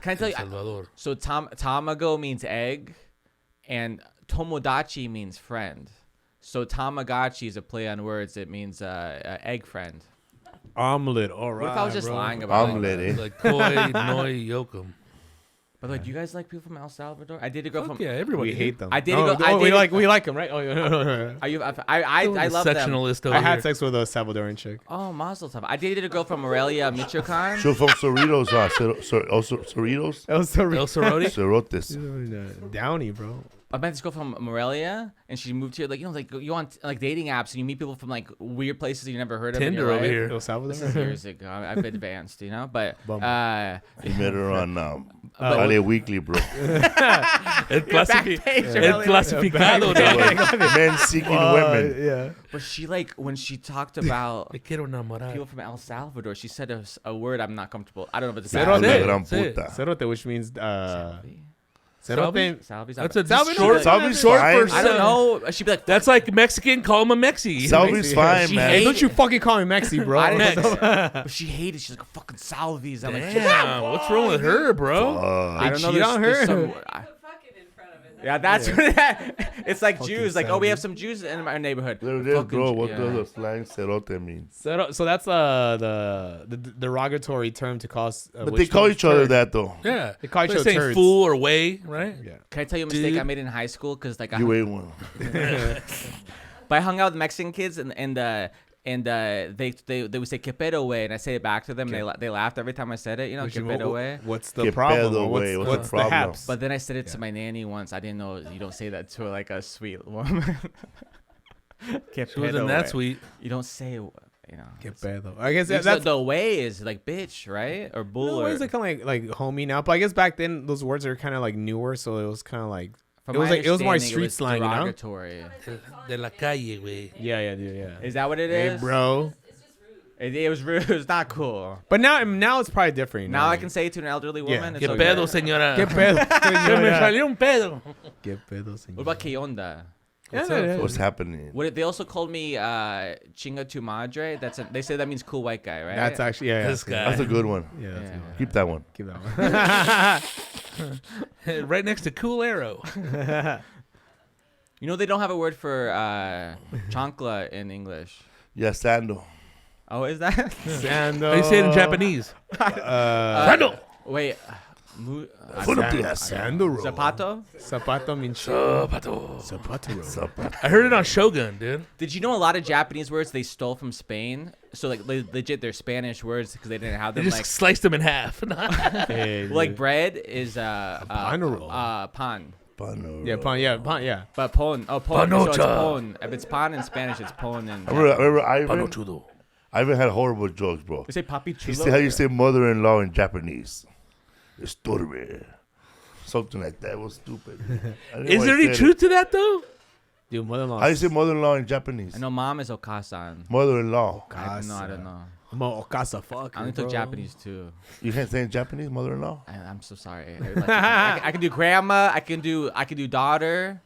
Speaker 3: Can I tell you?
Speaker 2: Salvador.
Speaker 3: So tamago means egg, and tomodachi means friend. So Tamagotchi is a play on words. It means egg friend.
Speaker 4: Omelet. All right.
Speaker 3: What if I was just lying about
Speaker 1: Omelet,
Speaker 3: it?
Speaker 1: eh?
Speaker 2: Like koi, noi, yokum.
Speaker 3: By the way, do you guys like people from El Salvador? I dated a girl from.
Speaker 2: Yeah, everybody.
Speaker 4: We hate them.
Speaker 3: I did
Speaker 4: No,
Speaker 3: go- I
Speaker 4: we
Speaker 3: did-
Speaker 4: like them, right? Oh, yeah.
Speaker 3: Are you? I love them.
Speaker 2: Sectionalist over
Speaker 4: I had
Speaker 2: here.
Speaker 4: sex with a Salvadoran chick.
Speaker 3: Oh, Mazel Tov. I dated a girl from Morelia, Michoacan.
Speaker 1: Show from Cerritos, Cerritos?
Speaker 4: That was so
Speaker 2: El Sorority.
Speaker 1: Cerotes.
Speaker 4: Downy, bro.
Speaker 3: I met this girl from Morelia, and she moved here. Like you on like dating apps, and you meet people from like weird places you never heard of.
Speaker 2: Tinder
Speaker 3: in your
Speaker 2: over
Speaker 3: life.
Speaker 2: here.
Speaker 4: El Salvador.
Speaker 3: This is years ago. I've been advanced, you know. But
Speaker 1: You met her on Ale Weekly, bro.
Speaker 2: El
Speaker 3: Morelia.
Speaker 2: clasificado. dog.
Speaker 1: Men seeking women.
Speaker 4: Yeah.
Speaker 3: but she like when she talked about
Speaker 2: Me quiero enamorar.
Speaker 3: people from El Salvador, she said a word I'm not comfortable. I don't know if it's
Speaker 4: Cerote.
Speaker 1: La gran
Speaker 2: That's it.
Speaker 1: puta.
Speaker 4: Cerote, which means
Speaker 3: Salvi.
Speaker 4: cerote.
Speaker 3: Salvi's
Speaker 2: That's a
Speaker 4: Salvi,
Speaker 2: short,
Speaker 1: Salvi's
Speaker 2: short
Speaker 1: fine.
Speaker 2: for.
Speaker 3: I don't know. She'd be like,
Speaker 2: That's like Mexican. Call him a Mexi.
Speaker 1: Salvi's fine,
Speaker 3: She
Speaker 1: man.
Speaker 4: Hey, don't you fucking call me Mexi, bro.
Speaker 3: I
Speaker 2: Mex.
Speaker 3: didn't but she hated. She's like fucking Salvi's. I'm like,
Speaker 2: Damn, what's wrong with her, bro?
Speaker 3: I don't know.
Speaker 4: cheat on
Speaker 3: there's
Speaker 4: her?
Speaker 3: some-
Speaker 6: Put fucking in front of it.
Speaker 3: yeah, that's what it's like. Jews, like, oh, we have some Jews in our neighborhood.
Speaker 1: There it is,
Speaker 3: Fucking
Speaker 1: bro.
Speaker 3: Jew-
Speaker 1: What
Speaker 3: yeah.
Speaker 1: does the slang cerote mean?
Speaker 4: So that's the derogatory term to call.
Speaker 1: But they call each other that, though.
Speaker 2: Yeah.
Speaker 4: They call each
Speaker 2: They're
Speaker 4: other
Speaker 2: saying
Speaker 4: turds.
Speaker 2: fool or way, right?
Speaker 4: Yeah.
Speaker 3: Can I tell you a mistake
Speaker 2: Dude.
Speaker 3: I made in high school? Because like
Speaker 1: You ain't one.
Speaker 3: but I hung out with Mexican kids and they would say "que pedo, way," and I say it back to them. And they laughed every time I said it. You know, "que pedo, way."
Speaker 4: What's the
Speaker 1: Que
Speaker 4: problem?
Speaker 1: pedo,
Speaker 4: What's,
Speaker 1: güey. What's
Speaker 4: what's
Speaker 1: the
Speaker 4: the
Speaker 1: problem?
Speaker 4: haps?
Speaker 3: But then I said it to my nanny once. I didn't know you don't say that to like a sweet woman. Que
Speaker 2: She wasn't
Speaker 3: pedo,
Speaker 2: that
Speaker 3: way.
Speaker 2: sweet.
Speaker 3: You don't say, you know.
Speaker 4: Que pedo. I guess
Speaker 3: Because
Speaker 4: that's
Speaker 3: the way is like bitch, right? Or bull.
Speaker 4: no,
Speaker 3: or,
Speaker 4: it's kind of like homie now. But I guess back then those words are kind of like newer, so it was kind of like
Speaker 3: from
Speaker 4: it was
Speaker 3: my
Speaker 4: like it was more
Speaker 3: understanding,
Speaker 4: street
Speaker 3: was
Speaker 4: slang, you know?
Speaker 3: derogatory.
Speaker 2: De la calle, güey.
Speaker 4: Yeah, dude, yeah.
Speaker 3: Is that what it is?
Speaker 4: Hey, bro.
Speaker 3: It was rude. It was not cool.
Speaker 4: But now it's probably different. You know?
Speaker 3: Now I can say it to an elderly
Speaker 4: Yeah.
Speaker 3: woman. It's
Speaker 2: Que
Speaker 3: okay.
Speaker 2: pedo, señora.
Speaker 4: Que pedo.
Speaker 2: Se me salió un pedo.
Speaker 4: Que pedo, señor.
Speaker 3: What about que onda?
Speaker 2: What's
Speaker 4: Yeah,
Speaker 2: up?
Speaker 4: yeah.
Speaker 1: What's happening?
Speaker 3: They also called me chinga tu madre. They say that means cool white guy, right?
Speaker 4: That's actually
Speaker 2: This guy.
Speaker 1: That's a good one.
Speaker 4: Yeah, that's
Speaker 3: Yeah.
Speaker 4: a good one.
Speaker 1: Keep that one.
Speaker 4: Keep that one.
Speaker 2: Right next to Cool Arrow.
Speaker 3: You know they don't have a word for chancla in English.
Speaker 1: Yeah, sando.
Speaker 3: Oh, is that?
Speaker 4: Sando.
Speaker 2: How do you say it in Japanese?
Speaker 3: Sando. Wait.
Speaker 4: Sando.
Speaker 3: Zapato?
Speaker 4: Zapato means
Speaker 2: Zapato.
Speaker 4: Zapato.
Speaker 2: I heard it on Shogun, dude.
Speaker 3: Did you know a lot of Japanese words they stole from Spain? So like legit, they're Spanish words because they didn't have
Speaker 2: They
Speaker 3: them.
Speaker 2: just
Speaker 3: Like
Speaker 2: sliced them in half.
Speaker 4: Hey,
Speaker 3: like
Speaker 4: dude.
Speaker 3: bread is
Speaker 4: pan roll.
Speaker 3: pan.
Speaker 4: Yeah, pan. Yeah, pan. Yeah.
Speaker 3: But pon. Oh, pon. So it's
Speaker 2: Panocha.
Speaker 3: pon. If it's pan in Spanish, it's pon. And
Speaker 1: I remember
Speaker 2: Pano chudo.
Speaker 1: Ivan had horrible jokes, bro.
Speaker 3: you say papi chulo.
Speaker 1: He said how you say mother-in-law in Japanese. Estorbe. Something like that. It was stupid. I didn't
Speaker 2: Is
Speaker 1: know
Speaker 2: there
Speaker 1: I
Speaker 2: any
Speaker 1: said
Speaker 2: truth
Speaker 1: it.
Speaker 2: to that, though?
Speaker 4: Dude, mother-in-law.
Speaker 1: How do you say mother-in-law in Japanese?
Speaker 3: I know mom is okasan.
Speaker 1: Mother-in-law.
Speaker 3: I don't know.
Speaker 4: I'm a Okasa fucker.
Speaker 3: I only took
Speaker 4: bro.
Speaker 3: Japanese too.
Speaker 1: You can't say in Japanese, mother-in-law?
Speaker 3: I'm so sorry. I can do grandma. I can do daughter.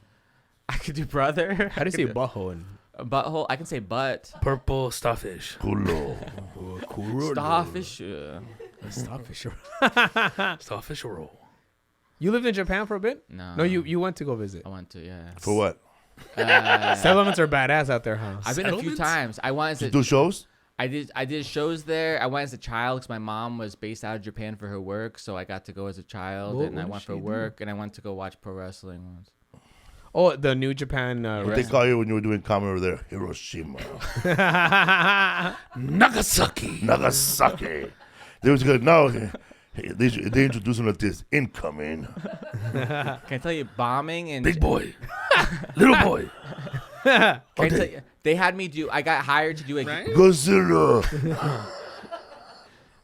Speaker 3: I can do brother.
Speaker 4: How do you say butthole?
Speaker 3: Butthole? I can say butt.
Speaker 2: Purple starfish.
Speaker 1: Culo.
Speaker 3: Starfish.
Speaker 4: Starfish.
Speaker 2: Starfish roll.
Speaker 4: You lived in Japan for a bit?
Speaker 3: No.
Speaker 4: No, you went to go visit.
Speaker 3: I went to, yeah.
Speaker 1: For what?
Speaker 4: Settlements are badass out there, huh?
Speaker 3: I've been a few
Speaker 2: Settlements?
Speaker 3: times. I went
Speaker 1: To
Speaker 3: as
Speaker 1: do shows?
Speaker 3: I did shows there. I went as a child because my mom was based out of Japan for her work, so I got to go as a child,
Speaker 4: What-
Speaker 3: and I
Speaker 4: what
Speaker 3: went
Speaker 4: did
Speaker 3: for
Speaker 4: she do?
Speaker 3: work, and I went to go watch pro wrestling once.
Speaker 4: Oh, the New Japan.
Speaker 1: What they call you when you were doing comedy over there? Hiroshima.
Speaker 2: Nagasaki.
Speaker 1: Nagasaki. They was good. No, they introduced him like this. Incoming.
Speaker 3: Can I tell you, bombing and
Speaker 2: Big boy. Little boy.
Speaker 3: Can I tell you, they had me do. I got hired to do a.
Speaker 1: Godzilla.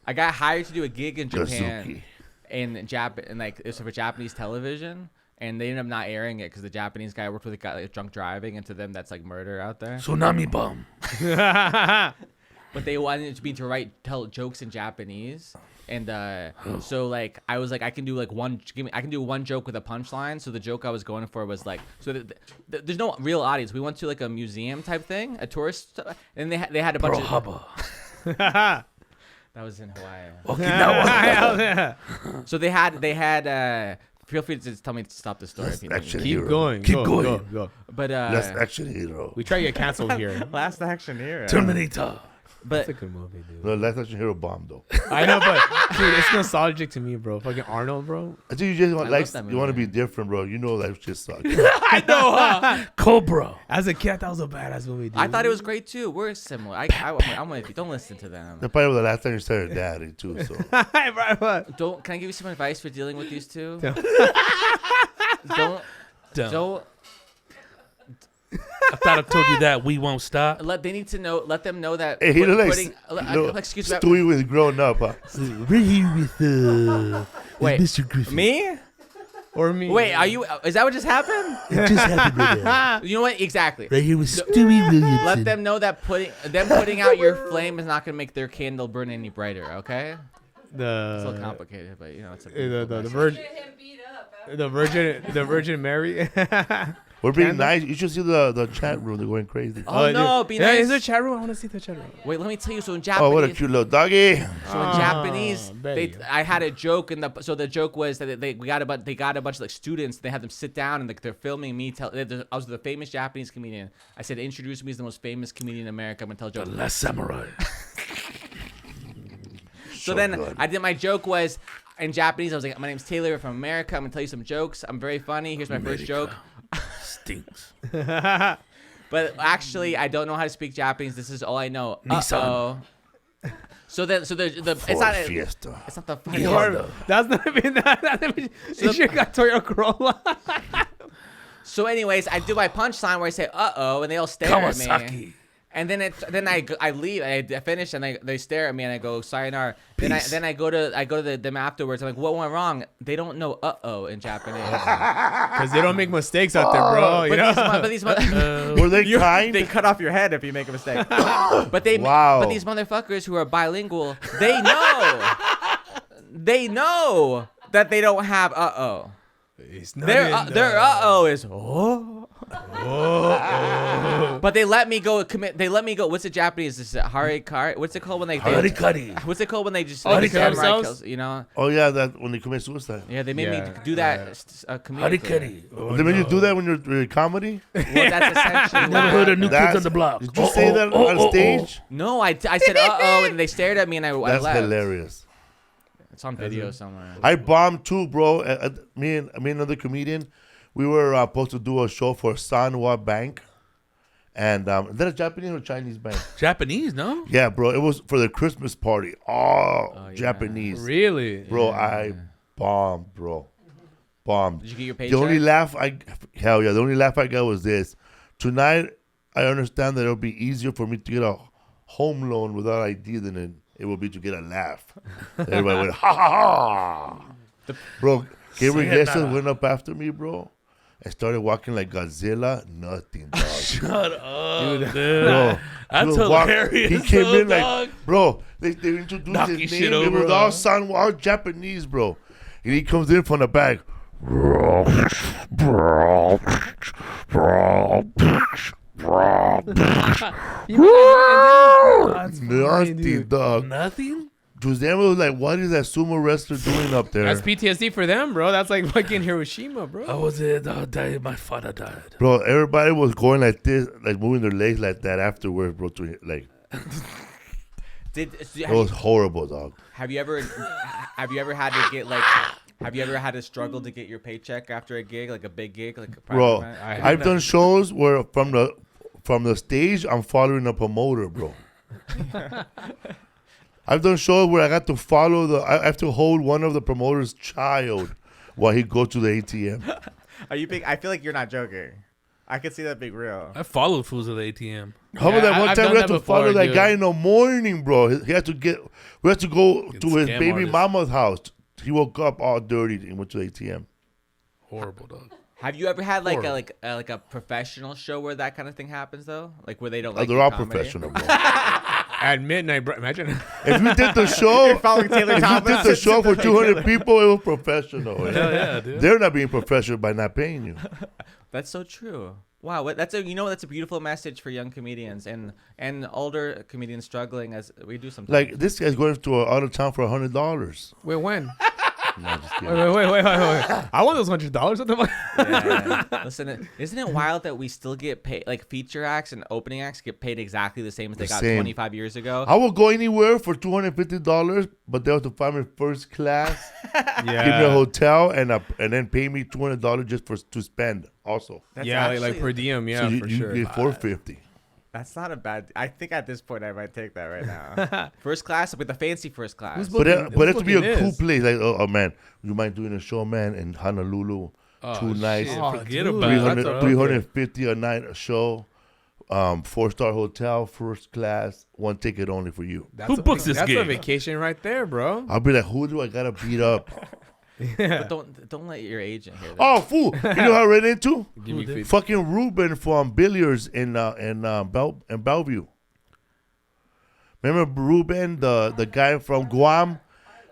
Speaker 3: I got hired to do a gig in Japan,
Speaker 1: Kazuki.
Speaker 3: and like it's for Japanese television, and they ended up not airing it because the Japanese guy I worked with got like drunk driving, and to them that's like murder out there.
Speaker 2: Tsunami bomb.
Speaker 3: But they wanted me to tell jokes in Japanese, And so like I was like I can do like I can do one joke with a punchline. So the joke I was going for was like there's no real audience. We went to like a museum type thing, a tourist, and they had a bunch of that was in Hawaii. So they had feel free to just tell me to stop the story. If you need me.
Speaker 4: Keep going. Go.
Speaker 3: But
Speaker 1: Last Action Hero.
Speaker 4: We try to get canceled here.
Speaker 3: Last Action Hero.
Speaker 2: Terminator.
Speaker 3: But
Speaker 4: That's a good movie, dude.
Speaker 1: No, Last Action Hero bombed though.
Speaker 4: I know, but dude, it's nostalgic to me, bro. Fucking Arnold, bro.
Speaker 1: I think you just want
Speaker 3: love that
Speaker 1: you want to
Speaker 3: movie.
Speaker 1: be different, bro. You know that shit sucks.
Speaker 2: I know, huh? Cobra.
Speaker 4: As a kid, that was a badass movie, dude.
Speaker 3: I thought it was great too. We're similar. I'm with you. Don't listen to them.
Speaker 1: That probably was the last time you saw your daddy too. So
Speaker 3: Don't. Can I give you some advice for dealing with these two?
Speaker 2: Don't.
Speaker 3: Don't.
Speaker 2: I thought I told you that we won't stop.
Speaker 3: They need to know. Let them know that.
Speaker 1: hey, he look
Speaker 3: putting,
Speaker 1: like
Speaker 3: excuse me.
Speaker 1: Stewie was growing up, huh?
Speaker 2: We're here with
Speaker 3: Wait,
Speaker 2: Mr. Griffin.
Speaker 3: me?
Speaker 4: Or me.
Speaker 3: Wait, are you? Is that what just happened?
Speaker 2: It just happened right now.
Speaker 3: You know what? Exactly.
Speaker 2: Right here with Stewie Williamson.
Speaker 3: Let them know that putting out your flame is not going to make their candle burn any brighter. Okay. It's a little complicated, but you know it's a
Speaker 4: The Virgin,
Speaker 6: Get him beat up.
Speaker 4: the Virgin Mary.
Speaker 1: We're being nice. You should see the chat room. They're going crazy.
Speaker 3: Oh no, be nice.
Speaker 4: Is there a chat room? I want to see the chat room.
Speaker 3: Wait, let me tell you. So in Japanese,
Speaker 1: Oh, what a cute little doggy.
Speaker 3: So in Japanese,
Speaker 4: baby.
Speaker 3: I had a joke, and so the joke was that they got a bunch of like students. They had them sit down, and they're filming me. I was the famous Japanese comedian. I said, introduce me as the most famous comedian in America. I'm gonna tell jokes.
Speaker 2: Last Samurai.
Speaker 3: So then
Speaker 1: good.
Speaker 3: I did my joke was in Japanese. I was like, my name's Taylor from America. I'm gonna tell you some jokes. I'm very funny. Here's my first joke.
Speaker 2: Stinks.
Speaker 3: But actually, I don't know how to speak Japanese. This is all I know.
Speaker 2: Nissan.
Speaker 3: So the it's
Speaker 1: Ford
Speaker 3: not
Speaker 1: Fiesta.
Speaker 3: it's not the funny
Speaker 2: Honda.
Speaker 4: That's not even that. You should got Toyota Corolla.
Speaker 3: So anyways, I do my punchline where I say "uh-oh" and they all stare at me.
Speaker 2: Kawasaki.
Speaker 3: And then I leave. I finish and they stare at me and I go sayonara. Then I go to them afterwards. I'm like, what went wrong? They don't know "uh-oh" in Japanese.
Speaker 4: Because they don't make mistakes out there, bro. You know?
Speaker 3: But these
Speaker 1: Were they kind?
Speaker 3: they cut off your head if you make a mistake. But these motherfuckers who are bilingual, they know that they don't have "uh-oh." Their "uh-oh" is but they let me go commit. They let me go. What's the Japanese? Is it harikari? What's it called when they?
Speaker 2: Harikari.
Speaker 3: What's it called when they just
Speaker 4: they kill
Speaker 3: samurai
Speaker 4: themselves?
Speaker 3: kills, you know?
Speaker 1: Oh yeah, that when they commit suicide.
Speaker 3: Yeah, they made me do that.
Speaker 2: Harikari.
Speaker 1: They made you do that when you're in comedy.
Speaker 3: Well, that's essentially
Speaker 2: Never heard of New
Speaker 1: That's-
Speaker 2: Kids on the Block.
Speaker 1: Did you say that on stage?
Speaker 3: No, I said "uh-oh" and they stared at me and I
Speaker 1: That's
Speaker 3: left.
Speaker 1: hilarious.
Speaker 3: It's on video somewhere.
Speaker 1: I bombed too, bro. Me and another comedian, we were supposed to do a show for Sanwa Bank, and is that a Japanese or Chinese bank?
Speaker 2: Japanese, no?
Speaker 1: Yeah, bro. It was for the Christmas party. Oh,
Speaker 3: yeah.
Speaker 1: Japanese,
Speaker 4: Really?
Speaker 1: bro. I bombed, bro. Bombed.
Speaker 3: Did you get your paycheck?
Speaker 1: The only laugh the only laugh I got was this. Tonight, I understand that it'll be easier for me to get a home loan without ID than it will be to get a laugh. Everybody went, ha ha ha. Bro, Gabriel Iglesias went up after me, bro. I started walking like Godzilla. Nothing, dog.
Speaker 2: Shut up, dude.
Speaker 1: Bro,
Speaker 2: That's
Speaker 1: bro,
Speaker 2: hilarious.
Speaker 1: He came in
Speaker 2: dog.
Speaker 1: like, bro, they introduced
Speaker 2: Knocking
Speaker 1: his
Speaker 2: shit
Speaker 1: name. It
Speaker 2: over,
Speaker 1: was all Sanwa, Japanese, bro. And he comes in from the back. Nasty, dog.
Speaker 2: Nothing?
Speaker 1: Giuseppe was like, what is that sumo wrestler doing up there?
Speaker 4: That's PTSD for them, bro. That's like fucking Hiroshima, bro.
Speaker 2: I was there. My father died.
Speaker 1: Bro, everybody was going like this, like moving their legs like that afterwards, bro. Like, it was horrible, dog.
Speaker 3: Have you ever had to get like? Have you ever had to struggle to get your paycheck after a gig, like a big gig, like a private
Speaker 1: Bro,
Speaker 3: event?
Speaker 1: I've done shows where from the stage, I'm following a promoter, bro. I've done shows where I got to I have to hold one of the promoter's child while he goes to the ATM.
Speaker 3: Are you big? I feel like you're not joking. I could see that being real.
Speaker 2: I followed fools at the ATM.
Speaker 1: How about that one
Speaker 4: I've
Speaker 1: time
Speaker 4: done
Speaker 1: we had
Speaker 4: that
Speaker 1: to follow
Speaker 4: before,
Speaker 1: that
Speaker 4: dude.
Speaker 1: guy in the morning, bro? We had to go
Speaker 2: Get
Speaker 1: to his
Speaker 2: scam
Speaker 1: baby
Speaker 2: artists.
Speaker 1: mama's house. He woke up all dirty and went to the ATM.
Speaker 2: Horrible, dog.
Speaker 3: Have you ever had like
Speaker 2: Horrible.
Speaker 3: a professional show where that kind of thing happens though? Like where they don't like
Speaker 1: They're
Speaker 3: your
Speaker 1: all
Speaker 3: comedy?
Speaker 1: professional, bro.
Speaker 4: At midnight, bro. Imagine.
Speaker 1: If you did the show,
Speaker 3: following Taylor
Speaker 1: if you
Speaker 3: Thomas.
Speaker 1: did the show for 200 people, it was professional.
Speaker 2: Hell yeah, dude.
Speaker 1: They're not being professional by not paying you.
Speaker 3: That's so true. Wow, that's a beautiful message for young comedians and older comedians struggling as we do sometimes.
Speaker 1: Like this guy's going to out of town for $100.
Speaker 4: Wait, when?
Speaker 1: No, just kidding.
Speaker 4: Wait. I want those $100. What the fuck?
Speaker 3: Yeah. Listen, isn't it wild that we still get paid, like feature acts and opening acts get paid exactly the same as they got 25 years ago?
Speaker 1: I will go anywhere for $250, but they have to find me first class, give me a hotel, and then pay me $200 just to spend. Also,
Speaker 3: That's
Speaker 4: like per diem. Yeah,
Speaker 1: so you,
Speaker 4: for
Speaker 1: you
Speaker 4: sure.
Speaker 1: get $450.
Speaker 3: That's not a bad. I think at this point I might take that right now. First class with the fancy first class.
Speaker 4: Who's
Speaker 1: But it has to be a
Speaker 4: booking
Speaker 1: cool
Speaker 4: this?
Speaker 1: place. Like, oh man, you mind doing a show, man, in Honolulu?
Speaker 2: Oh,
Speaker 1: 2 nights,
Speaker 2: shit,
Speaker 4: Oh,
Speaker 2: forget
Speaker 4: dude.
Speaker 2: about it.
Speaker 1: 300, 350 a night a show, 4-star hotel, first class, 1 ticket only for you.
Speaker 2: Who books this
Speaker 4: That's a
Speaker 2: gig?
Speaker 4: vacation right there, bro.
Speaker 1: I'll be like, who do I gotta beat up?
Speaker 3: But don't let your agent hear that.
Speaker 1: Oh, fool! You know who I ran into?
Speaker 4: Give me 50.
Speaker 1: Fucking Ruben from Billiards in Bellevue. Remember Ruben, the guy from Guam,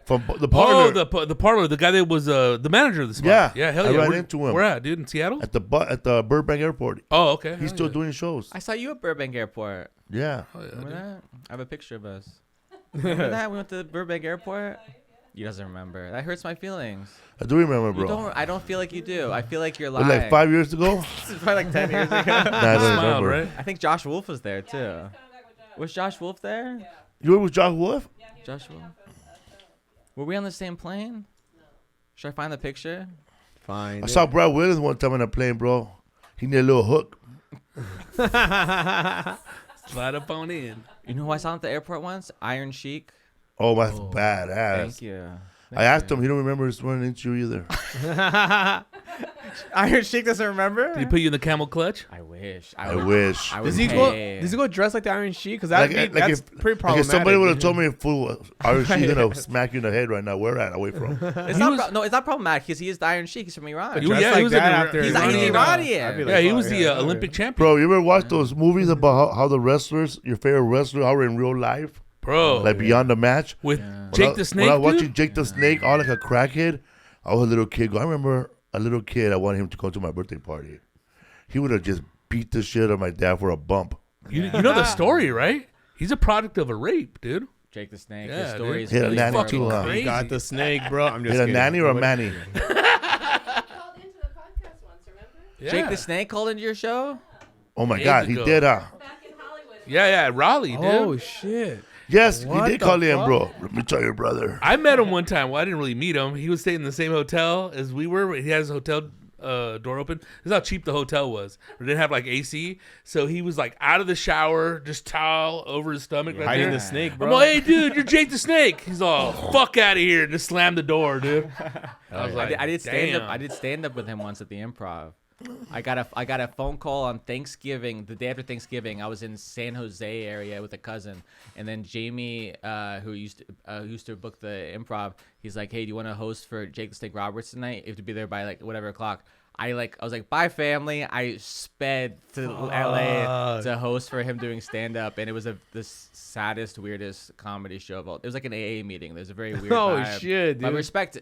Speaker 1: from the partner?
Speaker 2: Oh, the parlor, the guy that was the manager of the spot.
Speaker 1: Yeah.
Speaker 2: Hell
Speaker 1: I
Speaker 2: yeah.
Speaker 1: ran
Speaker 2: Where-
Speaker 1: into him.
Speaker 2: Where at, dude? In Seattle?
Speaker 1: at the Burbank Airport.
Speaker 2: Oh, okay.
Speaker 1: He's
Speaker 2: Hell
Speaker 1: still
Speaker 2: yeah.
Speaker 1: doing shows.
Speaker 3: I saw you at Burbank Airport.
Speaker 1: Yeah.
Speaker 2: Oh, yeah,
Speaker 3: Remember
Speaker 2: dude.
Speaker 3: that? I have a picture of us. Remember that? We went to Burbank Airport. You doesn't remember. That hurts my feelings.
Speaker 1: I do remember,
Speaker 3: You
Speaker 1: bro.
Speaker 3: don't. I don't feel like you do. I feel like you're
Speaker 1: But
Speaker 3: lying.
Speaker 1: like 5 years ago?
Speaker 3: This is probably like 10 years ago.
Speaker 1: Nah, I don't
Speaker 2: Smiled,
Speaker 1: remember.
Speaker 2: right?
Speaker 3: I think Josh Wolf was there too. Was Josh Wolf there?
Speaker 1: You were with Josh Wolf?
Speaker 3: Josh Wolf. Were we on the same plane? Should I find the picture?
Speaker 4: Fine.
Speaker 1: I saw Brad Williams one time on a plane, bro. He needed a little hook.
Speaker 2: Slide up on in.
Speaker 3: You know who I saw at the airport once? Iron Sheik.
Speaker 1: Oh, that's badass.
Speaker 3: Thank you.
Speaker 1: I asked him. He don't remember his running into you either.
Speaker 3: Iron Sheik doesn't remember?
Speaker 2: Did he put you in the camel clutch?
Speaker 3: I wish.
Speaker 1: I wish.
Speaker 3: I would
Speaker 4: Does he
Speaker 3: pay.
Speaker 4: go dressed like the Iron Sheik? Because that's
Speaker 1: Like
Speaker 4: pretty
Speaker 1: if
Speaker 4: problematic.
Speaker 1: somebody would have told me, fool, Irish, she's gonna smack you in the head right now. Where at? Away from.
Speaker 3: It's not no, it's not problematic because he is the Iron Sheik. He's from Iran.
Speaker 2: He was- yeah, he was in the-
Speaker 3: He's
Speaker 2: running
Speaker 3: Iranian.
Speaker 4: I'd be
Speaker 2: Yeah, he
Speaker 4: fuck,
Speaker 2: was the Olympic champion.
Speaker 1: Bro, you ever watch those movies about how the wrestlers, your favorite wrestler, how in real life,
Speaker 2: Bro.
Speaker 1: like beyond the match?
Speaker 2: With
Speaker 1: When
Speaker 2: Jake
Speaker 1: I-
Speaker 2: the Snake,
Speaker 1: When I was watching
Speaker 2: dude?
Speaker 1: Jake the Snake, all like a crackhead, I was a little kid. I remember a little kid. I wanted him to come to my birthday party. He would have just beat the shit out of my dad for a bump.
Speaker 2: You know the story, right? He's a product of a rape, dude.
Speaker 3: Jake the Snake.
Speaker 2: Yeah,
Speaker 3: His story
Speaker 2: dude.
Speaker 3: is
Speaker 1: Hit a
Speaker 3: really
Speaker 1: nanny
Speaker 3: horrible.
Speaker 1: too, huh?
Speaker 2: Crazy.
Speaker 4: You got the snake, bro. I'm just
Speaker 1: Hit a
Speaker 4: kidding.
Speaker 1: nanny or a manny?
Speaker 6: Called into the podcast once, remember?
Speaker 2: Yeah.
Speaker 3: Jake the Snake called into your show?
Speaker 1: Oh my
Speaker 2: Years
Speaker 1: God, he
Speaker 2: ago.
Speaker 1: did, huh?
Speaker 6: Back in Hollywood.
Speaker 2: Yeah, Raleigh, dude.
Speaker 4: Oh shit.
Speaker 1: Yes,
Speaker 4: What
Speaker 1: he did
Speaker 4: the
Speaker 1: call in,
Speaker 4: fuck?
Speaker 1: bro. Let me tell your brother.
Speaker 2: I met him one time. Well, I didn't really meet him. He was staying in the same hotel as we were. He had his hotel door open. This is how cheap the hotel was. We didn't have like AC, so he was like out of the shower, just towel over his stomach right
Speaker 4: Hiding
Speaker 2: there.
Speaker 4: the snake,
Speaker 2: I'm
Speaker 4: bro.
Speaker 2: like, hey, dude, you're Jake the Snake. He's all, fuck out of here, and just slammed the door, dude. I was like,
Speaker 3: I did stand up.
Speaker 2: damn.
Speaker 3: I did stand up with him once at the Improv. I got a phone call on Thanksgiving, the day after Thanksgiving. I was in San Jose area with a cousin, and then Jamie, who used to book the Improv, he's like, "Hey, do you want to host for Jake the Snake Roberts tonight? You have to be there by like whatever o'clock." I was like, bye family. I sped to LA to host for him doing stand up, and it was the saddest, weirdest comedy show of all. It was like an AA meeting. There's a very weird.
Speaker 4: Oh
Speaker 3: vibe.
Speaker 4: shit,
Speaker 3: But I
Speaker 4: dude.
Speaker 3: respect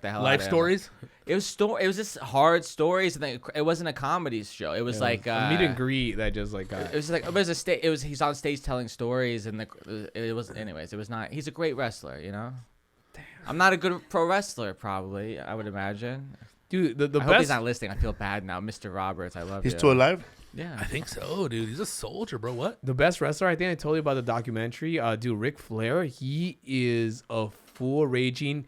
Speaker 3: the hell out
Speaker 2: Life
Speaker 3: of him.
Speaker 2: stories?
Speaker 3: It was just hard stories, and then it wasn't a comedy show. It was like
Speaker 4: a meet and greet that just like got.
Speaker 3: It was like he's on stage telling stories, and it was anyways. It was not. He's a great wrestler, you know. Damn. I'm not a good pro wrestler, probably. I would imagine.
Speaker 4: Dude, the
Speaker 3: I hope he's
Speaker 4: best.
Speaker 3: not listening. I feel bad now, Mr. Roberts. I love
Speaker 1: He's
Speaker 3: you.
Speaker 1: still alive?
Speaker 3: Yeah.
Speaker 2: I think so, dude. He's a soldier, bro. What?
Speaker 4: The best wrestler, I think I told you about the documentary. Dude, Ric Flair, he is a full raging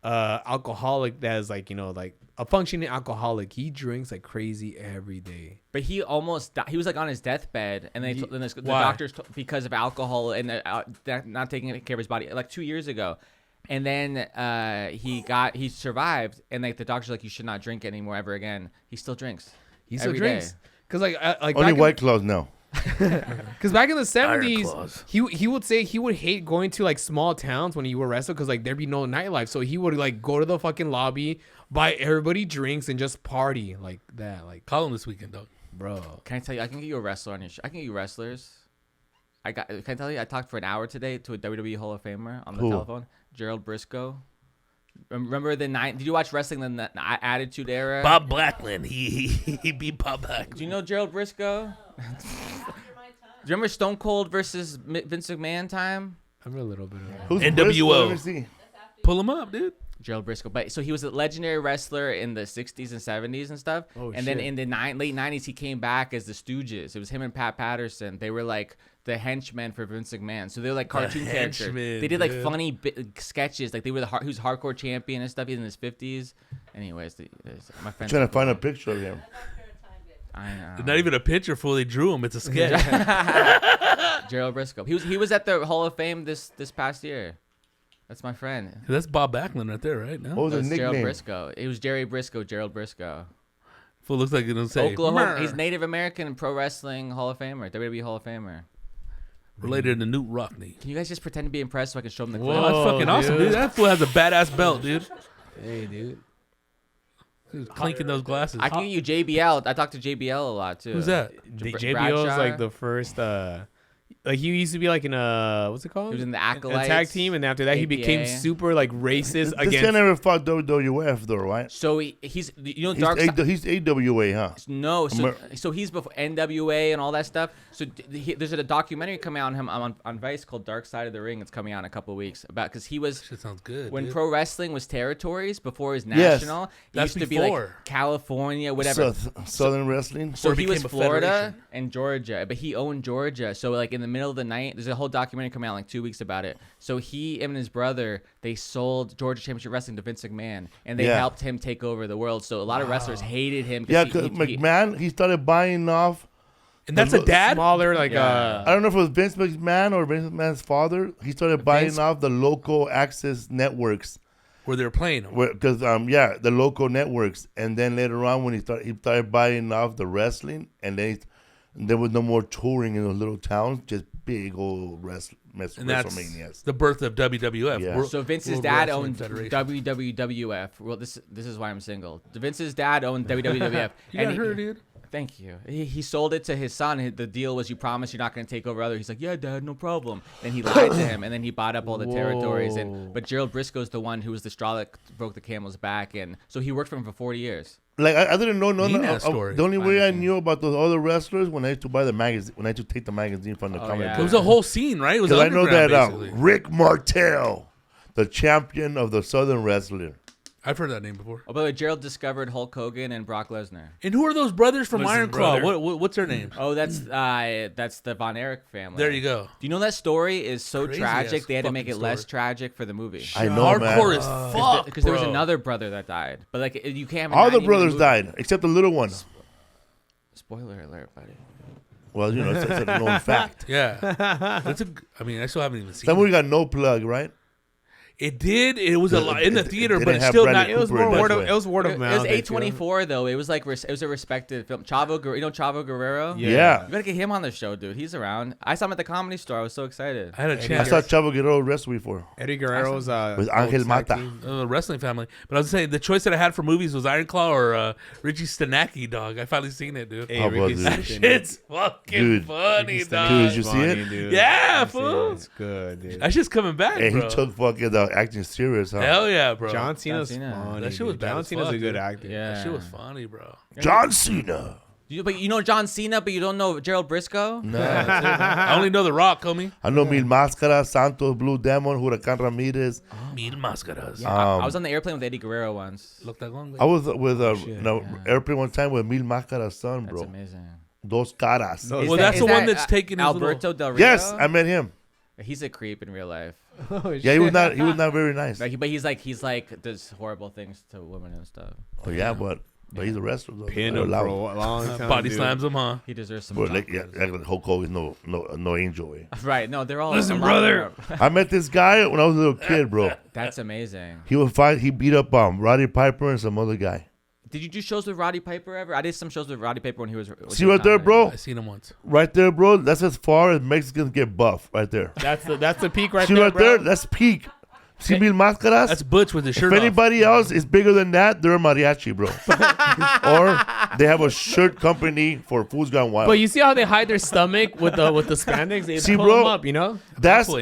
Speaker 4: alcoholic that is like, like a functioning alcoholic. He drinks like crazy every day.
Speaker 3: But he almost he was like on his deadbed, and the
Speaker 2: Why?
Speaker 3: doctors because of alcohol and not taking care of his body like 2 years ago. And then he survived, and like the doctor's like, you should not drink anymore ever again. He still drinks.
Speaker 4: He still
Speaker 3: Every
Speaker 4: drinks.
Speaker 3: day.
Speaker 4: Cause like
Speaker 1: Only White Claws now.
Speaker 4: Because back in the 70s,
Speaker 1: Claws.
Speaker 4: he would say he would hate going to like small towns when he would wrestle because like there'd be no nightlife. So he would like go to the fucking lobby, buy everybody drinks, and just party like that. Like,
Speaker 2: Call him this weekend, dog.
Speaker 4: bro.
Speaker 3: Can I tell you? I can get you a wrestler on your show. I can get you wrestlers. Can I tell you? I talked for an hour today to a WWE Hall of Famer on the telephone. Gerald Briscoe. Remember the Did you watch wrestling in the Attitude Era?
Speaker 2: Bob Backlund. He beat Bob Backlund.
Speaker 3: Do you know Gerald Briscoe? Do you remember Stone Cold versus Vince McMahon time?
Speaker 4: I remember a little bit of that.
Speaker 1: Who's
Speaker 2: NWO.
Speaker 1: Briscoe?
Speaker 2: Pull him up, dude.
Speaker 3: Gerald Briscoe. But so he was a legendary wrestler in the 60s and 70s and stuff. Then in the late 90s, he came back as the Stooges. It was him and Pat Patterson. They were like the henchmen for Vince McMahon. So they were like cartoon characters. They did like funny sketches. Like they were he was hardcore champion and stuff. He's in his 50s. Anyways, my friend.
Speaker 1: Trying to find a picture of him.
Speaker 3: I know.
Speaker 2: Not even a picture, fool. They drew him. It's a sketch.
Speaker 3: Gerald Briscoe. He was at the Hall of Fame this past year. That's my friend.
Speaker 2: That's Bob Backlund right there, right? No?
Speaker 1: What was his
Speaker 3: That's Gerald
Speaker 1: nickname?
Speaker 3: Briscoe. It was Jerry Briscoe, Gerald Briscoe.
Speaker 2: Fool looks like it'll say
Speaker 3: Oklahoma. He's Native American Pro Wrestling Hall of Famer, WWE Hall of Famer.
Speaker 2: related to Newt Rockney.
Speaker 3: Can you guys just pretend to be impressed so I can show them the clip?
Speaker 2: Whoa, that's fucking awesome, dude. That fool has a badass belt, dude.
Speaker 4: Hey, dude.
Speaker 2: He's clinking those glasses.
Speaker 3: I can get you JBL. I talk to JBL a lot too.
Speaker 2: Who's that?
Speaker 4: JBL is like the first. Like he used to be like in what's it called?
Speaker 3: He was in the
Speaker 4: a
Speaker 3: Acolytes.
Speaker 4: tag team, and after that he became
Speaker 3: APA.
Speaker 4: super like racist
Speaker 1: This guy
Speaker 4: against.
Speaker 1: never fought WWF though, right?
Speaker 3: So he's Dark
Speaker 1: He's AWA, huh?
Speaker 3: No, so he's before NWA and all that stuff. So there's a documentary coming out on him on Vice called Dark Side of the Ring. It's coming out in a couple of weeks about because he was.
Speaker 2: Shit sounds good.
Speaker 3: When
Speaker 2: dude.
Speaker 3: pro wrestling was territories before it was national, it
Speaker 2: That's
Speaker 3: used to be like
Speaker 2: before.
Speaker 3: California, whatever.
Speaker 1: Southern wrestling.
Speaker 3: So
Speaker 2: Or it
Speaker 3: he was
Speaker 2: became a
Speaker 3: Florida
Speaker 2: federation.
Speaker 3: and Georgia, but he owned Georgia. So like in the middle of the night, there's a whole documentary coming out in like 2 weeks about it. So him and his brother, they sold Georgia Championship Wrestling to Vince McMahon, and they helped him take over the world. So a lot of wrestlers hated him.
Speaker 1: Yeah, because McMahon, he started buying off.
Speaker 2: And that's a dad?
Speaker 4: Smaller, like
Speaker 1: I don't know if it was Vince McMahon or Vince McMahon's father. He started buying off the local access networks.
Speaker 2: Where they were playing them.
Speaker 1: Because the local networks, and then later on when he started buying off the wrestling, and then there was no more touring in those little towns, just big old
Speaker 2: And that's
Speaker 1: WrestleManias.
Speaker 2: the birth of WWF.
Speaker 1: Yeah.
Speaker 3: So Vince's
Speaker 2: World
Speaker 3: dad
Speaker 2: Wrestling
Speaker 3: owned
Speaker 2: Federation.
Speaker 3: WWF. Well, this is why I'm single. Vince's dad owned WWF.
Speaker 2: You got her, dude.
Speaker 3: Thank you. He sold it to his son. The deal was you promise you're not going to take over other. He's like, yeah, Dad, no problem. Then he lied to him, and then he bought up all the territories. But Gerald Briscoe's the one who was the straw that broke the camel's back, and so he worked for him for 40 years.
Speaker 1: Like I didn't know
Speaker 2: story.
Speaker 1: The only way I knew about those other wrestlers when I used to buy the magazine, when I used to take the magazine from the comic
Speaker 3: yeah.
Speaker 2: It
Speaker 1: book.
Speaker 2: was a whole scene, right? It was
Speaker 1: Because I know that
Speaker 2: underground, basically.
Speaker 1: Rick Martel, the champion of the Southern wrestler.
Speaker 2: I've heard that name before.
Speaker 3: Oh, by the way, Gerald discovered Hulk Hogan and Brock Lesnar.
Speaker 2: And who are those brothers from Listen, Iron Claw? brother.
Speaker 3: Mm.
Speaker 2: What's their names?
Speaker 3: Oh, that's the Von Erich family.
Speaker 2: There you go.
Speaker 3: Do you know that story is so
Speaker 2: Crazy
Speaker 3: tragic
Speaker 2: ass
Speaker 3: they had to make it
Speaker 2: fucking
Speaker 3: less
Speaker 2: story.
Speaker 3: tragic for the movie?
Speaker 1: I know,
Speaker 2: Hardcore
Speaker 1: man.
Speaker 2: as fuck,
Speaker 3: Because there was
Speaker 2: bro.
Speaker 3: another brother that died, but like you can't. Have a
Speaker 1: All the
Speaker 3: 90-minute
Speaker 1: brothers
Speaker 3: movie.
Speaker 1: died except the little one.
Speaker 3: Spoiler alert, buddy.
Speaker 1: Well, you know, it's a known fact.
Speaker 2: Yeah. I still haven't even seen
Speaker 1: That
Speaker 2: it.
Speaker 1: movie got no plug, right?
Speaker 2: It did. It was a lot in the theater,
Speaker 1: it
Speaker 2: but
Speaker 1: didn't
Speaker 2: it's
Speaker 1: have
Speaker 2: still
Speaker 1: Bradley
Speaker 2: not.
Speaker 4: It was
Speaker 1: Cooper
Speaker 4: more
Speaker 1: in
Speaker 4: word
Speaker 1: that
Speaker 4: of
Speaker 1: way.
Speaker 4: it was word of
Speaker 3: It
Speaker 4: mouth.
Speaker 3: was A24 though. It was like it was a respected film. Chavo Guerrero.
Speaker 1: Yeah.
Speaker 3: You gotta get him on the show, dude. He's around. I saw him at the Comedy Store. I was so excited.
Speaker 2: I had a
Speaker 1: I
Speaker 2: chance.
Speaker 1: saw Chavo Guerrero wrestle before.
Speaker 4: Eddie Guerrero's
Speaker 1: With Angel
Speaker 4: old
Speaker 1: Mata.
Speaker 4: tag team.
Speaker 2: Wrestling family. But I was saying the choice that I had for movies was Iron Claw or Richie Stanacki, dog. I finally seen it, dude.
Speaker 4: Hey,
Speaker 1: Oh,
Speaker 4: Ricky
Speaker 1: bro,
Speaker 2: That
Speaker 1: dude.
Speaker 4: Stanton.
Speaker 2: shit's fucking
Speaker 1: Dude.
Speaker 2: funny,
Speaker 4: Ricky
Speaker 2: dog.
Speaker 1: Dude, did you see
Speaker 4: Funny,
Speaker 1: it?
Speaker 4: dude.
Speaker 2: Yeah,
Speaker 4: I see it.
Speaker 2: fool.
Speaker 4: It's good, dude.
Speaker 2: That shit's coming back,
Speaker 1: And
Speaker 2: bro.
Speaker 1: he took fucking acting serious, huh?
Speaker 2: Hell yeah, bro.
Speaker 4: John Cena's
Speaker 3: Cena.
Speaker 4: funny.
Speaker 2: That shit was
Speaker 4: dude.
Speaker 2: bad
Speaker 4: John
Speaker 2: as
Speaker 4: Cena's
Speaker 2: fuck,
Speaker 4: a good
Speaker 2: dude.
Speaker 4: actor.
Speaker 3: Yeah.
Speaker 2: That shit was funny, bro.
Speaker 1: John Cena.
Speaker 3: But you know John Cena, but you don't know Gerald Briscoe.
Speaker 1: No.
Speaker 2: I only know The Rock, homie.
Speaker 1: I know Mil Máscaras, Santos, Blue Demon, Huracan Ramirez.
Speaker 2: Mil Máscaras.
Speaker 3: I was on the airplane with Eddie Guerrero once.
Speaker 2: Look that long.
Speaker 1: I was with airplane one time with Mil Máscaras' son,
Speaker 3: That's
Speaker 1: bro.
Speaker 3: amazing.
Speaker 1: Dos caras.
Speaker 4: No,
Speaker 2: Well, that's the one that's taking his
Speaker 3: Alberto Del Rio.
Speaker 1: Yes, I met him.
Speaker 3: He's a creep in real life.
Speaker 4: Oh,
Speaker 1: Yeah, he was not very nice.
Speaker 3: But he's like does horrible things to women and stuff.
Speaker 1: Oh yeah, but he's a wrestler. Though.
Speaker 4: Pinned
Speaker 1: They're
Speaker 4: him
Speaker 1: allowed.
Speaker 4: for a long time.
Speaker 2: Body
Speaker 4: dude.
Speaker 2: slams him, huh?
Speaker 3: He deserves some.
Speaker 1: Bro,
Speaker 3: chocolates.
Speaker 1: like Hulk Hogan's no angel. Eh?
Speaker 3: Right? No, they're all.
Speaker 4: Listen,
Speaker 3: a lot of
Speaker 4: brother.
Speaker 3: them
Speaker 1: I met this guy when I was a little kid, bro.
Speaker 3: That's amazing.
Speaker 1: He beat up Roddy Piper and some other guy.
Speaker 3: Did you do shows with Roddy Piper ever? I did some shows with Roddy Piper when he was.
Speaker 1: See right there, bro?
Speaker 2: I seen him once.
Speaker 1: Right there, bro. That's as far as Mexicans get buff. Right there.
Speaker 4: That's the peak right
Speaker 1: See
Speaker 4: there,
Speaker 1: right
Speaker 4: bro.
Speaker 1: there? That's peak. See Mil Máscaras?
Speaker 2: That's Butch with his
Speaker 1: If
Speaker 2: shirt off.
Speaker 1: anybody else is bigger than that, they're a mariachi, bro. or They have a shirt company for Fools Gone Wild.
Speaker 4: But you see how they hide their stomach with the spandex? They
Speaker 1: See,
Speaker 4: pull
Speaker 1: bro,
Speaker 4: them up, you know?
Speaker 1: that's
Speaker 2: Full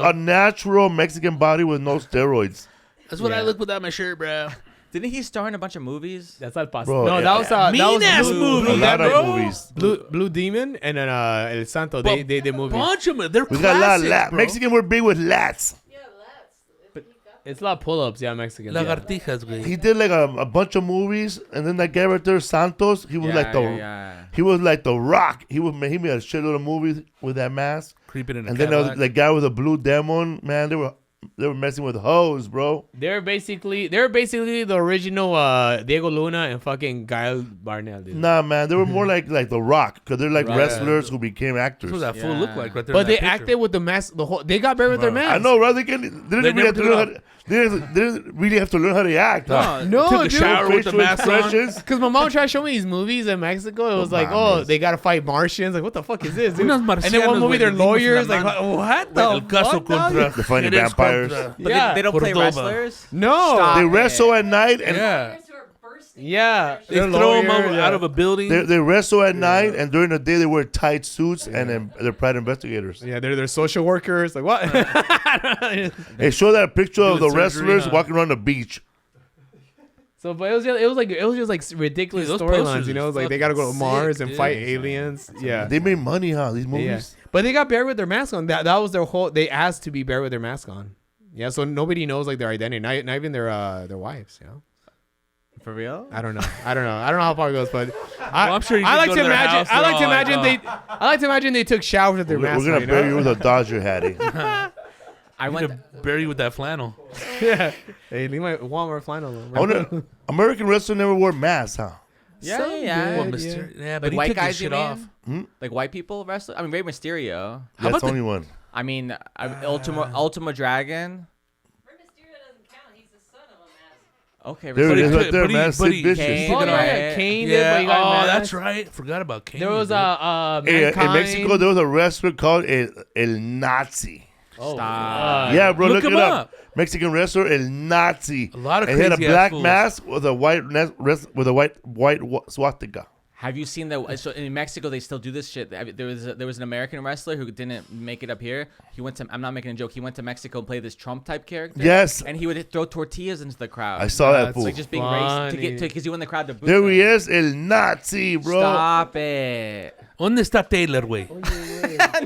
Speaker 1: a natural Mexican body with no steroids.
Speaker 2: That's what I look without my shirt, bro.
Speaker 3: Didn't he star in a bunch of movies?
Speaker 4: That's not possible.
Speaker 1: Bro,
Speaker 4: No, that was
Speaker 2: mean-ass movie,
Speaker 1: A lot
Speaker 2: bro.
Speaker 1: of movies.
Speaker 4: Blue Demon and then El Santo. They movie.
Speaker 2: Bunch of them. They're
Speaker 1: We got a lot of
Speaker 2: classics, bro.
Speaker 1: Mexican were big with lats.
Speaker 6: Yeah, let's.
Speaker 4: It's a lot of pull-ups, yeah, Mexicans. Yeah.
Speaker 2: Lagartijas, güey.
Speaker 1: He did like a bunch of movies, and then that guy right there, Santos, he was he was like the Rock. He made a shitload of movies with that mask.
Speaker 2: Creeping in a
Speaker 1: And then there was
Speaker 2: Cadillac.
Speaker 1: the guy with the blue demon, man. They were messing with hoes, bro.
Speaker 4: They're basically the original Diego Luna and fucking Guy Barnell, dude.
Speaker 1: Nah, man, they were more like the Rock, because they're like wrestlers who became actors.
Speaker 2: That's what that fool looked like right there.
Speaker 4: But
Speaker 2: in
Speaker 4: they
Speaker 2: that picture.
Speaker 4: acted with the mask. They got buried with their mask.
Speaker 1: I know, right? They didn't really have to learn they didn't really have to learn how to act. Huh?
Speaker 4: No,
Speaker 2: Took a
Speaker 4: dude.
Speaker 2: shower with the
Speaker 1: Facial
Speaker 2: mask on.
Speaker 1: expressions.
Speaker 4: Because my mom tried to show me these movies in Mexico. It was like,
Speaker 1: mames.
Speaker 4: they gotta fight Martians. Like, what the fuck is this, dude?
Speaker 2: Unos
Speaker 4: And then one
Speaker 2: marcianos,
Speaker 4: movie,
Speaker 2: güey,
Speaker 4: they're
Speaker 2: le dimos en la
Speaker 4: lawyers. Like,
Speaker 2: mano.
Speaker 4: what
Speaker 2: El
Speaker 4: the
Speaker 2: caso
Speaker 4: fuck, dog?
Speaker 2: contra.
Speaker 1: They're fighting
Speaker 2: Jerez
Speaker 1: vampires.
Speaker 2: contra-
Speaker 3: But
Speaker 4: Yeah.
Speaker 3: they don't play
Speaker 2: Cordoba.
Speaker 3: wrestlers?
Speaker 4: No.
Speaker 3: Stop.
Speaker 1: They
Speaker 3: it.
Speaker 1: wrestle at night, and
Speaker 2: Yeah.
Speaker 6: Who are bursting.
Speaker 4: Yeah.
Speaker 2: They
Speaker 4: they're
Speaker 2: throw them
Speaker 4: lawyers,
Speaker 2: out of a building.
Speaker 1: they wrestle at night, and during the day they wear tight suits, and then they're private investigators.
Speaker 4: Yeah, they're social workers. Like, what?
Speaker 1: They show that picture of the
Speaker 2: Doing surgery,
Speaker 1: wrestlers
Speaker 2: huh?
Speaker 1: walking around the beach.
Speaker 4: So, but it was just like ridiculous
Speaker 2: Dude, those
Speaker 4: storylines,
Speaker 2: posters
Speaker 4: you know?
Speaker 2: are
Speaker 4: It's like they gotta go to
Speaker 2: fucking
Speaker 4: Mars
Speaker 2: sick,
Speaker 4: and
Speaker 2: dude.
Speaker 4: fight aliens. Yeah.
Speaker 1: They made money, huh? These
Speaker 4: Yeah.
Speaker 1: movies.
Speaker 4: But they got buried with their mask on. That was their whole. They asked to be buried with their mask on. Yeah, so nobody knows like their identity, not even their wives. You know.
Speaker 3: For real?
Speaker 4: I don't know. I don't know how far it goes, but
Speaker 2: I'm sure you
Speaker 4: I
Speaker 2: can
Speaker 4: like
Speaker 2: go
Speaker 4: to
Speaker 2: to their
Speaker 4: imagine.
Speaker 2: house,
Speaker 4: I like to
Speaker 2: they're all
Speaker 4: imagine
Speaker 2: like,
Speaker 4: I like to imagine they took showers with their
Speaker 1: We're
Speaker 4: mask
Speaker 1: gonna
Speaker 4: on.
Speaker 1: bury you with a Dodger hattie.
Speaker 3: I
Speaker 2: You
Speaker 3: went.
Speaker 2: to bury you with that flannel.
Speaker 4: Yeah. Hey, leave my Walmart flannel alone.
Speaker 1: I wonder, American wrestlers never wore masks, huh?
Speaker 3: Yeah,
Speaker 4: Some
Speaker 3: yeah.
Speaker 2: Well,
Speaker 4: did,
Speaker 2: Mysterio. Yeah, but
Speaker 3: Like
Speaker 2: he
Speaker 3: white
Speaker 2: took his
Speaker 3: guys, you
Speaker 2: shit off.
Speaker 3: mean? Like white people wrestle? I mean, Rey Mysterio.
Speaker 2: How
Speaker 1: That's
Speaker 2: about
Speaker 1: the only one.
Speaker 3: I mean, Ultima Dragon.
Speaker 6: Rey Mysterio doesn't count. He's the son of a mask.
Speaker 3: Okay,
Speaker 1: There
Speaker 2: But
Speaker 1: it
Speaker 2: he
Speaker 1: is
Speaker 2: could-
Speaker 1: right there,
Speaker 2: but he-
Speaker 1: man.
Speaker 2: but
Speaker 1: Sid
Speaker 2: he
Speaker 1: Vicious.
Speaker 3: came-
Speaker 4: Oh,
Speaker 3: Right.
Speaker 4: yeah, Kane did, but he got
Speaker 2: Oh,
Speaker 4: masked.
Speaker 2: that's right. Forgot about Kane.
Speaker 4: There was
Speaker 2: dude.
Speaker 1: Hey, in
Speaker 4: Mankind.
Speaker 1: Mexico, there was a wrestler called El Nazi.
Speaker 4: Oh,
Speaker 3: Stop.
Speaker 1: Yeah, bro,
Speaker 2: look
Speaker 1: look
Speaker 2: him
Speaker 1: it up.
Speaker 2: up.
Speaker 1: Mexican wrestler El Nazi.
Speaker 2: A lot of
Speaker 1: and he had a
Speaker 2: crazy-ass
Speaker 1: black
Speaker 2: fools.
Speaker 1: mask with a white swastika.
Speaker 3: Have you seen that? So in Mexico, they still do this shit. There was an American wrestler who didn't make it up here. He went to. I'm not making a joke. He went to Mexico and played this Trump type character.
Speaker 1: Yes.
Speaker 3: And he would throw tortillas into the crowd.
Speaker 1: I saw that
Speaker 4: That's
Speaker 1: fool.
Speaker 3: Like just being racist to
Speaker 4: funny.
Speaker 3: get because you want the crowd to boo.
Speaker 1: There he
Speaker 3: him.
Speaker 1: is, El Nazi, bro.
Speaker 3: Stop it.
Speaker 2: ¿Dónde está Taylor, güey?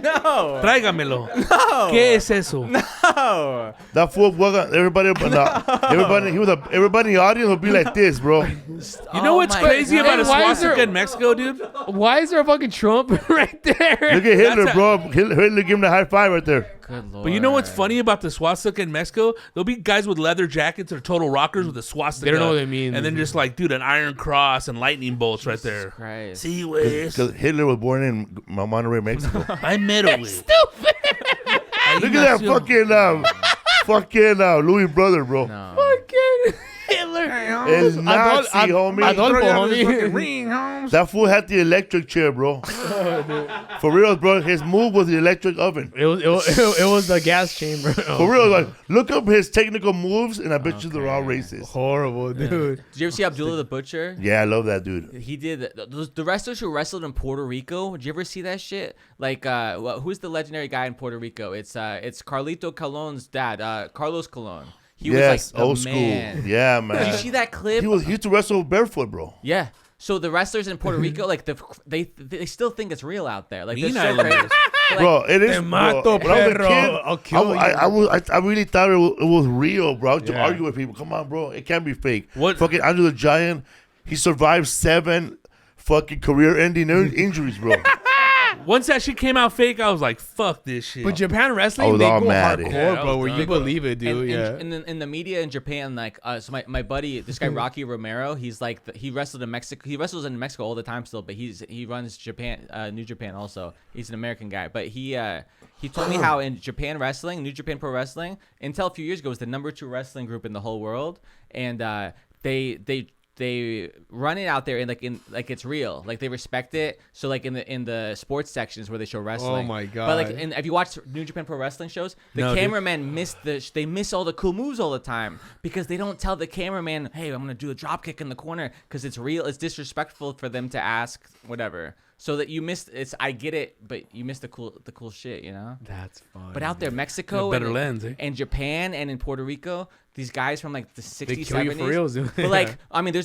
Speaker 3: No.
Speaker 2: Tráigamelo.
Speaker 3: No.
Speaker 2: ¿Qué es eso?
Speaker 3: No.
Speaker 1: That fool, everybody in the audience would be like this, bro.
Speaker 2: You know what's
Speaker 3: my
Speaker 2: crazy
Speaker 3: God.
Speaker 2: about a
Speaker 4: Why is there-
Speaker 2: swastika in Mexico, dude?
Speaker 4: Why is there a fucking Trump right there?
Speaker 1: Look at Hitler,
Speaker 2: That's
Speaker 1: bro. Hitler gave him the high five right there.
Speaker 3: Good lord.
Speaker 2: But you know what's funny about the swastika in Mexico? There'll be guys with leather jackets or total rockers with a swastika.
Speaker 4: They don't know what it means.
Speaker 2: And then just like, dude, an iron cross and lightning bolts right there.
Speaker 3: Christ.
Speaker 2: See, güey.
Speaker 1: Because Hitler was born in Monterrey, Mexico.
Speaker 2: I'm mero, güey.
Speaker 1: Look at that fucking Louis brother, bro.
Speaker 3: No.
Speaker 4: Fucking Hitler.
Speaker 1: El Nazi, homie.
Speaker 4: Adolfo, homie.
Speaker 1: That fool had the electric chair, bro. For real, bro. His move was the electric oven.
Speaker 4: It was the gas chamber.
Speaker 1: For real, like, look up his technical moves, and I bet you they're all racist.
Speaker 4: Horrible, dude.
Speaker 3: Did you ever see Abdullah the Butcher?
Speaker 1: Yeah, I love that dude.
Speaker 3: He did the wrestlers who wrestled in Puerto Rico. Did you ever see that shit? Like, who's the legendary guy in Puerto Rico? It's Carlito Colon's dad, Carlos Colon. He
Speaker 1: Yes,
Speaker 3: was like the
Speaker 1: old school.
Speaker 3: man.
Speaker 1: Yeah,
Speaker 3: Did you
Speaker 1: man.
Speaker 3: see that clip?
Speaker 1: He used to wrestle barefoot, bro.
Speaker 3: Yeah. So the wrestlers in Puerto Rico, like they still think it's real out there. Like they're
Speaker 2: Mean
Speaker 3: so
Speaker 2: Islanders.
Speaker 3: crazy. Like,
Speaker 1: Bro, it is.
Speaker 4: Te mato,
Speaker 1: When I was a
Speaker 4: perro.
Speaker 1: kid,
Speaker 4: I'll kill you.
Speaker 1: I really thought it was real, bro. I used to
Speaker 4: Yeah.
Speaker 1: argue with people. Come on, bro. It can't be fake.
Speaker 2: What-
Speaker 1: Fucking Andre the Giant, he survived 7 fucking career-ending injuries, bro.
Speaker 2: Once that shit came out fake, I was like, fuck this shit.
Speaker 4: But Japan
Speaker 1: I
Speaker 4: wrestling,
Speaker 1: was
Speaker 4: they
Speaker 1: all
Speaker 4: go
Speaker 1: mad.
Speaker 4: hardcore,
Speaker 2: Yeah, I
Speaker 4: bro.
Speaker 2: was
Speaker 4: Where you
Speaker 2: done.
Speaker 4: believe it, dude.
Speaker 3: and
Speaker 4: Yeah.
Speaker 3: in the media in Japan, like, so my buddy, this guy Rocky Romero, he's like, he wrestled in Mexico. He wrestles in Mexico all the time still, but he runs Japan, New Japan also. He's an American guy, but he told me how in Japan wrestling, New Japan Pro Wrestling, until a few years ago was the #2 wrestling group in the whole world, and they they run it out there in like it's real, like they respect it. So like in the sports sections where they show wrestling.
Speaker 4: Oh my god!
Speaker 3: But like, if you watch New Japan Pro Wrestling shows, the cameramen miss all the cool moves all the time because they don't tell the cameraman, "Hey, I'm gonna do a drop kick in the corner," because it's real. It's disrespectful for them to ask whatever. So that you missed I get it, but you missed the cool shit, you know?
Speaker 4: That's fun.
Speaker 3: But out there, Mexico and Japan and in Puerto Rico, these guys from like the 60s,
Speaker 4: they kill
Speaker 3: 70s.
Speaker 4: You for real, dude.
Speaker 3: But like, I mean, there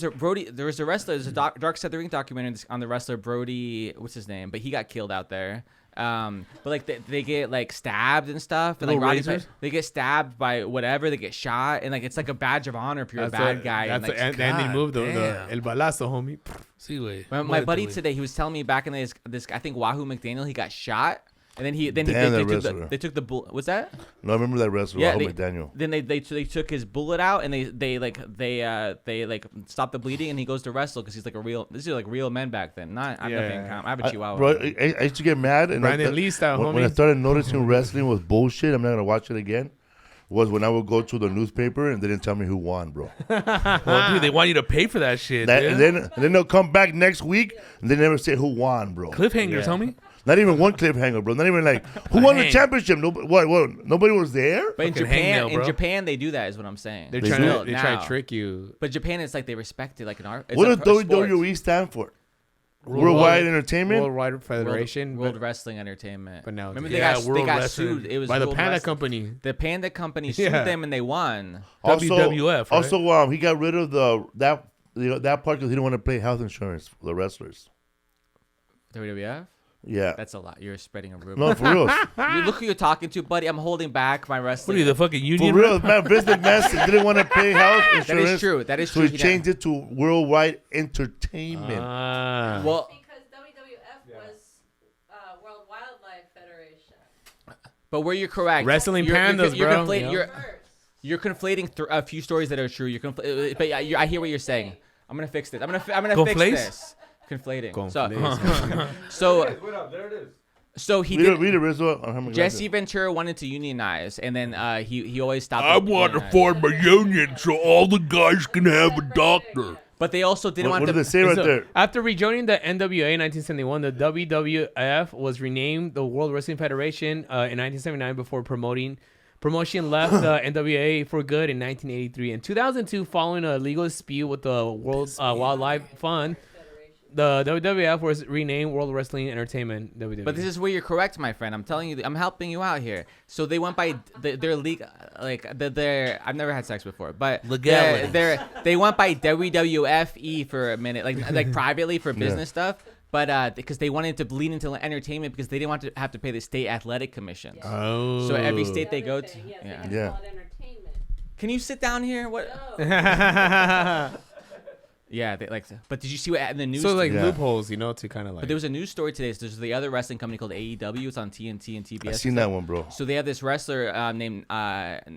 Speaker 3: was a wrestler, there's a Dark Side of the Ring documentary on the wrestler Brody, what's his name? But he got killed out there. But like they get like stabbed and stuff, and like they get stabbed by whatever, they get shot, and like it's like a badge of honor if you're a bad guy.
Speaker 4: And they moved the el balazo, homie.
Speaker 2: See, wait.
Speaker 3: My buddy today, he was telling me back in this I think Wahoo McDaniel, he got shot. And then they took the bullet. What's that?
Speaker 1: No, I remember that wrestler, Wahoo McDaniel.
Speaker 3: Then they took his bullet out and they stopped the bleeding, and he goes to wrestle because he's like these are like real men back then. I have a Chihuahua.
Speaker 1: Bro, I used to get mad, and
Speaker 4: Brandon Lee style, homie.
Speaker 1: When I started noticing wrestling was bullshit, I'm not gonna watch it again. Was when I would go to the newspaper and they didn't tell me who won, bro.
Speaker 2: Well, dude, they want you to pay for that shit.
Speaker 1: And then they'll come back next week and they never say who won, bro.
Speaker 2: Cliffhangers, homie.
Speaker 1: Not even one cliffhanger, bro. Not even like who won the championship. What? Nobody was there.
Speaker 3: But in Japan, they do that. Is what I'm saying.
Speaker 4: They try to trick you.
Speaker 3: But Japan, it's like they respect it, like an art.
Speaker 1: What does WWE stand for? Worldwide Entertainment,
Speaker 4: Worldwide Federation,
Speaker 3: World Wrestling Entertainment.
Speaker 4: But now,
Speaker 3: remember they got sued. It was
Speaker 4: by the
Speaker 3: World
Speaker 4: Panda
Speaker 3: Wrestling.
Speaker 4: Company.
Speaker 3: The Panda Company sued them and they won.
Speaker 2: WWF. Right?
Speaker 1: Also, he got rid of that part because he didn't want to pay health insurance for the wrestlers.
Speaker 3: WWF.
Speaker 1: Yeah.
Speaker 3: That's a lot. You're spreading a rumor.
Speaker 1: No, for real.
Speaker 3: You look who you're talking to, buddy. I'm holding back my wrestling.
Speaker 2: What are you, the fucking union?
Speaker 1: For real, man. Vince McMahon didn't want to pay health insurance.
Speaker 3: That is true. That is true.
Speaker 1: So he changed it to Worldwide Entertainment.
Speaker 3: Well,
Speaker 6: because WWF was World Wildlife Federation.
Speaker 3: But where you're correct.
Speaker 4: Wrestling pandas, bro.
Speaker 3: You're conflating a few stories that are true. But I hear what you're saying. I'm gonna fix this. I'm gonna fix this. Conflating. So
Speaker 7: there it is.
Speaker 3: So he
Speaker 1: read it, Rizzo.
Speaker 3: Jesse Ventura wanted to unionize, and then he always stopped.
Speaker 2: I want to form a union so all the guys can have a doctor.
Speaker 3: But they also didn't want to.
Speaker 1: What did they say right there?
Speaker 4: After rejoining the NWA in 1971, the WWF was renamed the World Wrestling Federation in 1979 before promotion left the NWA for good in 1983. In 2002, following a legal dispute with the World Wildlife Fund, the WWF was renamed World Wrestling Entertainment. WWE.
Speaker 3: But this is where you're correct, my friend. I'm telling you, I'm helping you out here. So they went by their league, I've never had sex before, but they went by WWFE for a minute, like privately for business stuff. But because they wanted to bleed into entertainment because they didn't want to have to pay the state athletic commissions.
Speaker 4: Oh.
Speaker 3: So every state they go to.
Speaker 6: Yeah.
Speaker 3: Can you sit down here? What?
Speaker 6: No.
Speaker 3: Yeah, but did you see what in the news?
Speaker 4: So loopholes, to kind of like.
Speaker 3: But there was a news story today. So there's the other wrestling company called AEW. It's on TNT and TBS.
Speaker 1: I seen that one, bro.
Speaker 3: So they have this wrestler named Nyla,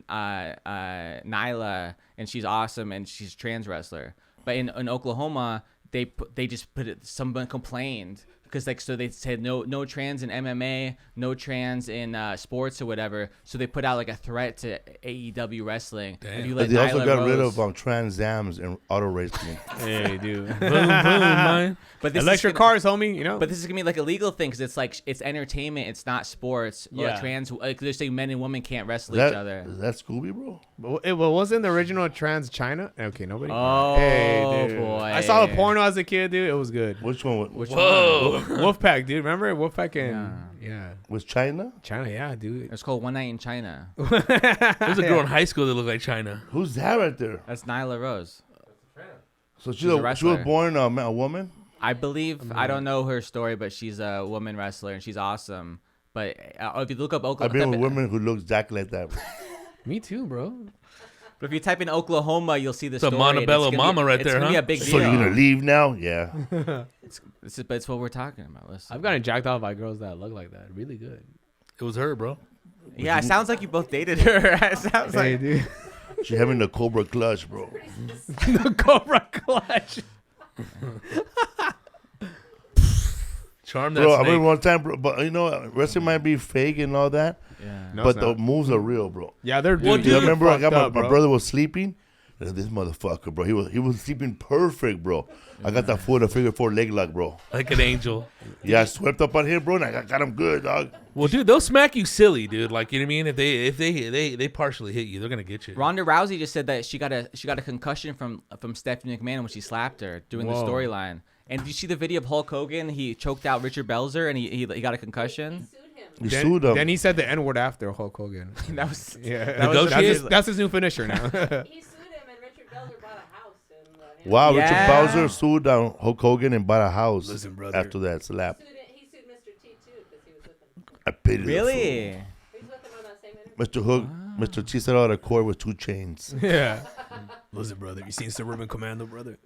Speaker 3: and she's awesome, and she's a trans wrestler. But in Oklahoma, they just put it. Someone complained because so they said no trans in MMA, no trans in sports or whatever. So they put out a threat to AEW wrestling.
Speaker 1: But they also got rid of Trans Ams in auto racing.
Speaker 4: Hey, dude.
Speaker 2: Boom, man.
Speaker 3: But this
Speaker 4: electric cars, homie.
Speaker 3: But this is gonna be a legal thing because it's entertainment. It's not sports.
Speaker 4: Yeah.
Speaker 3: Trans. They're saying men and women can't wrestle each other.
Speaker 1: Is that Scooby, bro?
Speaker 4: Wasn't the original trans China? Okay, nobody.
Speaker 3: Oh,
Speaker 4: hey, dude.
Speaker 3: boy.
Speaker 4: I saw a porno as a kid, dude. It was good.
Speaker 1: Which one?
Speaker 2: Whoa.
Speaker 4: Wolfpack, dude. Remember Wolfpack yeah.
Speaker 1: Was China?
Speaker 4: China, yeah, dude.
Speaker 3: It's called One Night in China.
Speaker 2: There's a girl in high school that looked like China.
Speaker 1: Who's that right there?
Speaker 3: That's Nyla Rose.
Speaker 1: So she was born a woman?
Speaker 3: I believe. I don't know her story, but she's a woman wrestler and she's awesome. But if you look up Oklahoma,
Speaker 1: I've been with women who look exactly like that.
Speaker 4: Me too, bro.
Speaker 3: But if you type in Oklahoma, you'll see the
Speaker 2: story.
Speaker 3: It's
Speaker 2: a Montebello mama right there, huh?
Speaker 3: It's gonna be a big deal.
Speaker 1: So you're gonna leave now? Yeah.
Speaker 3: But it's what we're talking about. Listen.
Speaker 4: I've gotten jacked off by girls that look like that. Really good.
Speaker 2: It was her, bro.
Speaker 3: Yeah, it sounds like you both dated her. It sounds like.
Speaker 4: Dude.
Speaker 1: She having the Cobra Clutch, bro.
Speaker 4: The Cobra Clutch.
Speaker 2: Charm that
Speaker 1: bro,
Speaker 2: snake.
Speaker 1: I remember one time, bro, but wrestling might be fake and all that.
Speaker 3: Yeah.
Speaker 1: No, but the moves are real, bro.
Speaker 4: Yeah, they're
Speaker 1: Dude, I remember I got my brother was sleeping. This motherfucker, bro. He was sleeping perfect, bro. I got that foot, a figure 4 leg lock, bro.
Speaker 2: Like an angel.
Speaker 1: Yeah, I swept up on him, bro, and I got him good, dog.
Speaker 2: Well, dude, they'll smack you silly, dude. Like, you know what I mean? If they partially hit you, they're gonna get you.
Speaker 3: Ronda Rousey just said that she got a concussion from Stephanie McMahon when she slapped her doing the storyline. And did you see the video of Hulk Hogan? He choked out Richard Belzer and he got a concussion.
Speaker 1: You sued him.
Speaker 4: Then he said the N-word after Hulk Hogan.
Speaker 3: That was
Speaker 4: That's his new finisher now.
Speaker 6: He sued him, and Richard Belzer bought a house.
Speaker 1: Wow,
Speaker 3: Yeah.
Speaker 1: Richard Belzer sued Hulk Hogan and bought a house.
Speaker 2: Listen, brother.
Speaker 1: After that slap.
Speaker 6: He sued Mr. T too because he was with him.
Speaker 1: I pity the
Speaker 3: Really?
Speaker 6: He was with him on that same interview.
Speaker 1: fool. Mr. Hook, Mr. T set out a court with 2 chains.
Speaker 4: Yeah. Listen, brother, you seen Suburban Commando, brother?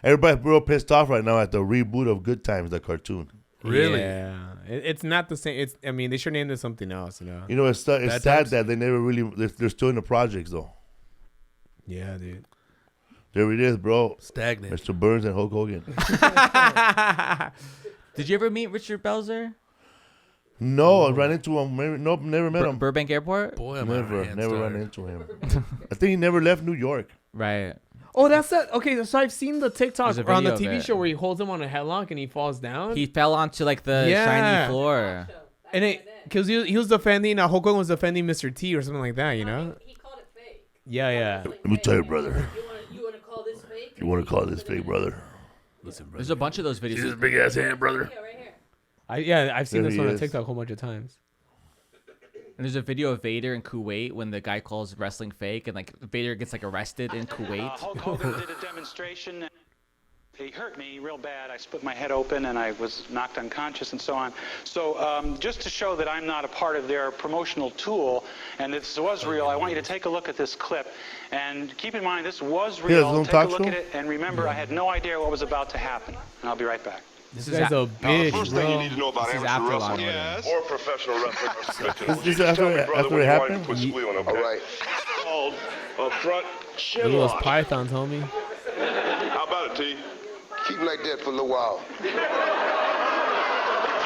Speaker 1: Everybody's real pissed off right now at the reboot of Good Times, the cartoon.
Speaker 2: Really?
Speaker 4: Yeah. It's not the same. I mean, they should name it something else, you know?
Speaker 1: You know, it's sad
Speaker 2: times?
Speaker 1: that they never really, they're still in the projects, though.
Speaker 4: Yeah, dude.
Speaker 1: There it is, bro.
Speaker 2: Stagnant.
Speaker 1: Mr. Burns and Hulk Hogan.
Speaker 3: Did you ever meet Richard Belzer?
Speaker 1: No, I ran into him. Nope, never met him.
Speaker 3: Burbank Airport?
Speaker 2: Boy,
Speaker 1: Never ran into him. I think he never left New York.
Speaker 3: Right.
Speaker 4: Oh, that's that. Okay, so I've seen the TikTok
Speaker 3: There's a
Speaker 4: on the
Speaker 3: video of
Speaker 4: TV
Speaker 3: it.
Speaker 4: show where he holds him on a headlock and he falls down.
Speaker 3: He fell onto like the
Speaker 4: Yeah.
Speaker 3: shiny floor.
Speaker 4: And because he was defending, Hulk Hogan was defending Mr. T or something like that, you know?
Speaker 6: He called it fake.
Speaker 4: Yeah.
Speaker 1: Let me tell you, brother.
Speaker 6: You want to call this fake?
Speaker 1: You want to call this fake, brother?
Speaker 2: Listen, brother.
Speaker 3: There's a bunch of those videos.
Speaker 2: See this big ass hand, brother.
Speaker 6: Yeah, right here.
Speaker 4: I've seen
Speaker 1: There
Speaker 4: this
Speaker 1: he
Speaker 4: on
Speaker 1: is.
Speaker 4: TikTok a whole bunch of times.
Speaker 3: And there's a video of Vader in Kuwait when the guy calls wrestling fake and like Vader gets like arrested in Kuwait.
Speaker 7: Hulk Hogan did a demonstration. He hurt me real bad. I split my head open and I was knocked unconscious and so on. So just to show that I'm not a part of their promotional tool and this was real, I want you to take a look at this clip. And keep in mind, this was
Speaker 1: Here's
Speaker 7: real.
Speaker 1: no
Speaker 7: Take
Speaker 1: talk
Speaker 7: a look
Speaker 1: show?
Speaker 7: at it and remember, I had no idea what was about to happen. And I'll be right back.
Speaker 3: This
Speaker 4: This guy's a bitch,
Speaker 8: First thing you need
Speaker 4: bro.
Speaker 8: to know about
Speaker 3: This is
Speaker 8: amateur
Speaker 3: after Law
Speaker 8: wrestling
Speaker 3: and
Speaker 8: or professional wrestling.
Speaker 1: This is after it happened?
Speaker 8: Put squeal on, okay? All right. Called a front
Speaker 4: Look
Speaker 8: chin
Speaker 4: at those
Speaker 8: lock.
Speaker 4: pythons, homie.
Speaker 8: How about it, T?
Speaker 9: Keep like that for a little while.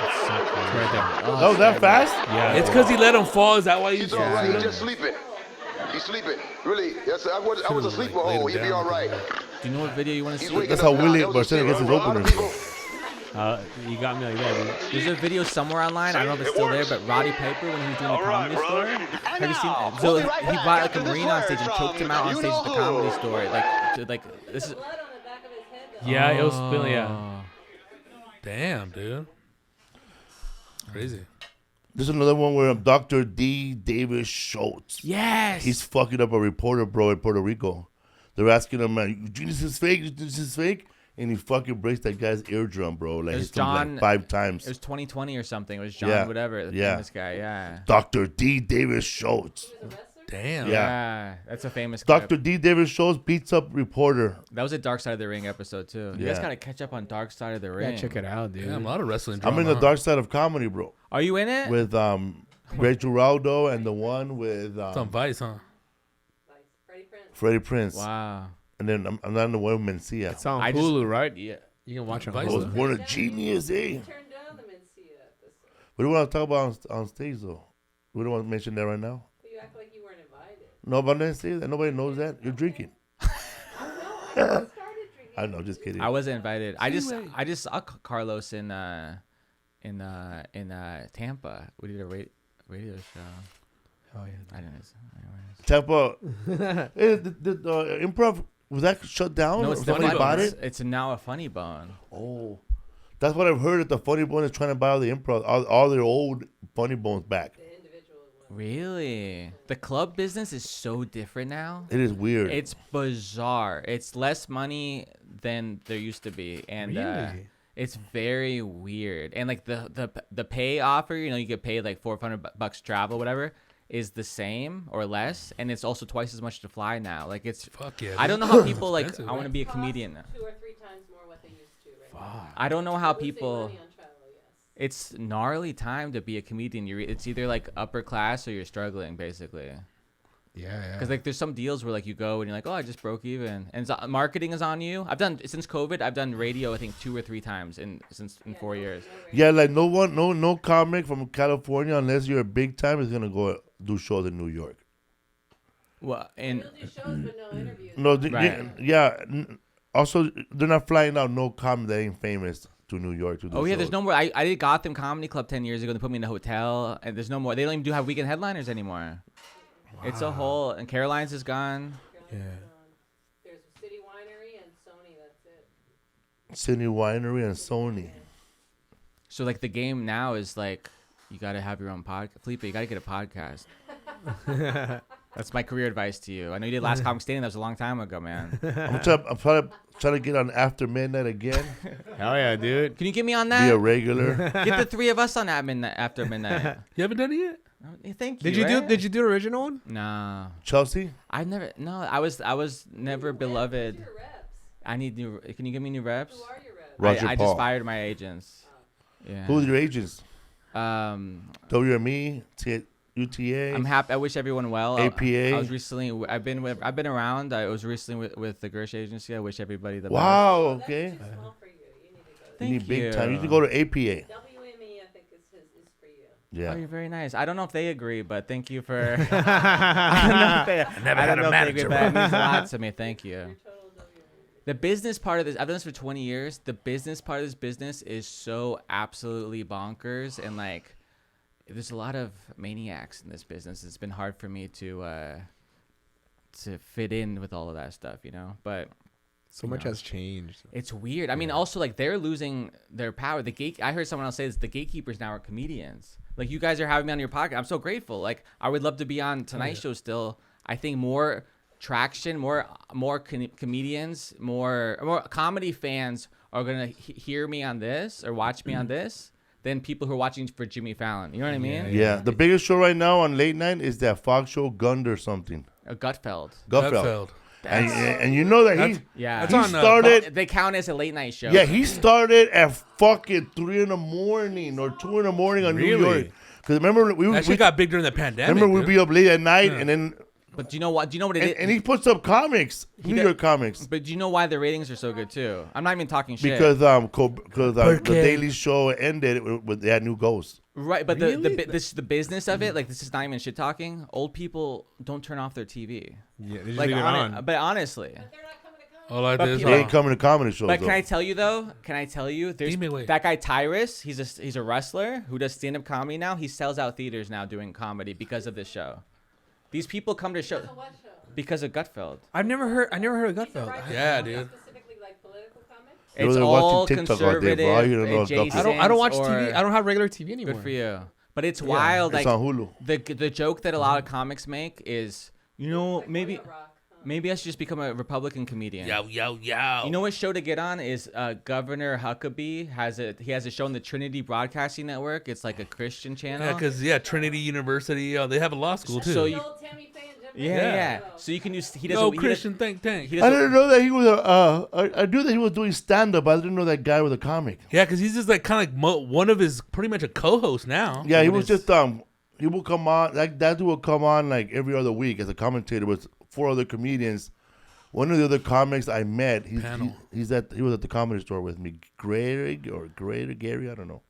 Speaker 4: It's right there.
Speaker 1: Oh, that fast?
Speaker 4: Yeah.
Speaker 2: It's because he let him fall. Is that why you?
Speaker 9: He's all right. He's just sleeping. He's sleeping. Really, I was a sleeper hole. He'd be all right.
Speaker 3: Do you know what video you want to
Speaker 9: He's
Speaker 3: see?
Speaker 9: waking
Speaker 1: That's
Speaker 9: up
Speaker 1: how
Speaker 9: now.
Speaker 1: Willie
Speaker 9: That was a
Speaker 1: Barcena gets his
Speaker 9: a lot of
Speaker 1: openers.
Speaker 9: people-
Speaker 4: You got me like that, dude.
Speaker 3: There's a video somewhere online. I don't know if it's still there, but Roddy Piper when he was doing the
Speaker 8: All right,
Speaker 3: comedy
Speaker 8: brother.
Speaker 3: store. Have you seen it? So he brought like a Marine on stage and choked him out on stage at the comedy store. Like this is.
Speaker 6: Blood on the back of his head. Though.
Speaker 4: Yeah, it was spilling, yeah.
Speaker 2: Damn, dude. Crazy.
Speaker 1: There's another one where Dr. D. Davis Schultz.
Speaker 3: Yes.
Speaker 1: He's fucking up a reporter, bro, in Puerto Rico. They're asking him, Eugenius is fake, Eugenius is fake. And he fucking breaks that guy's eardrum, bro. Like,
Speaker 3: It was
Speaker 1: hits him
Speaker 3: John-
Speaker 1: like 5 times.
Speaker 3: It was 2020 or something. It was John
Speaker 1: Yeah.
Speaker 3: whatever. The
Speaker 1: Yeah.
Speaker 3: famous guy. Yeah.
Speaker 1: Dr. D. Davis Schultz.
Speaker 2: Damn.
Speaker 1: Yeah.
Speaker 3: Yeah. That's a famous clip.
Speaker 1: Dr. D. Davis Schultz beats up reporter.
Speaker 3: That was a Dark Side of the Ring episode too. You guys
Speaker 1: Yeah.
Speaker 3: gotta catch up on Dark Side of the Ring.
Speaker 4: Yeah, check it out, dude.
Speaker 2: Damn, a lot of wrestling.
Speaker 1: I'm in
Speaker 2: drama,
Speaker 1: the dark side of comedy, bro.
Speaker 3: Are you in it?
Speaker 1: With Greg Giraldo and the one with
Speaker 2: It's on Vice, huh?
Speaker 6: Freddie Prinze.
Speaker 1: Freddie Prinze.
Speaker 3: Wow.
Speaker 1: And then I'm not in the one with Mencia.
Speaker 4: It's on
Speaker 3: I just-
Speaker 4: Hulu, right? Yeah. You can watch it on
Speaker 2: Vice
Speaker 1: I was
Speaker 4: Hulu.
Speaker 1: born a genius, eh?
Speaker 6: Turned down the Mencia episode.
Speaker 1: What do you want to talk about on stage, though? We don't want to mention that right now.
Speaker 6: But you act like you weren't invited.
Speaker 1: No, but I didn't say that. Nobody knows that. You're drinking.
Speaker 6: I started drinking.
Speaker 1: I know, just kidding.
Speaker 3: I wasn't invited. I just saw Carlos in Tampa. We did a radio show.
Speaker 4: Oh, yeah.
Speaker 3: I didn't.
Speaker 1: Tampa. Hey, the improv, was that shut down?
Speaker 3: No,
Speaker 1: Or
Speaker 3: it's the
Speaker 1: somebody
Speaker 3: funny
Speaker 1: bought
Speaker 3: bone.
Speaker 1: it?
Speaker 3: It's now a funny bone.
Speaker 1: Oh. That's what I've heard, that the funny bone is trying to buy all the improv, all their old funny bones back.
Speaker 6: The individual one.
Speaker 3: Really? The club business is so different now.
Speaker 1: It is weird.
Speaker 3: It's bizarre. It's less money than there used to be, and
Speaker 4: Really?
Speaker 3: it's very weird. And like the pay offer, you know, you get paid like $400 travel, whatever, is the same or less, and it's also twice as much to fly now. Like it's.
Speaker 2: Fuck yeah.
Speaker 3: I don't know how people like.
Speaker 2: Expensive.
Speaker 3: I want to be a comedian.
Speaker 6: Costs 2 or 3 times more what they used to right now.
Speaker 3: I don't know how
Speaker 6: I would say
Speaker 3: people.
Speaker 6: money on travel, yes.
Speaker 3: It's gnarly time to be a comedian. It's either like upper class or you're struggling, basically.
Speaker 4: Yeah.
Speaker 3: Because like there's some deals where like you go and you're like, oh, I just broke even, and marketing is on you. I've done since COVID. I've done radio, I think 2 or 3 times in 4 years.
Speaker 1: Yeah, like no comic from California, unless you're big time, is gonna go do shows in New York.
Speaker 3: Well, and
Speaker 6: We'll do shows but no interviews.
Speaker 1: No,
Speaker 3: Right.
Speaker 1: Also, they're not flying out no comic that ain't famous to New York to do
Speaker 3: there's
Speaker 1: shows.
Speaker 3: no more. I did Gotham Comedy Club 10 years ago. They put me in a hotel, and there's no more. They don't even have weekend headliners anymore. Wow. It's a whole. And Caroline's is gone.
Speaker 6: Yeah. There's City Winery and Sony. That's it.
Speaker 1: City Winery and Sony.
Speaker 3: So like the game now is like you got to have your own podcast. Felipe, you got to get a podcast. That's my career advice to you. I know you did Last Comic Standing. That was a long time ago, man.
Speaker 1: I'm trying to get on After Midnight again.
Speaker 4: Hell yeah, dude.
Speaker 3: Can you get me on
Speaker 1: Be
Speaker 3: that?
Speaker 1: a regular.
Speaker 3: Get the three of us on that After Midnight.
Speaker 2: You haven't done it yet?
Speaker 3: Thank you.
Speaker 4: Did you do the original one?
Speaker 3: Nah.
Speaker 1: Chelsea?
Speaker 3: I never. No, I was never beloved.
Speaker 6: Who's your reps?
Speaker 3: I need new. Can you give me new reps?
Speaker 6: Who are your reps?
Speaker 1: Roger
Speaker 3: I
Speaker 1: Paul.
Speaker 3: just fired my agents. Yeah.
Speaker 1: Who's your agents? WME, UTA.
Speaker 3: I'm happy. I wish everyone well.
Speaker 1: APA.
Speaker 3: I was recently. I've been around. I was recently with the Gersh agency. I wish everybody the
Speaker 1: Wow.
Speaker 3: best.
Speaker 1: Okay.
Speaker 6: That's too small for you. You need to go.
Speaker 3: Thank
Speaker 1: You need big
Speaker 3: you.
Speaker 1: time. You need to go to APA.
Speaker 6: WME, I think, is for you.
Speaker 1: Yeah.
Speaker 3: Oh, you're very nice. I don't know if they agree, but thank you for. I don't know if they,
Speaker 2: never
Speaker 3: I
Speaker 2: had
Speaker 3: don't
Speaker 2: a
Speaker 3: know if they agree,
Speaker 2: manager.
Speaker 3: but it means a lot to me. Thank you.
Speaker 6: You're total WME.
Speaker 3: The business part of this, I've done this for 20 years. The business part of this business is so absolutely bonkers, and like, there's a lot of maniacs in this business. It's been hard for me to fit in with all of that stuff, you know. But
Speaker 4: So much has changed.
Speaker 3: it's weird. I mean, also like they're losing their power. I heard someone else say this. The gatekeepers now are comedians. Like you guys are having me on your podcast. I'm so grateful. Like I would love to be on Tonight Show still. I think more traction, more comedians, more comedy fans are gonna hear me on this or watch me on this than people who are watching for Jimmy Fallon. You know what I mean?
Speaker 1: Yeah. The biggest show right now on late night is that Fox show Gund or something.
Speaker 3: Gutfeld.
Speaker 1: Gutfeld. And you know that he
Speaker 3: Yeah.
Speaker 1: he started.
Speaker 3: They count as a late night show.
Speaker 1: Yeah, he started at fucking 3 a.m. or 2 a.m. on New York. Because remember
Speaker 2: That shit got big during the pandemic.
Speaker 1: remember we'd
Speaker 2: dude.
Speaker 1: be up late at night and then
Speaker 3: But do you know what? Do you know what it is?
Speaker 1: and he puts up comics, New York comics.
Speaker 3: But do you know why the ratings are so good too? I'm not even talking shit.
Speaker 1: Because the Daily Show ended with they had new ghosts.
Speaker 3: Right, but
Speaker 4: Really?
Speaker 3: the business of it, like this is not even shit talking. Old people don't turn off their TV.
Speaker 4: Yeah, they just
Speaker 3: Like
Speaker 4: leave it on.
Speaker 3: but honestly,
Speaker 6: They're not coming to come.
Speaker 2: All I
Speaker 3: But
Speaker 2: did is
Speaker 3: people-
Speaker 1: They ain't coming to comedy shows.
Speaker 3: but can
Speaker 1: though.
Speaker 3: I tell you though? Can I tell you? There's
Speaker 2: Give me away.
Speaker 3: that guy Tyrus. He's a wrestler who does stand up comedy now. He sells out theaters now doing comedy because of this show. These people come to show
Speaker 6: What show?
Speaker 3: because of Gutfeld.
Speaker 4: I never heard of Gutfeld.
Speaker 6: Right,
Speaker 2: Yeah,
Speaker 6: but
Speaker 2: dude.
Speaker 6: Specifically like political comics?
Speaker 1: You're
Speaker 3: It's
Speaker 1: watching
Speaker 3: all
Speaker 1: TikTok all day,
Speaker 3: conservative,
Speaker 1: bro. You don't know
Speaker 3: adjacent,
Speaker 1: Gutfeld.
Speaker 4: I don't watch
Speaker 3: or-
Speaker 4: TV. I don't have regular TV anymore.
Speaker 3: Good for you. But it's wild.
Speaker 1: It's
Speaker 3: Like
Speaker 1: on Hulu.
Speaker 3: the joke that a lot of comics make is, you know, maybe
Speaker 6: Rock, huh?
Speaker 3: maybe I should just become a Republican comedian.
Speaker 2: yo.
Speaker 3: You know what show to get on is Governor Huckabee has a show on the Trinity Broadcasting Network. It's like a Christian channel.
Speaker 2: Yeah, because Trinity University, they have a law school too.
Speaker 3: So
Speaker 6: The
Speaker 3: you-
Speaker 6: old Tammy Faye and Jim
Speaker 3: yeah.
Speaker 6: Faye.
Speaker 3: So you can use he
Speaker 2: Go
Speaker 3: doesn't
Speaker 2: Christian think tank.
Speaker 3: he
Speaker 1: I
Speaker 3: doesn't
Speaker 1: didn't know that he was I knew that he was doing stand up. I didn't know that guy was a comic.
Speaker 2: Yeah, because he's just like kind of like one of his pretty much a co-host now.
Speaker 1: Yeah, he
Speaker 3: What
Speaker 1: was
Speaker 3: is-
Speaker 1: just he will come on that dude will come on like every other week as a commentator with 4 other comedians. One of the other comics I met, he was at the Comedy Store with me. Gary, I don't know.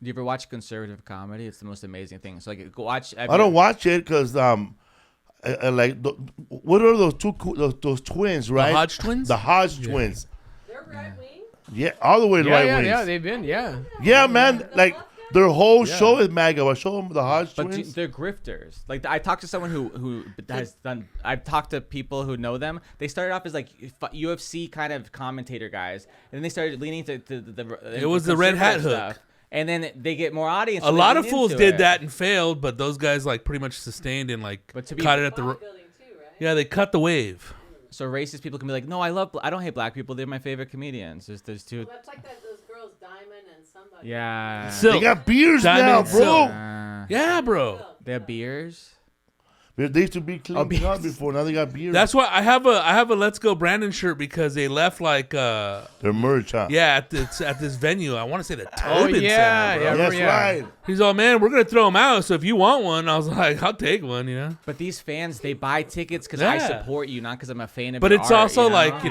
Speaker 3: Do you ever watch conservative comedy? It's the most amazing thing. So like go watch.
Speaker 1: I don't watch it because I like what are those those twins, right?
Speaker 2: Hodge twins?
Speaker 1: The Hodge twins.
Speaker 6: They're right wing.
Speaker 1: Yeah, all the way to right wings.
Speaker 4: Yeah, they've been,
Speaker 1: Yeah, man, like their whole show is MAGA. I show them the Hodge
Speaker 3: But
Speaker 1: twins.
Speaker 3: they're grifters. Like I talked to someone who has done. I've talked to people who know them. They started off as like UFC kind of commentator guys, and then they started leaning to the.
Speaker 2: It was the red hat
Speaker 3: conservative
Speaker 2: hook.
Speaker 3: stuff. And then they get more audience.
Speaker 2: A
Speaker 3: so they
Speaker 2: lot of
Speaker 3: lean
Speaker 2: fools
Speaker 3: into
Speaker 2: did
Speaker 3: it.
Speaker 2: that and failed, but those guys like pretty much sustained and like
Speaker 3: But to be-
Speaker 2: caught it at the.
Speaker 6: Bodybuilding too, right?
Speaker 2: Yeah, they cut the wave.
Speaker 3: So racist people can be like, no, I don't hate black people. They're my favorite comedians. There's two.
Speaker 6: Well, that's like those girls, Diamond and somebody.
Speaker 3: Yeah.
Speaker 2: Silk.
Speaker 1: They got beers
Speaker 2: Diamond
Speaker 1: now,
Speaker 2: and
Speaker 1: bro.
Speaker 2: Silk.
Speaker 3: Uh,
Speaker 2: Yeah, bro.
Speaker 3: they have beers.
Speaker 1: They used to be clean
Speaker 3: beers.
Speaker 1: cut before. Now they got beers.
Speaker 2: That's why I have a Let's Go Brandon shirt because they left like
Speaker 1: their merch, huh?
Speaker 2: at this venue. I want to say the
Speaker 4: Oh
Speaker 2: Tobin
Speaker 4: yeah,
Speaker 2: Center, bro.
Speaker 4: yeah, I
Speaker 1: That's
Speaker 4: remember, yeah.
Speaker 1: right.
Speaker 2: He's all, man, we're gonna throw them out. So if you want one, I was like, I'll take one, you know.
Speaker 3: But these fans, they buy tickets because I
Speaker 2: Yeah.
Speaker 3: support you, not because I'm a fan of.
Speaker 2: But
Speaker 3: your
Speaker 2: it's
Speaker 3: art,
Speaker 2: also
Speaker 3: you know?
Speaker 2: like I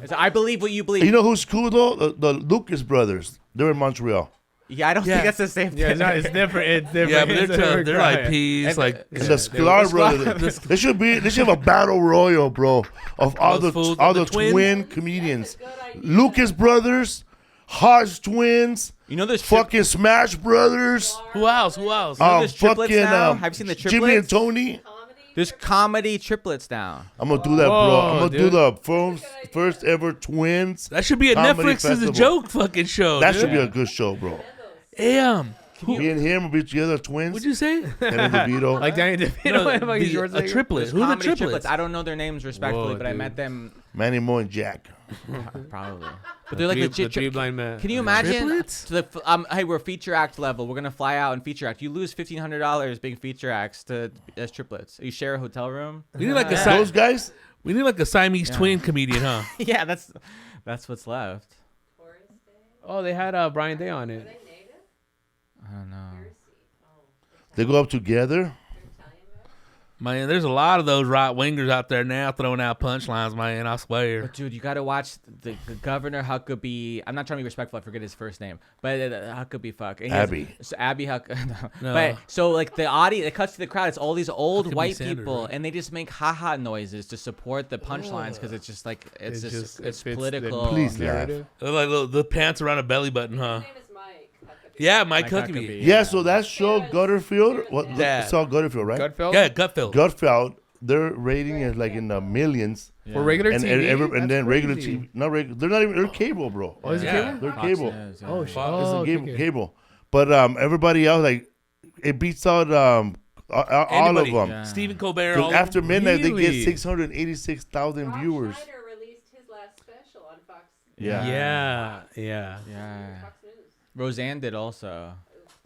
Speaker 3: It's- I believe what you believe.
Speaker 1: You know who's cool though? The Lucas brothers. They're in Montreal.
Speaker 3: Yeah, I don't think that's the same thing.
Speaker 4: Yeah, no, it's different. It's different.
Speaker 2: Yeah, but
Speaker 4: It's a
Speaker 2: they're
Speaker 4: different
Speaker 2: like
Speaker 4: crime.
Speaker 2: peas, like
Speaker 1: And the Sklar brothers. They should have a battle royal, bro, of all
Speaker 2: Those
Speaker 1: the
Speaker 2: fools,
Speaker 1: all
Speaker 2: the
Speaker 1: the
Speaker 2: twins?
Speaker 1: twin comedians. Lucas brothers, Hodge twins,
Speaker 3: You know there's
Speaker 1: fucking Smash brothers.
Speaker 2: who else? Who else?
Speaker 3: there's triplets
Speaker 1: fucking
Speaker 3: now? Have you seen the
Speaker 1: Jimmy and
Speaker 3: triplets?
Speaker 1: Tony.
Speaker 3: There's comedy triplets now.
Speaker 1: I'm gonna do that, bro.
Speaker 4: Whoa,
Speaker 1: I'm gonna do
Speaker 4: dude.
Speaker 1: the first ever twins.
Speaker 2: That should be a
Speaker 1: Comedy
Speaker 2: Netflix as a
Speaker 1: festival.
Speaker 2: joke fucking show.
Speaker 1: That
Speaker 2: dude.
Speaker 1: should be a good show, bro.
Speaker 2: Damn.
Speaker 1: Me and him will be together, twins.
Speaker 2: What'd you say?
Speaker 1: Danny DeVito.
Speaker 4: Like Danny DeVito.
Speaker 2: No,
Speaker 4: and fucking
Speaker 2: a
Speaker 4: Schwarzenegger.
Speaker 2: triplet. Who are the
Speaker 3: Comedy
Speaker 2: triplets?
Speaker 3: I don't know their names respectfully,
Speaker 4: Whoa,
Speaker 3: but I
Speaker 4: dude.
Speaker 3: met them
Speaker 1: Manny Moore and Jack.
Speaker 3: probably. But they're like
Speaker 4: The
Speaker 3: legit.
Speaker 4: three blind men.
Speaker 3: Can you imagine?
Speaker 2: Triplets?
Speaker 3: To hey, we're feature act level. We're gonna fly out and feature act. You lose $1,500 being feature acts as triplets. You share a hotel room.
Speaker 2: We need like a
Speaker 1: Those guys.
Speaker 2: we need like a Siamese twin comedian, huh?
Speaker 3: Yeah, that's what's left.
Speaker 4: Oh, they had Brian Day on it.
Speaker 3: I don't know.
Speaker 1: They go up together.
Speaker 2: Man, there's a lot of those right wingers out there now throwing out punchlines, man. I swear.
Speaker 3: But dude, you gotta watch the Governor Huckabee. I'm not trying to be respectful. I forget his first name, but Huckabee fuck. And he has-
Speaker 1: Abby.
Speaker 3: So Abby Huck.
Speaker 2: No.
Speaker 3: But so like the audience, it cuts to the crowd. It's all these old
Speaker 2: Huckabee
Speaker 3: white
Speaker 2: Sanders,
Speaker 3: people,
Speaker 2: right?
Speaker 3: and they just make haha noises to support the punchlines because it's just like it's
Speaker 4: It
Speaker 3: just
Speaker 4: it
Speaker 3: it's
Speaker 4: fits the
Speaker 3: political.
Speaker 1: Please laugh.
Speaker 4: narrative.
Speaker 2: They're like the pants around a belly button, huh?
Speaker 6: His name is Mike Huckabee.
Speaker 2: Yeah, Mike
Speaker 3: Like
Speaker 2: Huckabee.
Speaker 3: Huckabee.
Speaker 1: Yeah, so that show Gutterfield. What?
Speaker 2: Yeah.
Speaker 1: It's all Gutterfield, right?
Speaker 4: Gutfeld?
Speaker 2: Yeah, Gutfeld.
Speaker 1: Gutfeld. Their rating is like in the millions.
Speaker 4: For regular
Speaker 1: And,
Speaker 4: TV?
Speaker 1: and then
Speaker 4: That's
Speaker 1: regular
Speaker 4: crazy.
Speaker 1: TV, not regular. They're not even. They're cable, bro.
Speaker 4: Oh, is it
Speaker 2: Yeah.
Speaker 4: cable?
Speaker 1: They're
Speaker 3: Fox
Speaker 1: cable.
Speaker 3: News, yeah.
Speaker 4: Oh,
Speaker 1: It's
Speaker 4: oh,
Speaker 1: cable,
Speaker 4: okay.
Speaker 1: cable. But everybody else, like, it beats out all of
Speaker 2: Anybody.
Speaker 1: them.
Speaker 3: Yeah.
Speaker 2: Stephen Colbert.
Speaker 1: 'Cause
Speaker 2: all
Speaker 1: after midnight, they
Speaker 4: Really?
Speaker 1: get 686,000
Speaker 6: Rob
Speaker 1: viewers.
Speaker 6: Schneider released his last special on Fox.
Speaker 1: Yeah.
Speaker 4: Yeah, yeah.
Speaker 3: Yeah.
Speaker 6: Fox News.
Speaker 3: Roseanne did also.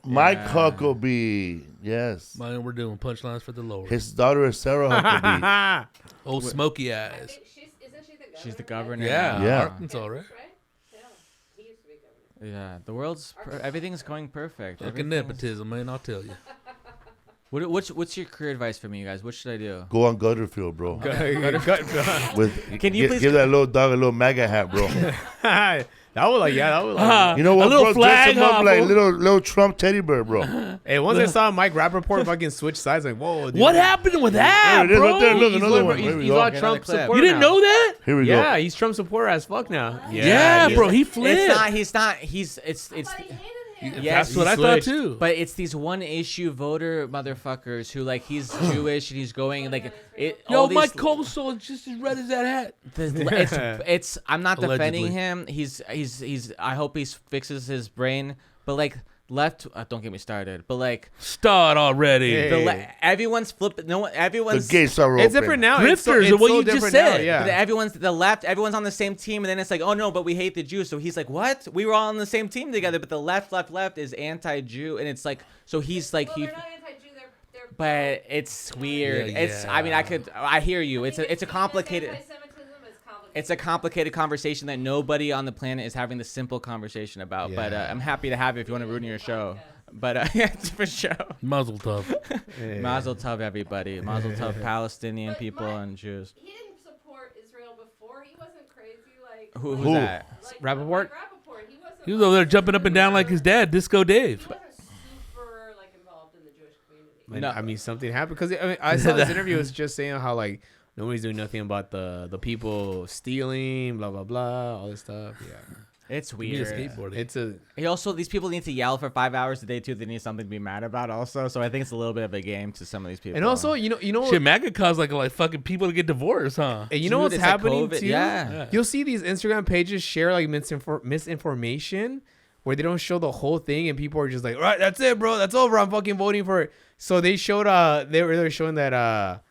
Speaker 1: Mike
Speaker 3: Yeah.
Speaker 1: Huckabee, yes.
Speaker 2: Man, we're doing punchlines for the Lord.
Speaker 1: His daughter is Sarah Huckabee.
Speaker 2: Old smoky
Speaker 6: I
Speaker 2: eyes.
Speaker 6: think isn't she the governor?
Speaker 3: She's the governor.
Speaker 2: Yeah,
Speaker 3: now.
Speaker 1: Yeah.
Speaker 2: Arkansas, right?
Speaker 6: Right? Yeah. He used to be governor.
Speaker 3: Yeah. The world's everything's going perfect.
Speaker 2: Fucking
Speaker 3: Everything's-
Speaker 2: nepotism, man. I'll tell you.
Speaker 3: What's your career advice for me, you guys? What should I do?
Speaker 1: Go on Gutterfield, bro.
Speaker 4: Gutfeld.
Speaker 1: With
Speaker 3: Can you please-
Speaker 1: give that little dog a little MAGA hat, bro?
Speaker 4: That was like, yeah, that was like.
Speaker 1: You know what,
Speaker 2: a little
Speaker 1: bro? Dress
Speaker 2: flag,
Speaker 1: him up
Speaker 2: huh,
Speaker 1: like
Speaker 2: fool?
Speaker 1: little Trump teddy bear, bro.
Speaker 4: Hey, once I saw Mike Rappaport fucking switch sides, like, whoa, dude.
Speaker 2: What happened with that,
Speaker 1: There it is
Speaker 2: bro?
Speaker 1: right there. Look,
Speaker 4: He's,
Speaker 1: another one.
Speaker 4: he's,
Speaker 1: Here we
Speaker 4: he's
Speaker 1: go.
Speaker 4: all
Speaker 3: Get
Speaker 4: Trump
Speaker 3: another clip.
Speaker 4: supporter
Speaker 2: You didn't
Speaker 4: now.
Speaker 2: know that?
Speaker 1: Here we
Speaker 4: Yeah,
Speaker 1: go.
Speaker 4: he's Trump supporter as fuck now.
Speaker 2: Yeah, bro. He flipped.
Speaker 3: It's not. He's not. He's. It's.
Speaker 6: But he hated him.
Speaker 3: Yes,
Speaker 2: That's what
Speaker 4: he
Speaker 2: I thought
Speaker 4: switched.
Speaker 2: too.
Speaker 3: But it's these one issue voter motherfuckers who like he's Jewish and he's going like it.
Speaker 2: Yo,
Speaker 3: all these,
Speaker 2: Mike Coleslaw is just as red as that hat.
Speaker 3: It's. I'm not defending
Speaker 2: Allegedly.
Speaker 3: him. He's. I hope he fixes his brain. But like left. Don't get me started. But like
Speaker 2: Start already.
Speaker 4: Hey.
Speaker 3: everyone's flipping. No one.
Speaker 1: The
Speaker 3: Everyone's.
Speaker 1: gates are open.
Speaker 4: It's different now.
Speaker 2: Grifters
Speaker 4: It's so,
Speaker 2: are
Speaker 4: it's
Speaker 2: what
Speaker 4: so
Speaker 2: you just
Speaker 4: different now,
Speaker 2: said.
Speaker 3: But
Speaker 4: Yeah.
Speaker 3: everyone's the left. Everyone's on the same team, and then it's like, oh no, but we hate the Jews. So he's like, what? We were all on the same team together, but the left is anti-Jew, and it's like, so he's like
Speaker 6: Well,
Speaker 3: he.
Speaker 6: they're not anti-Jew. They're
Speaker 3: But it's weird.
Speaker 2: Yeah,
Speaker 3: It's. I mean, I hear you. It's a complicated.
Speaker 6: Anti-Semitism is complicated.
Speaker 3: It's a complicated conversation that nobody on the planet is having the simple conversation about. But
Speaker 4: Yeah.
Speaker 3: I'm happy to have it if you want to ruin your show. But yeah, it's for show.
Speaker 2: Muzzle tough.
Speaker 3: Mazel tov, everybody. Mazel tov, Palestinian people and Jews.
Speaker 6: He didn't support Israel before. He wasn't crazy like.
Speaker 3: Who's
Speaker 1: Who?
Speaker 3: that?
Speaker 6: Like
Speaker 4: Rappaport?
Speaker 6: Rappaport. He wasn't.
Speaker 2: He was over there jumping up and down like his dad, Disco Dave.
Speaker 6: He wasn't super like involved in the Jewish community.
Speaker 4: Like,
Speaker 3: No.
Speaker 4: I mean, something happened because I saw this interview. It's just saying how like nobody's doing nothing about the people stealing, blah blah blah, all this stuff. Yeah,
Speaker 3: It's
Speaker 2: He need a
Speaker 3: weird.
Speaker 2: skateboard.
Speaker 4: it's a
Speaker 3: He also, these people need to yell for 5 hours a day too. They need something to be mad about also. So I think it's a little bit of a game to some of these people.
Speaker 4: and also you know
Speaker 2: Shit, MAGA caused like fucking people to get divorced, huh?
Speaker 4: and you know
Speaker 3: Dude,
Speaker 4: what's
Speaker 3: it's like
Speaker 4: happening
Speaker 3: COVID.
Speaker 4: too.
Speaker 3: Yeah.
Speaker 4: You'll see these Instagram pages share like misinformation where they don't show the whole thing, and people are just like, all right, that's it, bro, that's over. I'm fucking voting for it. So they showed they were showing that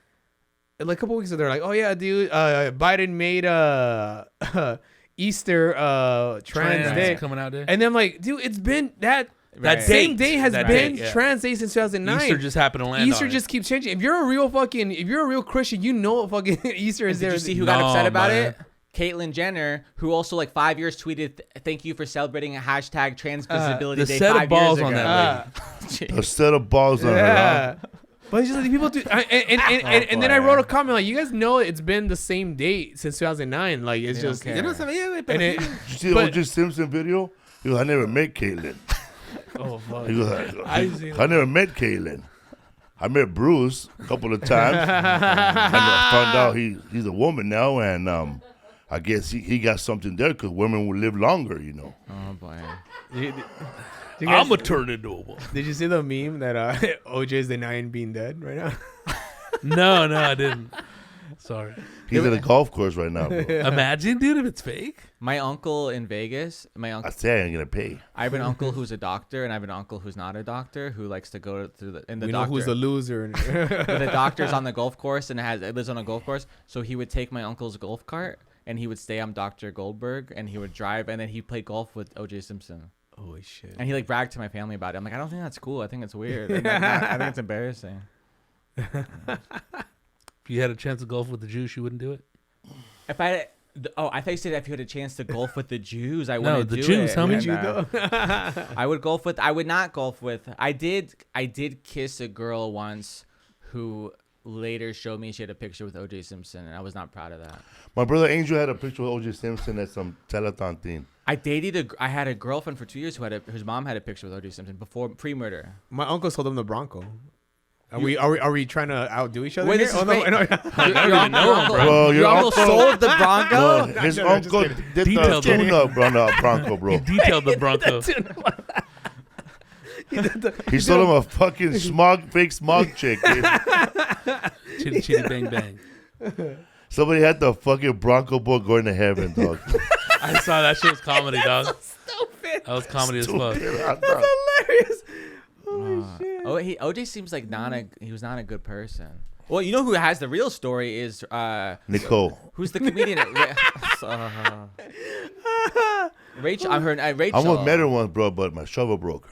Speaker 4: like a couple weeks ago they're like, oh yeah, dude, Biden made Easter trans day.
Speaker 2: coming out there.
Speaker 4: And then I'm like, dude, it's been that
Speaker 3: Right.
Speaker 4: same day has
Speaker 2: That
Speaker 4: been
Speaker 2: date, yeah.
Speaker 4: trans day since 2009.
Speaker 2: Easter just happened to land.
Speaker 4: Easter
Speaker 2: on it.
Speaker 4: just keeps changing. If you're a real Christian, you know what fucking Easter is
Speaker 3: Did
Speaker 4: there.
Speaker 3: you see who got
Speaker 2: No,
Speaker 3: upset about
Speaker 2: man.
Speaker 3: it? Caitlyn Jenner, who also like 5 years tweeted, "Thank you for celebrating a hashtag Trans Visibility
Speaker 2: the
Speaker 3: Day
Speaker 2: set of
Speaker 3: 5
Speaker 2: balls
Speaker 3: years
Speaker 2: on
Speaker 3: ago."
Speaker 2: that
Speaker 1: A set of balls on her.
Speaker 4: Yeah.
Speaker 1: Huh?
Speaker 4: But it's just like people do, and then I wrote a comment like, you guys know it's been the same date since 2009. Like it's
Speaker 3: They don't
Speaker 4: just,
Speaker 3: care.
Speaker 2: You know something? Yeah,
Speaker 4: and it,
Speaker 1: Did you see the
Speaker 4: But-
Speaker 1: O.J. Simpson video? He goes, I never met Caitlyn.
Speaker 2: Oh fuck.
Speaker 1: He goes, I
Speaker 2: seen
Speaker 1: never met Kaylin. I met Bruce a couple of times. And I found out he's a woman now, and I guess he got something there because women will live longer, you know.
Speaker 3: Oh boy.
Speaker 2: I'm gonna turn into a woman.
Speaker 4: Did you see the meme that OJ is denying being dead right now?
Speaker 2: No, I didn't. Sorry.
Speaker 1: He's at a golf course right now, bro.
Speaker 2: Imagine, dude, if it's fake.
Speaker 3: My uncle in Vegas.
Speaker 1: I say I ain't gonna pay.
Speaker 3: I have an uncle who's a doctor, and I have an uncle who's not a doctor who likes to go through the. And the
Speaker 4: We
Speaker 3: doctor,
Speaker 4: know who's the loser.
Speaker 3: but the doctor's on the golf course and lives on a golf course, so he would take my uncle's golf cart and he would stay on Dr. Goldberg and he would drive, and then he played golf with O.J. Simpson.
Speaker 4: Holy shit.
Speaker 3: And he like bragged to my family about it. I'm like, I don't think that's cool. I think it's weird. I think it's embarrassing.
Speaker 2: If you had a chance to golf with the Jews, you wouldn't do it?
Speaker 3: If I thought you said if you had a chance to golf with the Jews, I wouldn't do
Speaker 2: Jews,
Speaker 3: it.
Speaker 2: how many
Speaker 3: No. I would golf with. I would not golf with. I did kiss a girl once, who later showed me she had a picture with O.J. Simpson, and I was not proud of that.
Speaker 1: My brother Angel had a picture with O.J. Simpson at some telethon thing.
Speaker 3: I had a girlfriend for 2 years whose mom had a picture with O.J. Simpson pre-murder.
Speaker 4: My uncle sold him the Bronco. Are we trying to outdo each other?
Speaker 3: Wait,
Speaker 4: here?
Speaker 3: this is
Speaker 4: No.
Speaker 2: I don't even know him, bro.
Speaker 1: Bro,
Speaker 3: Your uncle sold the Bronco?
Speaker 1: Bro, his
Speaker 4: No, just
Speaker 1: uncle
Speaker 4: kidding.
Speaker 1: did the
Speaker 2: Detailed
Speaker 1: tune-up Bronco, bro.
Speaker 2: He detailed the Bronco.
Speaker 1: He sold him a fucking fake smog chick, dude.
Speaker 2: Chitty chitty bang bang.
Speaker 1: Somebody had the fucking Bronco boat going to heaven, dog.
Speaker 2: I saw that shit was comedy, dog. Stupid. That was comedy as fuck.
Speaker 4: Hilarious.
Speaker 3: OJ seems like he was not a good person. Well, you know who has the real story is
Speaker 1: Nicole.
Speaker 3: Who's the comedian? Rachel. Rachel.
Speaker 1: I almost met her once, bro, but my shovel broke.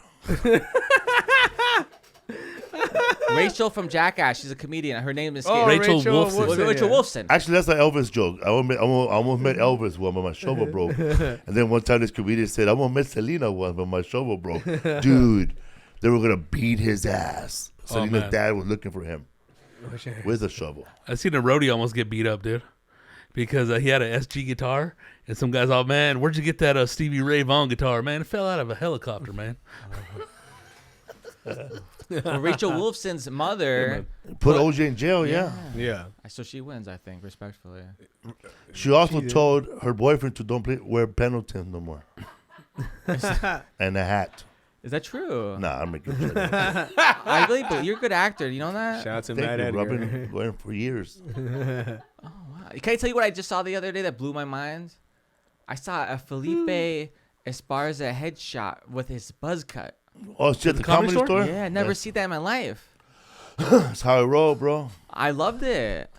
Speaker 3: Rachel from Jackass. She's a comedian. Her name is
Speaker 2: Rachel Wolfson.
Speaker 3: Rachel Wolfson.
Speaker 1: Actually, that's an Elvis joke. I almost met Elvis once, but my shovel broke. And then one time this comedian said, I almost met Selena once, but my shovel broke. Dude, they were going to beat his ass. Selena's dad was looking for him. Where's the shovel?
Speaker 2: I seen a roadie almost get beat up, dude. Because he had an SG guitar, and some guy's all, man, where'd you get that Stevie Ray Vaughan guitar? Man, it fell out of a helicopter, man.
Speaker 3: Well, Rachel Wolfson's mother
Speaker 1: put OJ in jail, yeah.
Speaker 3: So she wins, I think, respectfully.
Speaker 1: She also told her boyfriend to don't wear Pendleton no more. And a hat.
Speaker 3: Is that true?
Speaker 1: Nah, I'm making sure.
Speaker 3: I really believe you're a good actor. You know that?
Speaker 4: Shout out to
Speaker 1: Thank
Speaker 4: Matt
Speaker 1: you,
Speaker 4: Edgar.
Speaker 1: I've been going for years.
Speaker 3: Wow. Can I tell you what I just saw the other day that blew my mind? I saw a Felipe Esparza headshot with his buzz cut.
Speaker 1: Oh, it's at the comedy store?
Speaker 3: Yeah, never see that in my life.
Speaker 1: That's how I roll, bro.
Speaker 3: I loved it.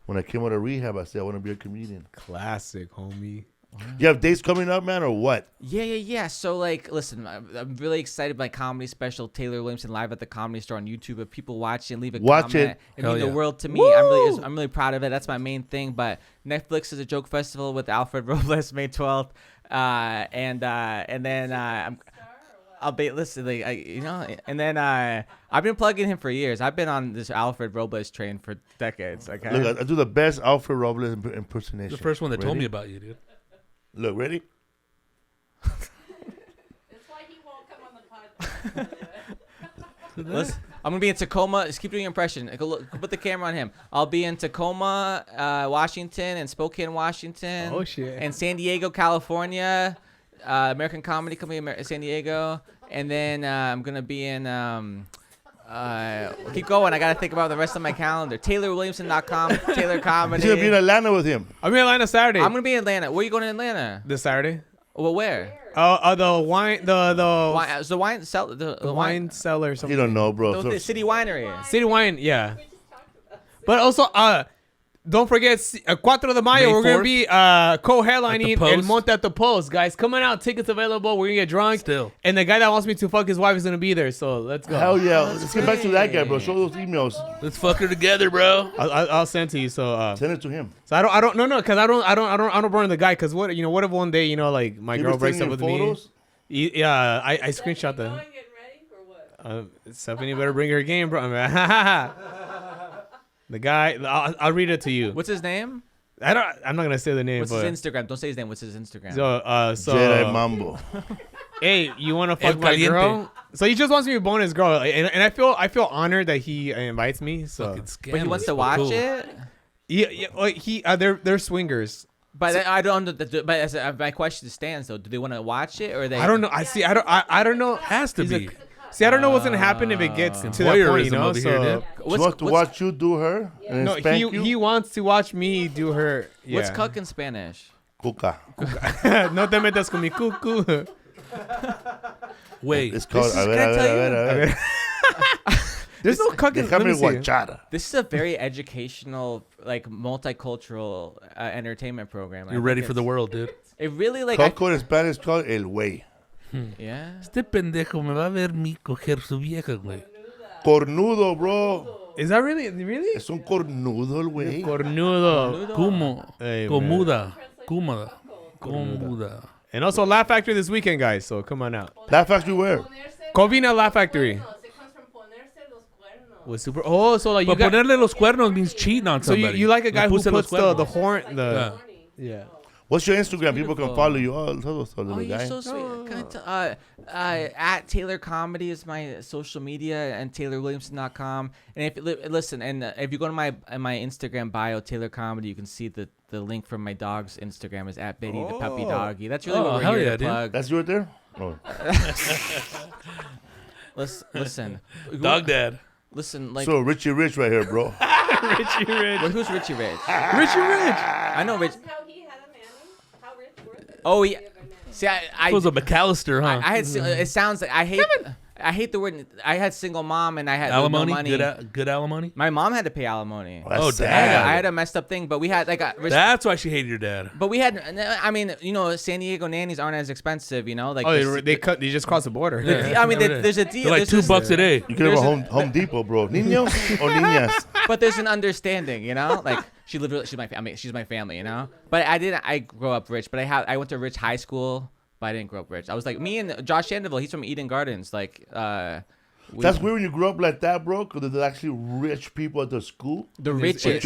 Speaker 1: When I came out of rehab, I said I want to be a comedian.
Speaker 4: Classic, homie.
Speaker 1: You have dates coming up, man, or what?
Speaker 3: Yeah. So, like, listen, I'm really excited by comedy special Taylor Williamson live at the Comedy Store on YouTube. If people watch it, leave a comment. It means the world to me. I'm really proud of it. That's my main thing. But Netflix is a joke festival with Alfred Robles May 12th, and then I'll be listening. And then I've been plugging him for years. I've been on this Alfred Robles train for decades. Okay.
Speaker 1: Look, I do the best Alfred Robles impersonation.
Speaker 2: The first one that told me about you, dude.
Speaker 1: Look, ready?
Speaker 6: That's why he won't come on the podcast.
Speaker 3: I'm gonna be in Tacoma. Just keep doing your impression. Put the camera on him. I'll be in Tacoma, Washington, and Spokane, Washington.
Speaker 4: Oh shit.
Speaker 3: And San Diego, California. American Comedy Company, San Diego, and then I'm gonna be in. Keep going. I gotta think about the rest of my calendar. TaylorWilliamson.com. TaylorComedy.
Speaker 1: He's gonna be in Atlanta with him.
Speaker 4: I'm in Atlanta Saturday.
Speaker 3: I'm gonna be in Atlanta. Where are you going in Atlanta?
Speaker 4: This Saturday.
Speaker 3: Well, where?
Speaker 4: The wine, the
Speaker 3: wine
Speaker 4: cellar. Or something.
Speaker 1: You don't know, bro.
Speaker 3: The City Winery.
Speaker 4: City Wine, yeah. But also, don't forget, 4 de Mayo,
Speaker 2: May
Speaker 4: we're going to
Speaker 2: 4th?
Speaker 4: be co-headlining El Monte at the Post. Guys, coming out. Tickets available. We're going to get drunk.
Speaker 2: Still.
Speaker 4: And the guy that wants me to fuck his wife is going to be there. So let's go.
Speaker 1: Hell yeah. Let's get back to that guy, bro. Show those emails.
Speaker 2: Let's fuck her together, bro.
Speaker 4: I'll send to you. So
Speaker 1: send it to him.
Speaker 4: So I don't because I don't burn the guy, because what if one day, like my girl breaks up with
Speaker 1: photos?
Speaker 4: me. Yeah, I screenshot
Speaker 6: Going
Speaker 4: that.
Speaker 6: getting ready or what?
Speaker 4: Stephanie better bring her game, bro. The guy, I'll read it to you.
Speaker 3: What's his name?
Speaker 4: I'm not gonna say the name.
Speaker 3: What's
Speaker 4: but
Speaker 3: his Instagram? Don't say his name. What's his Instagram?
Speaker 4: So
Speaker 1: Jedi Mambo.
Speaker 4: Hey, you want to fuck
Speaker 2: El
Speaker 4: my
Speaker 2: Caliente.
Speaker 4: girl? So he just wants me to bone his girl, and I feel honored that he invites me. So,
Speaker 2: Fucking
Speaker 3: But he wants to watch
Speaker 2: cool.
Speaker 3: it.
Speaker 4: yeah, like they're swingers.
Speaker 3: But I don't. But my question stands though. Do they want to watch it or they?
Speaker 4: I don't know. I don't know.
Speaker 2: Has to be.
Speaker 4: See, I don't know what's gonna happen if it gets to that point.
Speaker 2: Voyeurism
Speaker 4: You know,
Speaker 2: over here, dude.
Speaker 1: She wants to watch you do her and
Speaker 4: no,
Speaker 1: then spank you.
Speaker 4: he wants to watch me do her. Yeah.
Speaker 3: What's cuck in Spanish?
Speaker 1: Cuca.
Speaker 4: No te metas con mi cucu.
Speaker 2: Wait.
Speaker 1: It's called.
Speaker 3: Can I tell you?
Speaker 4: There's no cuck in. Let me
Speaker 1: Déjame
Speaker 4: see.
Speaker 1: guachara.
Speaker 3: This is a very educational, like multicultural entertainment program.
Speaker 2: You're ready for the world, dude.
Speaker 3: It really like.
Speaker 1: Coco in Spanish is called el güey.
Speaker 3: Yeah.
Speaker 2: Este pendejo me va a ver mi coger su vieja, güey.
Speaker 1: Cornudo, bro.
Speaker 4: Is that really?
Speaker 1: Es un cornudo el güey.
Speaker 4: Cornudo.
Speaker 2: Como.
Speaker 4: Hey,
Speaker 2: Comuda. Cómoda. Comuda.
Speaker 4: And also Laugh Factory this weekend, guys. So come on out.
Speaker 1: Laugh Factory where?
Speaker 4: Covina Laugh Factory. Was super. Oh, so like you
Speaker 2: But
Speaker 4: got.
Speaker 2: ponerle los cuernos means cheating on
Speaker 4: So
Speaker 2: somebody.
Speaker 4: you like a guy who
Speaker 2: Le puse los
Speaker 4: puts the
Speaker 2: cuernos.
Speaker 4: horn
Speaker 2: Yeah.
Speaker 4: yeah.
Speaker 1: What's your Instagram? People can follow you. Oh, todos,
Speaker 3: Oh,
Speaker 1: little
Speaker 3: you're
Speaker 1: guy.
Speaker 3: so sweet. Can I at TaylorComedy is my social media and TaylorWilliamson.com. And listen, if you go to my Instagram bio, TaylorComedy, you can see the link from my dog's Instagram is at Betty the puppy doggy. That's really what we're
Speaker 2: hell
Speaker 3: here
Speaker 2: yeah,
Speaker 3: to
Speaker 2: dude.
Speaker 3: plug.
Speaker 1: That's you right there? Oh.
Speaker 3: Listen.
Speaker 2: Dog dad.
Speaker 3: Listen, like
Speaker 1: So Richie Rich right here, bro.
Speaker 4: Richie Rich.
Speaker 3: wait, who's Richie Rich?
Speaker 4: Richie Rich.
Speaker 3: I know Rich.
Speaker 6: How he had a nanny? How rich were they?
Speaker 3: Oh yeah. See,
Speaker 2: It was a McAllister, huh?
Speaker 3: I had. It sounds like I hate the word. I had single mom and I had
Speaker 2: alimony?
Speaker 3: no money.
Speaker 2: Good alimony?
Speaker 3: My mom had to pay alimony.
Speaker 1: That's
Speaker 2: Oh,
Speaker 1: sad.
Speaker 3: I had a messed up thing, but we had like a.
Speaker 2: That's why she hated your dad.
Speaker 3: But we had. I mean, you know, San Diego nannies aren't as expensive. You know, like.
Speaker 4: Oh, they just crossed the border.
Speaker 3: I mean, there's a deal.
Speaker 2: They're like
Speaker 3: there's
Speaker 2: $2 a day.
Speaker 1: You can have a Home Depot, bro. Niños or niñas?
Speaker 3: But there's an understanding, you know. Like she's my family, you know. But I grow up rich, but I went to a rich high school, but I didn't grow up rich. I was like me and Josh Shandeville. He's from Eden Gardens, like.
Speaker 1: That's weird when you grew up like that, bro. Because there's actually rich people at the school.
Speaker 3: The
Speaker 1: But
Speaker 3: richest.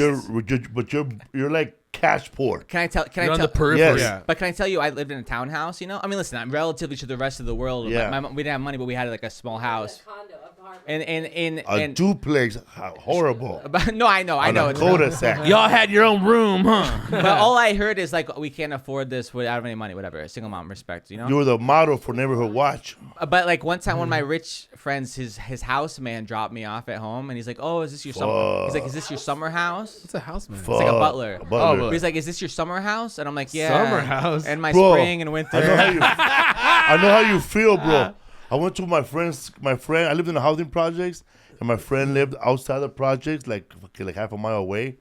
Speaker 1: you're like cash poor.
Speaker 3: Can I tell?
Speaker 2: You're on the periphery.
Speaker 1: Yes.
Speaker 4: Yeah.
Speaker 3: But can I tell you, I lived in a townhouse. You know, I mean, listen, I'm relatively to the rest of the world.
Speaker 1: Yeah.
Speaker 3: We didn't have money, but we had like a small house.
Speaker 6: Condo, apartment.
Speaker 1: A duplex, horrible.
Speaker 3: But no, I know.
Speaker 1: On a cul-de-sac.
Speaker 2: Y'all had your own room, huh?
Speaker 3: But all I heard is like, we can't afford this without any money, whatever. A single mom, respect, you know.
Speaker 1: You were the model for Neighborhood Watch.
Speaker 3: But like one time, one of my rich friends, his house man dropped me off at home, and he's like, "Oh, is this your summer?" He's like, "Is this your summer house?"
Speaker 4: It's a house, man.
Speaker 3: It's like a butler.
Speaker 1: A butler.
Speaker 3: But he's like, "Is this your summer house?" And I'm like, "Yeah."
Speaker 4: Summer house?
Speaker 3: And my
Speaker 1: Bro,
Speaker 3: spring and winter.
Speaker 1: I know how you feel, bro. I went to my friend. I lived in the housing projects, and my friend lived outside the projects, like half a mile away.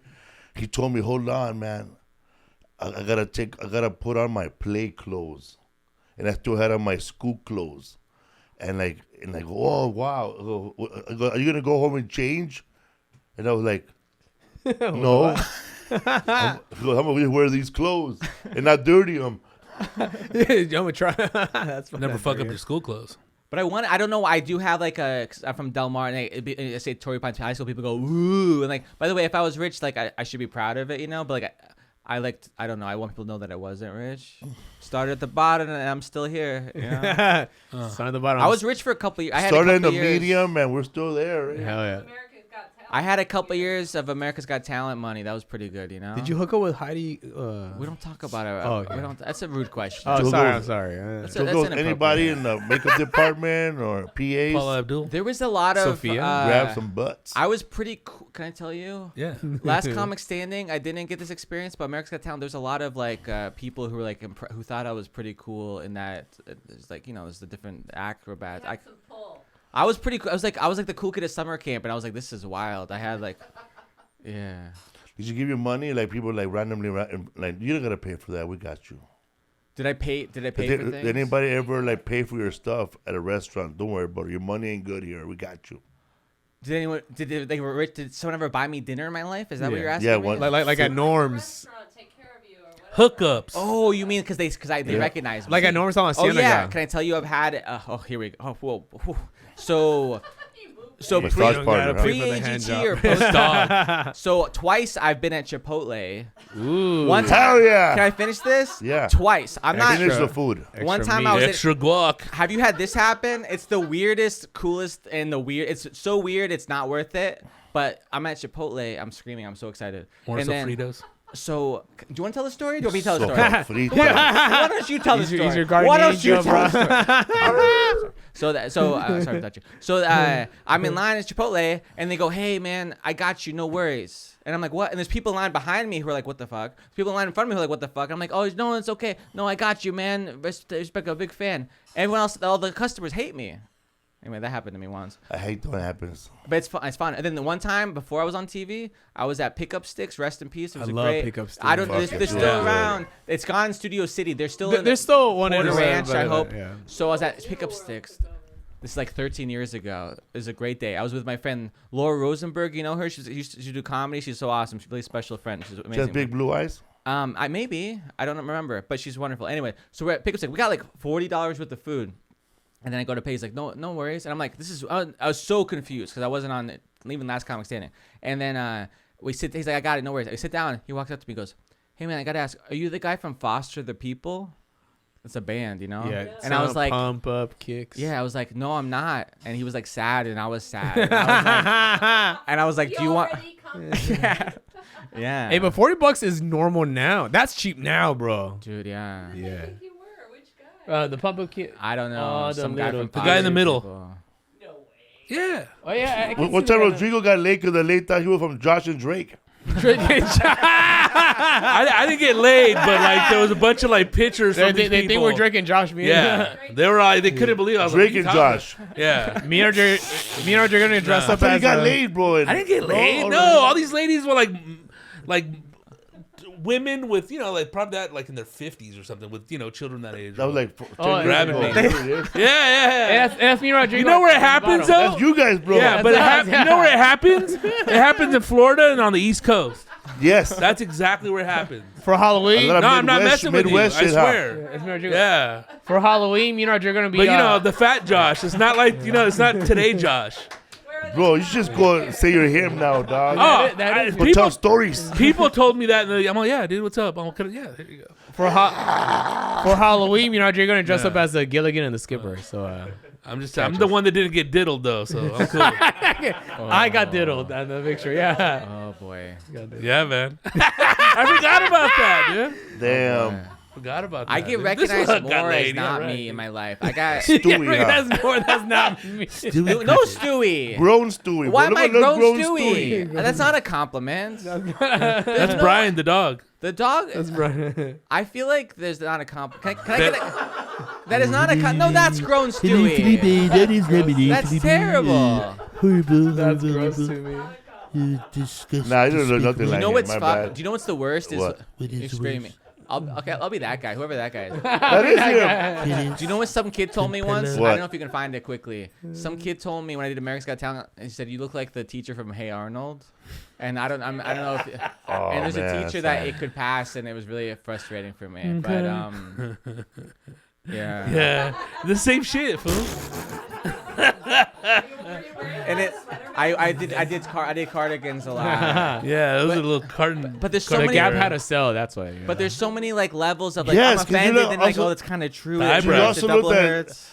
Speaker 1: He told me, "Hold on, man. I gotta put on my play clothes, and I still had on my school clothes, and oh wow, are you gonna go home and change?" And I was like, "No, I'm gonna wear these clothes and not dirty them."
Speaker 4: I'm gonna try. That's
Speaker 2: Never fuck up your school clothes.
Speaker 3: But I don't know. I do have like cause I'm from Del Mar, and I say Torrey Pines High School. People go, "Ooh," and like. By the way, if I was rich, like I should be proud of it, you know. But like, I don't know. I want people to know that I wasn't rich. Started at the bottom, and I'm still here. You know?
Speaker 4: Started at the bottom.
Speaker 3: I was rich for a couple years.
Speaker 1: Started in the medium, and we're still there. Right?
Speaker 4: Hell yeah.
Speaker 6: America's Got Talent.
Speaker 3: I had a couple years of America's Got Talent money. That was pretty good, you know.
Speaker 4: Did you hook up with Heidi?
Speaker 3: We don't talk about it.
Speaker 4: Oh, okay.
Speaker 3: We don't. That's a rude question.
Speaker 4: Oh,
Speaker 1: You'll
Speaker 4: sorry.
Speaker 1: go-
Speaker 4: I'm sorry.
Speaker 3: That's
Speaker 1: So goes anybody in the makeup department or PAs,
Speaker 2: Paula Abdul.
Speaker 3: There was a lot of.
Speaker 4: Sophia?
Speaker 1: grab some butts.
Speaker 3: I was pretty cool. Can I tell you?
Speaker 2: Yeah.
Speaker 3: Last comic standing, I didn't get this experience, but America's Got Talent. There's a lot of like people who were like who thought I was pretty cool in that. There's like there's the different acrobats.
Speaker 6: Got some pull.
Speaker 3: I was pretty cool. I was like the cool kid at summer camp, and I was like, this is wild. I had like, yeah.
Speaker 1: Did you give your money? Like people like randomly, like you don't gotta pay for that. We got you.
Speaker 3: Did I pay? Did I pay
Speaker 1: Did
Speaker 3: for things?
Speaker 1: anybody ever like pay for your stuff at a restaurant? Don't worry about it. Your money ain't good here. We got you.
Speaker 3: Did anyone? Did someone ever buy me dinner in my life? Is that what
Speaker 4: Yeah.
Speaker 3: you're asking?
Speaker 1: Yeah,
Speaker 3: me?
Speaker 1: one-
Speaker 4: Like at Norm's.
Speaker 6: Restaurant take care of you or whatever.
Speaker 2: Hookups.
Speaker 3: Oh, you mean because they
Speaker 1: Yeah.
Speaker 3: recognize me?
Speaker 4: Like at Norm's on
Speaker 3: Oh
Speaker 4: Hacienda.
Speaker 3: yeah.
Speaker 4: guy.
Speaker 3: Can I tell you? I've had. Oh, here we go. Oh, whoa. So So
Speaker 1: Massage partner, huh?
Speaker 3: pre-AGT or post. So twice I've been at Chipotle.
Speaker 4: Ooh.
Speaker 3: One time.
Speaker 1: Hell yeah.
Speaker 3: Can I finish this?
Speaker 1: Yeah.
Speaker 3: Twice. I'm not.
Speaker 1: Finish the food.
Speaker 3: One
Speaker 4: Extra
Speaker 3: time
Speaker 4: meat.
Speaker 3: I was.
Speaker 2: Extra guac.
Speaker 3: Have you had this happen? It's the weirdest, coolest, and the weird. It's so weird. It's not worth it. But I'm at Chipotle. I'm screaming. I'm so excited.
Speaker 2: More
Speaker 3: And then-
Speaker 2: sofritos.
Speaker 3: So, do you want to tell the story? Do you want me to tell the story?
Speaker 1: Sofrito.
Speaker 3: Why don't you tell the story?
Speaker 4: He's your guardian
Speaker 3: Why don't you
Speaker 4: angel,
Speaker 3: tell the story? Sorry to touch you. So I'm in line at Chipotle, and they go, "Hey man, I got you, no worries." And I'm like, "What?" And there's people in line behind me who are like, "What the fuck?" There's people in line in front of me who are like, "What the fuck?" I'm like, "Oh no, it's okay. No, I got you, man. Respect, a big fan." Everyone else, all the customers hate me. Anyway, that happened to me once.
Speaker 1: I hate when it happens.
Speaker 3: But it's fun. It's fun. And then the one time before I was on TV, I was at Pickup Sticks. Rest in peace. It was
Speaker 4: I
Speaker 3: a
Speaker 4: love
Speaker 3: great.
Speaker 4: Pickup Sticks.
Speaker 3: I don't.
Speaker 1: Fuck
Speaker 3: They're
Speaker 1: it,
Speaker 3: still
Speaker 1: yeah.
Speaker 3: around. It's gone. Studio City. They're still.
Speaker 4: There's still one in
Speaker 3: Porter Ranch. I
Speaker 4: Atlanta,
Speaker 3: hope.
Speaker 4: yeah.
Speaker 3: So I was at Pickup Sticks. This is like 13 years ago. It was a great day. I was with my friend Laura Rosenberg. You know her? She used to do comedy. She's so awesome. She's a really special friend. She's amazing.
Speaker 1: She has big blue eyes.
Speaker 3: I don't remember, but she's wonderful. Anyway, so we're at Pickup Sticks. We got like $40 worth of food. And then I go to pay. He's like, no worries. And I'm like, I was so confused because I wasn't on leaving Last Comic Standing. And then we sit. He's like, I got it. No worries. I sit down. He walks up to me. Goes, hey man, I gotta ask, are you the guy from Foster the People? It's a band, you know.
Speaker 4: Yeah.
Speaker 3: And I was like,
Speaker 4: pump up kicks.
Speaker 3: yeah. I was like, no, I'm not. And he was like sad, and I was sad. And I was like, do you want? Yeah. Yeah.
Speaker 4: Hey, but $40 is normal now. That's cheap now, bro.
Speaker 3: Dude, yeah.
Speaker 4: Yeah.
Speaker 6: You were. Which guy?
Speaker 4: The pump up kid.
Speaker 3: I don't know.
Speaker 4: Oh,
Speaker 3: Some
Speaker 4: the
Speaker 3: guy
Speaker 4: little-
Speaker 3: from
Speaker 2: The guy in the
Speaker 3: Foster
Speaker 2: middle.
Speaker 3: People.
Speaker 2: Yeah.
Speaker 4: Oh yeah. I can
Speaker 1: One
Speaker 4: see
Speaker 1: time
Speaker 4: that.
Speaker 1: Rodrigo got late because the late thought he was from Josh and Drake.
Speaker 2: I didn't get laid, but like there was a bunch of like pictures from these
Speaker 4: They
Speaker 2: people.
Speaker 4: were Drake and Josh. Me.
Speaker 2: Yeah, they were. They couldn't believe it. I was
Speaker 1: Drake
Speaker 2: like,
Speaker 1: and Josh.
Speaker 2: Yeah.
Speaker 4: me and Rodrigo are gonna dress
Speaker 1: I
Speaker 4: up
Speaker 1: thought he
Speaker 4: as
Speaker 1: got
Speaker 4: a-
Speaker 1: laid, bro.
Speaker 2: I didn't get laid. No, all these ladies were like women with like probably that like in their 50s or something with children that age.
Speaker 1: That was like 10
Speaker 4: Oh,
Speaker 1: years
Speaker 2: grabbing
Speaker 1: ago.
Speaker 2: me. Yeah.
Speaker 4: That's me and Rodrigo.
Speaker 2: You know where it
Speaker 4: at the
Speaker 2: happens
Speaker 4: bottom.
Speaker 2: though?
Speaker 1: That's you guys, bro.
Speaker 2: Yeah, but
Speaker 4: That's us,
Speaker 2: you know where it happens? It happens in Florida and on the East Coast.
Speaker 1: Yes.
Speaker 2: That's exactly where it happens.
Speaker 4: For Halloween.
Speaker 1: A lot
Speaker 2: No,
Speaker 1: of
Speaker 2: I'm not
Speaker 1: Midwest-
Speaker 2: messing with you.
Speaker 1: Midwest
Speaker 2: I
Speaker 1: shit, huh?
Speaker 2: swear.
Speaker 4: It's me and Rodrigo.
Speaker 2: Yeah.
Speaker 4: For Halloween, me and Rodrigo are gonna be.
Speaker 2: But the fat Josh. It's not like it's not today Josh.
Speaker 1: Bro, you should just go and say you're him now, dog.
Speaker 2: Oh,
Speaker 4: that is-
Speaker 1: But tell stories.
Speaker 2: people told me that. And I'm like, yeah, dude, what's up? I'm like, yeah, there you go.
Speaker 4: for Halloween, me and Rodrigo are gonna dress up as the Gilligan and the Skipper. So
Speaker 2: I'm the one that didn't get diddled though, so I'm cool.
Speaker 4: I got diddled on the picture. Yeah.
Speaker 3: Oh boy.
Speaker 2: Yeah, man. I forgot about that, dude.
Speaker 1: Damn.
Speaker 2: Forgot about that.
Speaker 3: I get
Speaker 2: dude.
Speaker 3: recognized
Speaker 2: This one got
Speaker 3: more
Speaker 2: laid,
Speaker 3: as not
Speaker 2: yeah, right.
Speaker 3: me in my life. I got
Speaker 1: Stewie, huh?
Speaker 4: That's more. That's not me.
Speaker 3: no Stewie.
Speaker 1: Grown Stewie.
Speaker 3: Why
Speaker 1: bro.
Speaker 3: am I
Speaker 1: Look at
Speaker 3: grown Stewie? That's not a compliment.
Speaker 2: That's Brian, the dog.
Speaker 3: The dog.
Speaker 4: That's right.
Speaker 3: I feel like there's not a compliment. Can I get a? That is not a. No, that's grown Stewie.
Speaker 1: that is
Speaker 3: That's terrible.
Speaker 4: That's gross to me.
Speaker 1: Nah, I don't know nothing
Speaker 3: You
Speaker 1: like
Speaker 3: know
Speaker 1: him.
Speaker 3: what's
Speaker 1: My
Speaker 3: fu-
Speaker 1: bad.
Speaker 3: Do you know what's the worst? Is
Speaker 1: What?
Speaker 3: you're screaming. I'll be that guy. Whoever that guy is.
Speaker 1: That is him.
Speaker 3: Do you know what some kid told me once? I
Speaker 1: What?
Speaker 3: don't know if you can find it quickly. Some kid told me when I did America's Got Talent. He said you look like the teacher from Hey Arnold, and I don't know if.
Speaker 1: Oh,
Speaker 3: And there's
Speaker 1: man,
Speaker 3: a teacher that
Speaker 1: sorry.
Speaker 3: it could pass, and it was really frustrating for me. But yeah.
Speaker 2: Yeah, the same shit, fool.
Speaker 3: And I did cardigans a lot.
Speaker 2: Yeah, those are little carton.
Speaker 3: But there's so
Speaker 4: The
Speaker 3: many.
Speaker 4: Gap had a sell. That's why. Yeah.
Speaker 3: But there's so many like levels of like
Speaker 1: Yes,
Speaker 3: I'm
Speaker 1: 'cause you
Speaker 3: offended
Speaker 1: know,
Speaker 3: and like
Speaker 1: also-
Speaker 3: oh it's kind of true.
Speaker 2: The
Speaker 3: it
Speaker 2: eyebrows.
Speaker 1: You
Speaker 3: hurts,
Speaker 1: also
Speaker 3: it double
Speaker 1: look at
Speaker 3: hurts.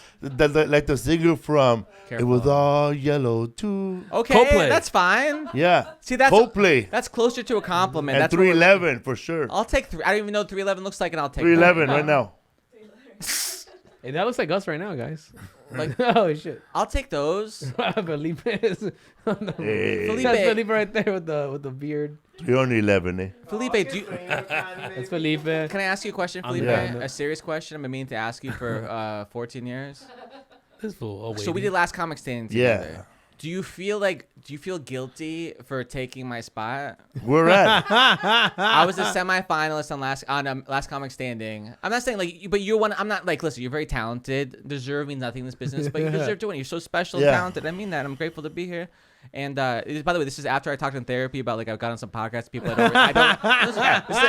Speaker 1: like the singer from It Was
Speaker 3: Careful.
Speaker 1: All Yellow too.
Speaker 3: Okay,
Speaker 2: Coldplay.
Speaker 3: that's fine.
Speaker 1: Yeah.
Speaker 3: See that's
Speaker 1: Coldplay.
Speaker 3: That's closer to a compliment.
Speaker 1: And
Speaker 3: That's what we're-
Speaker 1: 311 for sure.
Speaker 3: I'll take three. I don't even know what 311 looks like, and I'll take
Speaker 1: 311 right now.
Speaker 4: Hey, that looks like us right now, guys.
Speaker 3: Like,
Speaker 4: oh shit.
Speaker 3: I'll take those.
Speaker 4: Felipe is.
Speaker 1: Hey,
Speaker 3: Felipe.
Speaker 4: That's Felipe right there with the beard.
Speaker 1: 311, eh?
Speaker 3: Felipe,
Speaker 4: That's Felipe.
Speaker 3: can I ask you a question, Felipe?
Speaker 1: Yeah.
Speaker 3: A serious question. I've been meaning to ask you for 14 years.
Speaker 2: This fool.
Speaker 3: So we did Last Comic Standing
Speaker 1: Yeah.
Speaker 3: together. Do you feel guilty for taking my spot?
Speaker 1: Where at?
Speaker 3: I was a semifinalist on Last Comic Standing. I'm not saying but you're one. I'm not like, listen, you're very talented. Deserve means nothing in this business, but you deserve to win. You're so special and
Speaker 1: Yeah.
Speaker 3: talented. I mean that. I'm grateful to be here. And by the way, this is after I talked in therapy about like I've got on some podcasts people I don't.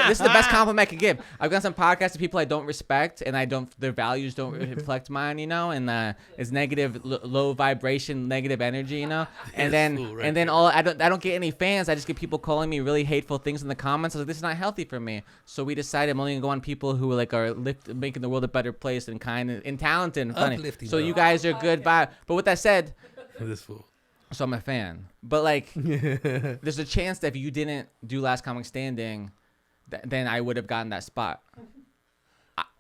Speaker 3: This is the best compliment I could give. I've got some podcasts of people I don't respect, and their values don't reflect mine, and it's negative, low vibration, negative energy, And then I don't get any fans. I just get people calling me really hateful things in the comments. I was like, this is not healthy for me. So we decided I'm only gonna go on people who like are making the world a better place and kind and talented and funny.
Speaker 2: Uplifting,
Speaker 3: So
Speaker 2: bro.
Speaker 3: you guys are good vibe. But with that said,
Speaker 2: This fool.
Speaker 3: so I'm a fan. But like, there's a chance that if you didn't do Last Comic Standing, then I would have gotten that spot.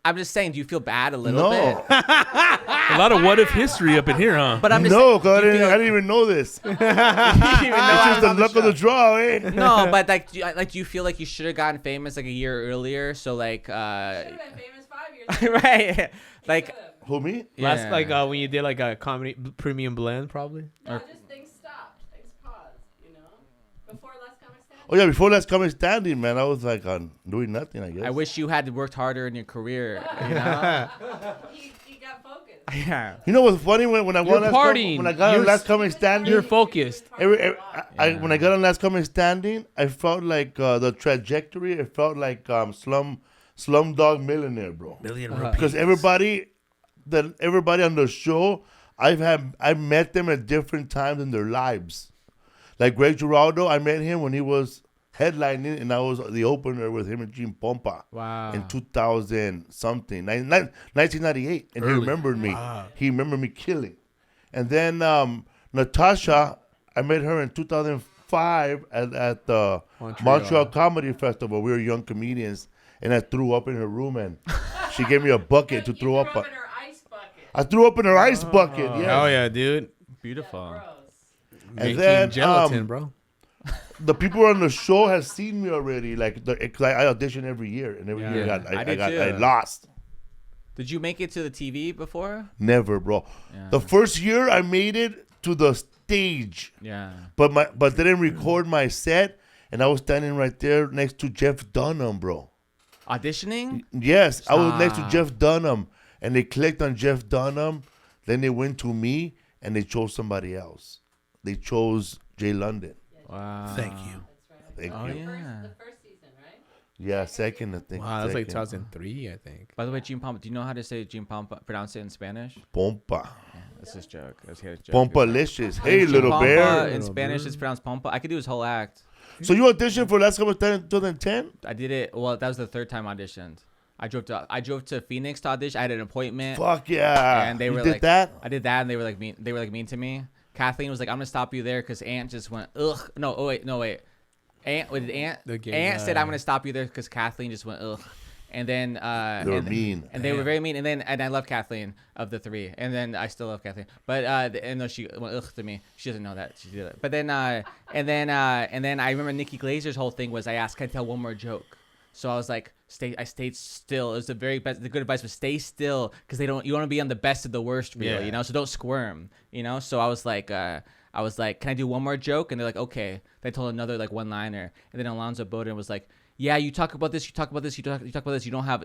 Speaker 3: I'm just saying, do you feel bad a little bit?
Speaker 2: A lot of what if history up in here, huh?
Speaker 3: But I'm just
Speaker 1: No,
Speaker 3: saying,
Speaker 1: because I didn't even know this.
Speaker 3: you didn't even know
Speaker 1: It's
Speaker 3: I
Speaker 1: just
Speaker 3: was
Speaker 1: the
Speaker 3: on the
Speaker 1: luck of the
Speaker 3: show.
Speaker 1: draw, eh?
Speaker 3: No, but like, do you feel like you should have gotten famous like a year earlier? So like,
Speaker 6: Should have been famous 5 years ago.
Speaker 3: right? Like,
Speaker 1: Who, me?
Speaker 4: Last
Speaker 3: yeah.
Speaker 4: like when you did like a comedy premium blend, probably.
Speaker 6: No, just things stopped. Things paused, Before Last Comic Standing.
Speaker 1: Oh, yeah, before Last Comic Standing, man, I was like doing nothing, I guess.
Speaker 3: I wish you had worked harder in your career.
Speaker 6: He got focused.
Speaker 3: Yeah.
Speaker 1: You know what's funny? When I won
Speaker 4: partying.
Speaker 1: when I got on
Speaker 4: You're-
Speaker 1: Last Comic Standing,
Speaker 4: You're focused.
Speaker 1: when I got on Last Comic Standing, I felt like the trajectory. It felt like Slumdog Millionaire, bro.
Speaker 2: Million
Speaker 1: Because everybody on the show, I've met them at different times in their lives. Like Greg Giraldo, I met him when he was headlining, and I was the opener with him and Gene Pompa.
Speaker 3: Wow.
Speaker 1: In 2000 something, 1998, and he remembered me. He remembered me killing. And then Natasha, I met her in 2005 at the Montreal Comedy Festival. We were young comedians, and I threw up in her room, and she gave me a bucket to throw up.
Speaker 6: In her ice bucket.
Speaker 1: I threw up in her ice bucket. Yeah.
Speaker 4: Oh yeah, dude.
Speaker 3: Beautiful.
Speaker 6: Gross.
Speaker 1: And
Speaker 4: Making
Speaker 1: then
Speaker 4: gelatin, bro.
Speaker 1: the people on the show have seen me already. Like, cause I audition every year, and every year I lost.
Speaker 3: Did you make it to the TV before?
Speaker 1: Never, bro.
Speaker 3: Yeah.
Speaker 1: The first year I made it to the stage,
Speaker 3: Yeah.
Speaker 1: but they didn't record my set, and I was standing right there next to Jeff Dunham, bro.
Speaker 3: Auditioning?
Speaker 1: Yes, I was next to
Speaker 3: Stop.
Speaker 1: Jeff Dunham, and they clicked on Jeff Dunham. Then they went to me, and they chose somebody else. They chose Jay London.
Speaker 3: Wow.
Speaker 2: Thank you.
Speaker 1: Thank
Speaker 3: Oh,
Speaker 1: you.
Speaker 3: yeah.
Speaker 6: The first season, right?
Speaker 1: Yeah, second, I think.
Speaker 4: Wow, that was like
Speaker 1: second.
Speaker 4: 2003, I think.
Speaker 3: By the way, Gene Pompa, do you know how to say Gene Pompa, pronounce it in Spanish?
Speaker 1: Pompa.
Speaker 3: That's his joke. That's his joke.
Speaker 1: Pompalicious. Hey,
Speaker 3: Gene
Speaker 1: little
Speaker 3: Pompa
Speaker 1: bear.
Speaker 3: in Spanish, it's pronounced Pompa. I could do his whole act.
Speaker 1: So you auditioned for Last Comic Standing in 2010?
Speaker 3: I did it. Well, that was the third time I auditioned. I drove to Phoenix to audition. I had an appointment.
Speaker 1: Fuck yeah.
Speaker 3: And they
Speaker 1: you
Speaker 3: were
Speaker 1: did
Speaker 3: like,
Speaker 1: that?
Speaker 3: I did that, and they were like mean. They were like mean to me. Kathleen was like, "I'm gonna stop you there," because Aunt just went, "Ugh." No, oh wait, no wait. Aunt, what did Aunt?
Speaker 4: The gay
Speaker 3: Aunt said,
Speaker 4: guy.
Speaker 3: "I'm gonna stop you there," because Kathleen just went, "Ugh." And then
Speaker 1: They were mean.
Speaker 3: and they were very mean. And I love Kathleen of the three, and then I still love Kathleen. But and no, she went ugh to me. She doesn't know that she did it. But then and then I remember Nikki Glazer's whole thing was I asked, "Can I tell one more joke?" So I was like, I stayed still. It was the good advice was stay still, because you want to be on the best of the worst reel,
Speaker 4: Yeah.
Speaker 3: so don't squirm, So I was like, can I do one more joke? And they're like, okay. They told another like one liner, and then Alonzo Bowden was like, yeah, you talk about this, you talk about this, you talk about this. You don't have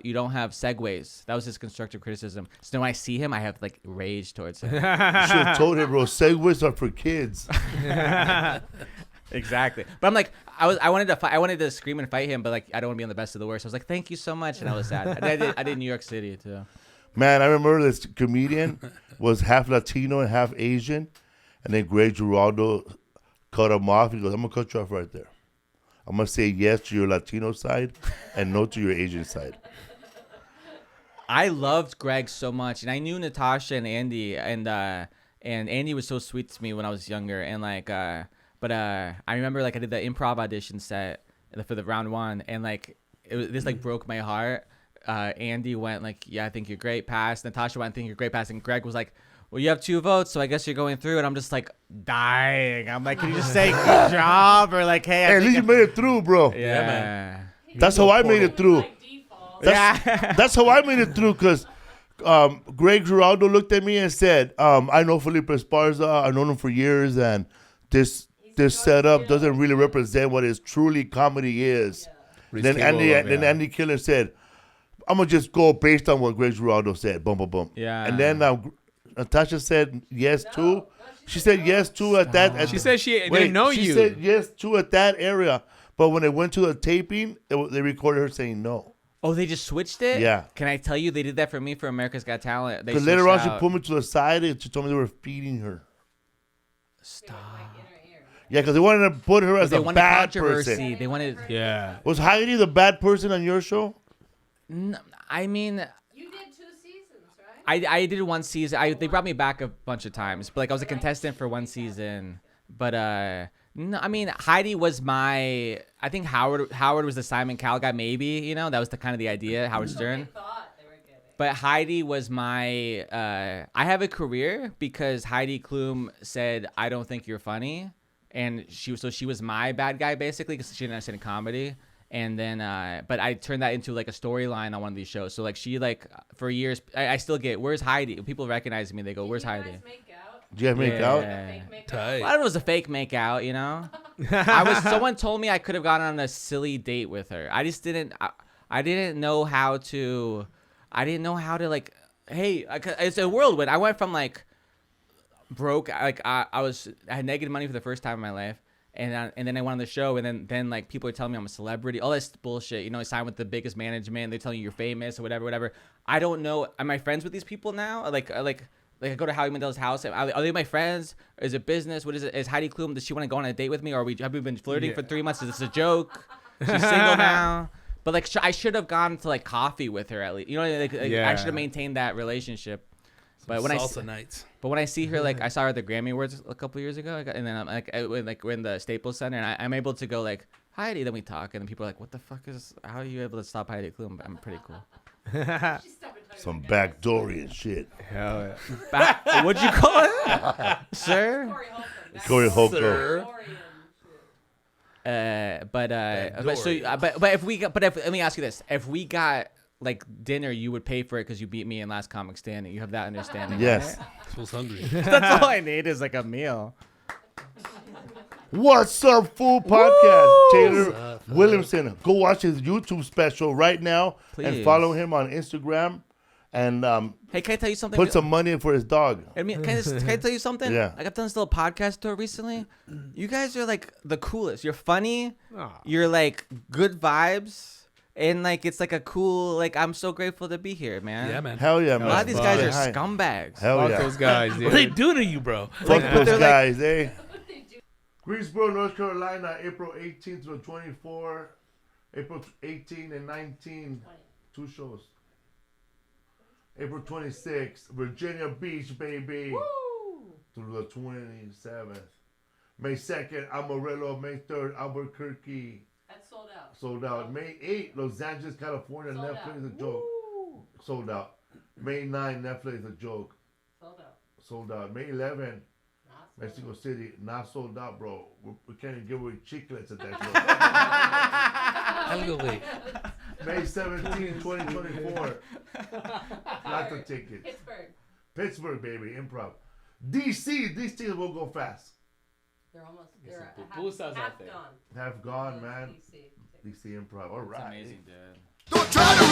Speaker 3: segues. That was his constructive criticism. So when I see him, I have like rage towards him.
Speaker 1: You should have told him, bro, segues are for kids.
Speaker 3: Exactly. But I'm like, I wanted to scream and fight him, but like I don't want to be on the best of the worst. I was like, thank you so much, and I was sad. I did New York City too.
Speaker 1: Man, I remember this comedian was half Latino and half Asian, and then Greg Giraldo cut him off. He goes, I'm going to cut you off right there. I'm going to say yes to your Latino side and no to your Asian side.
Speaker 3: I loved Greg so much, and I knew Natasha and Andy, and Andy was so sweet to me when I was younger, and like, but I remember like I did the improv audition set for the round one, and like this like broke my heart. Andy went like, yeah, I think you're great, pass. Natasha went, I think you're great, pass, and Greg was like, well, you have 2 votes, so I guess you're going through. And I'm just like dying. I'm like, can you just say good job, or like, hey,
Speaker 1: At least you made it through, bro.
Speaker 3: yeah, man.
Speaker 1: That's how I made it through.
Speaker 6: Like default.
Speaker 1: That's how I made it through, because Greg Giraldo looked at me and said, I know Felipe Esparza. I've known him for years, and this setup doesn't really represent what his truly comedy is. Then Andy Killer said, I'm going to just go based on what Greg Giraldo said. Boom, boom, boom.
Speaker 3: Yeah.
Speaker 1: And then Natasha said yes to. She said yes to at that.
Speaker 4: She said she didn't know you.
Speaker 1: She said yes to at that area, but when they went to the taping, they recorded her saying no.
Speaker 3: Oh, they just switched it?
Speaker 1: Yeah.
Speaker 3: Can I tell you, they did that for me for America's Got Talent.
Speaker 1: Because later on, she pulled me to the side and she told me they were feeding her.
Speaker 3: Stop.
Speaker 1: Yeah, because they wanted to put her as a bad
Speaker 3: controversy.
Speaker 1: person.
Speaker 3: They wanted.
Speaker 4: Yeah.
Speaker 1: Was Heidi the bad person on your show?
Speaker 3: No, I mean,
Speaker 6: You did 2 seasons, right?
Speaker 3: I did one season. They brought me back a bunch of times, but like I was a contestant for one season. But no, I mean Heidi was I think Howard was the Simon Cowell guy. Maybe that was the kind of the idea. Howard Stern. But Heidi was my. I have a career because Heidi Klum said I don't think you're funny, and she was my bad guy basically because she didn't understand comedy. And then, but I turned that into like a storyline on one of these shows. So like she for years, I still get, where's Heidi? People recognize me. They go, where's Heidi?
Speaker 1: Do you have make out?
Speaker 2: Tight.
Speaker 3: Well, I don't know, it was a fake make out, Someone told me I could have gone on a silly date with her. I just didn't. I didn't know how to. I didn't know how to like. Hey, it's a whirlwind. I went from like broke. Like I had negative money for the first time in my life. And then I went on the show, and then like people are telling me I'm a celebrity, all this bullshit. I signed with the biggest management. They tell you you're famous or whatever. I don't know. Am I friends with these people now? Like I go to Howie Mandel's house. Are they my friends? Is it business? What is it? Is Heidi Klum? Does she want to go on a date with me? Or have we been flirting for 3 months? Is this a joke? She's single now. But like I should have gone to like coffee with her at least. I should have maintained that relationship. But when
Speaker 2: salsa nights.
Speaker 3: But when I see her, like I saw her at the Grammy Awards a couple years ago, and then I'm we're in the Staples Center, and I'm able to go like Heidi, then we talk, and then people are like, "What the fuck is? How are you able to stop Heidi Klum?" I'm pretty cool.
Speaker 1: Some backdoory shit.
Speaker 3: Hell yeah. What'd you call it, sir?
Speaker 1: Corey Holcomb.
Speaker 3: But if let me ask you this: if we got like dinner, you would pay for it because you beat me in Last Comic Standing. You have that understanding.
Speaker 1: Yes.
Speaker 3: Right?
Speaker 2: I was hungry.
Speaker 3: That's all I need is like a meal.
Speaker 1: What's up, Fool Podcast? Taylor Williamson. Go watch his YouTube special right now.
Speaker 3: Please.
Speaker 1: And follow him on Instagram. And
Speaker 3: hey, can I tell you something?
Speaker 1: Put some money in for his dog.
Speaker 3: Can I tell you something?
Speaker 1: Yeah.
Speaker 3: Like I've done this little podcast tour recently. You guys are like the coolest. You're funny. You're like good vibes. And like it's like a cool I'm so grateful to be here, man.
Speaker 2: Yeah, man.
Speaker 1: Hell yeah, man.
Speaker 3: A lot of these guys are scumbags.
Speaker 1: Hell
Speaker 4: Fuck
Speaker 1: yeah.
Speaker 4: those guys, dude.
Speaker 2: What are they doing to you, bro?
Speaker 1: Fuck those guys, eh? Greensboro, North Carolina, April 18th to the 24th. April 18 and 19, 2 shows. April 26th, Virginia Beach, baby. Woo! Through the 27th. May 2nd, Amarillo. May 3rd, Albuquerque.
Speaker 6: That's sold out.
Speaker 1: Sold out. May 8th, Los Angeles, California.
Speaker 6: Sold
Speaker 1: Netflix
Speaker 6: out.
Speaker 1: is a joke.
Speaker 6: Woo!
Speaker 1: Sold out. May 9th, Netflix is a joke.
Speaker 6: Sold out.
Speaker 1: Sold out. May 11th,
Speaker 6: Not sold
Speaker 1: Mexico City, not sold out, bro. We can't even give away chiclets at that show. May 17, 2024. Not the tickets. Pittsburgh, baby, improv. DC, these things will go fast.
Speaker 6: They're almost.
Speaker 4: They're
Speaker 6: They're half
Speaker 4: there.
Speaker 6: gone.
Speaker 1: Half gone, man.
Speaker 6: DC.
Speaker 1: DC improv. All right.
Speaker 3: Amazing, dude.
Speaker 9: Don't try to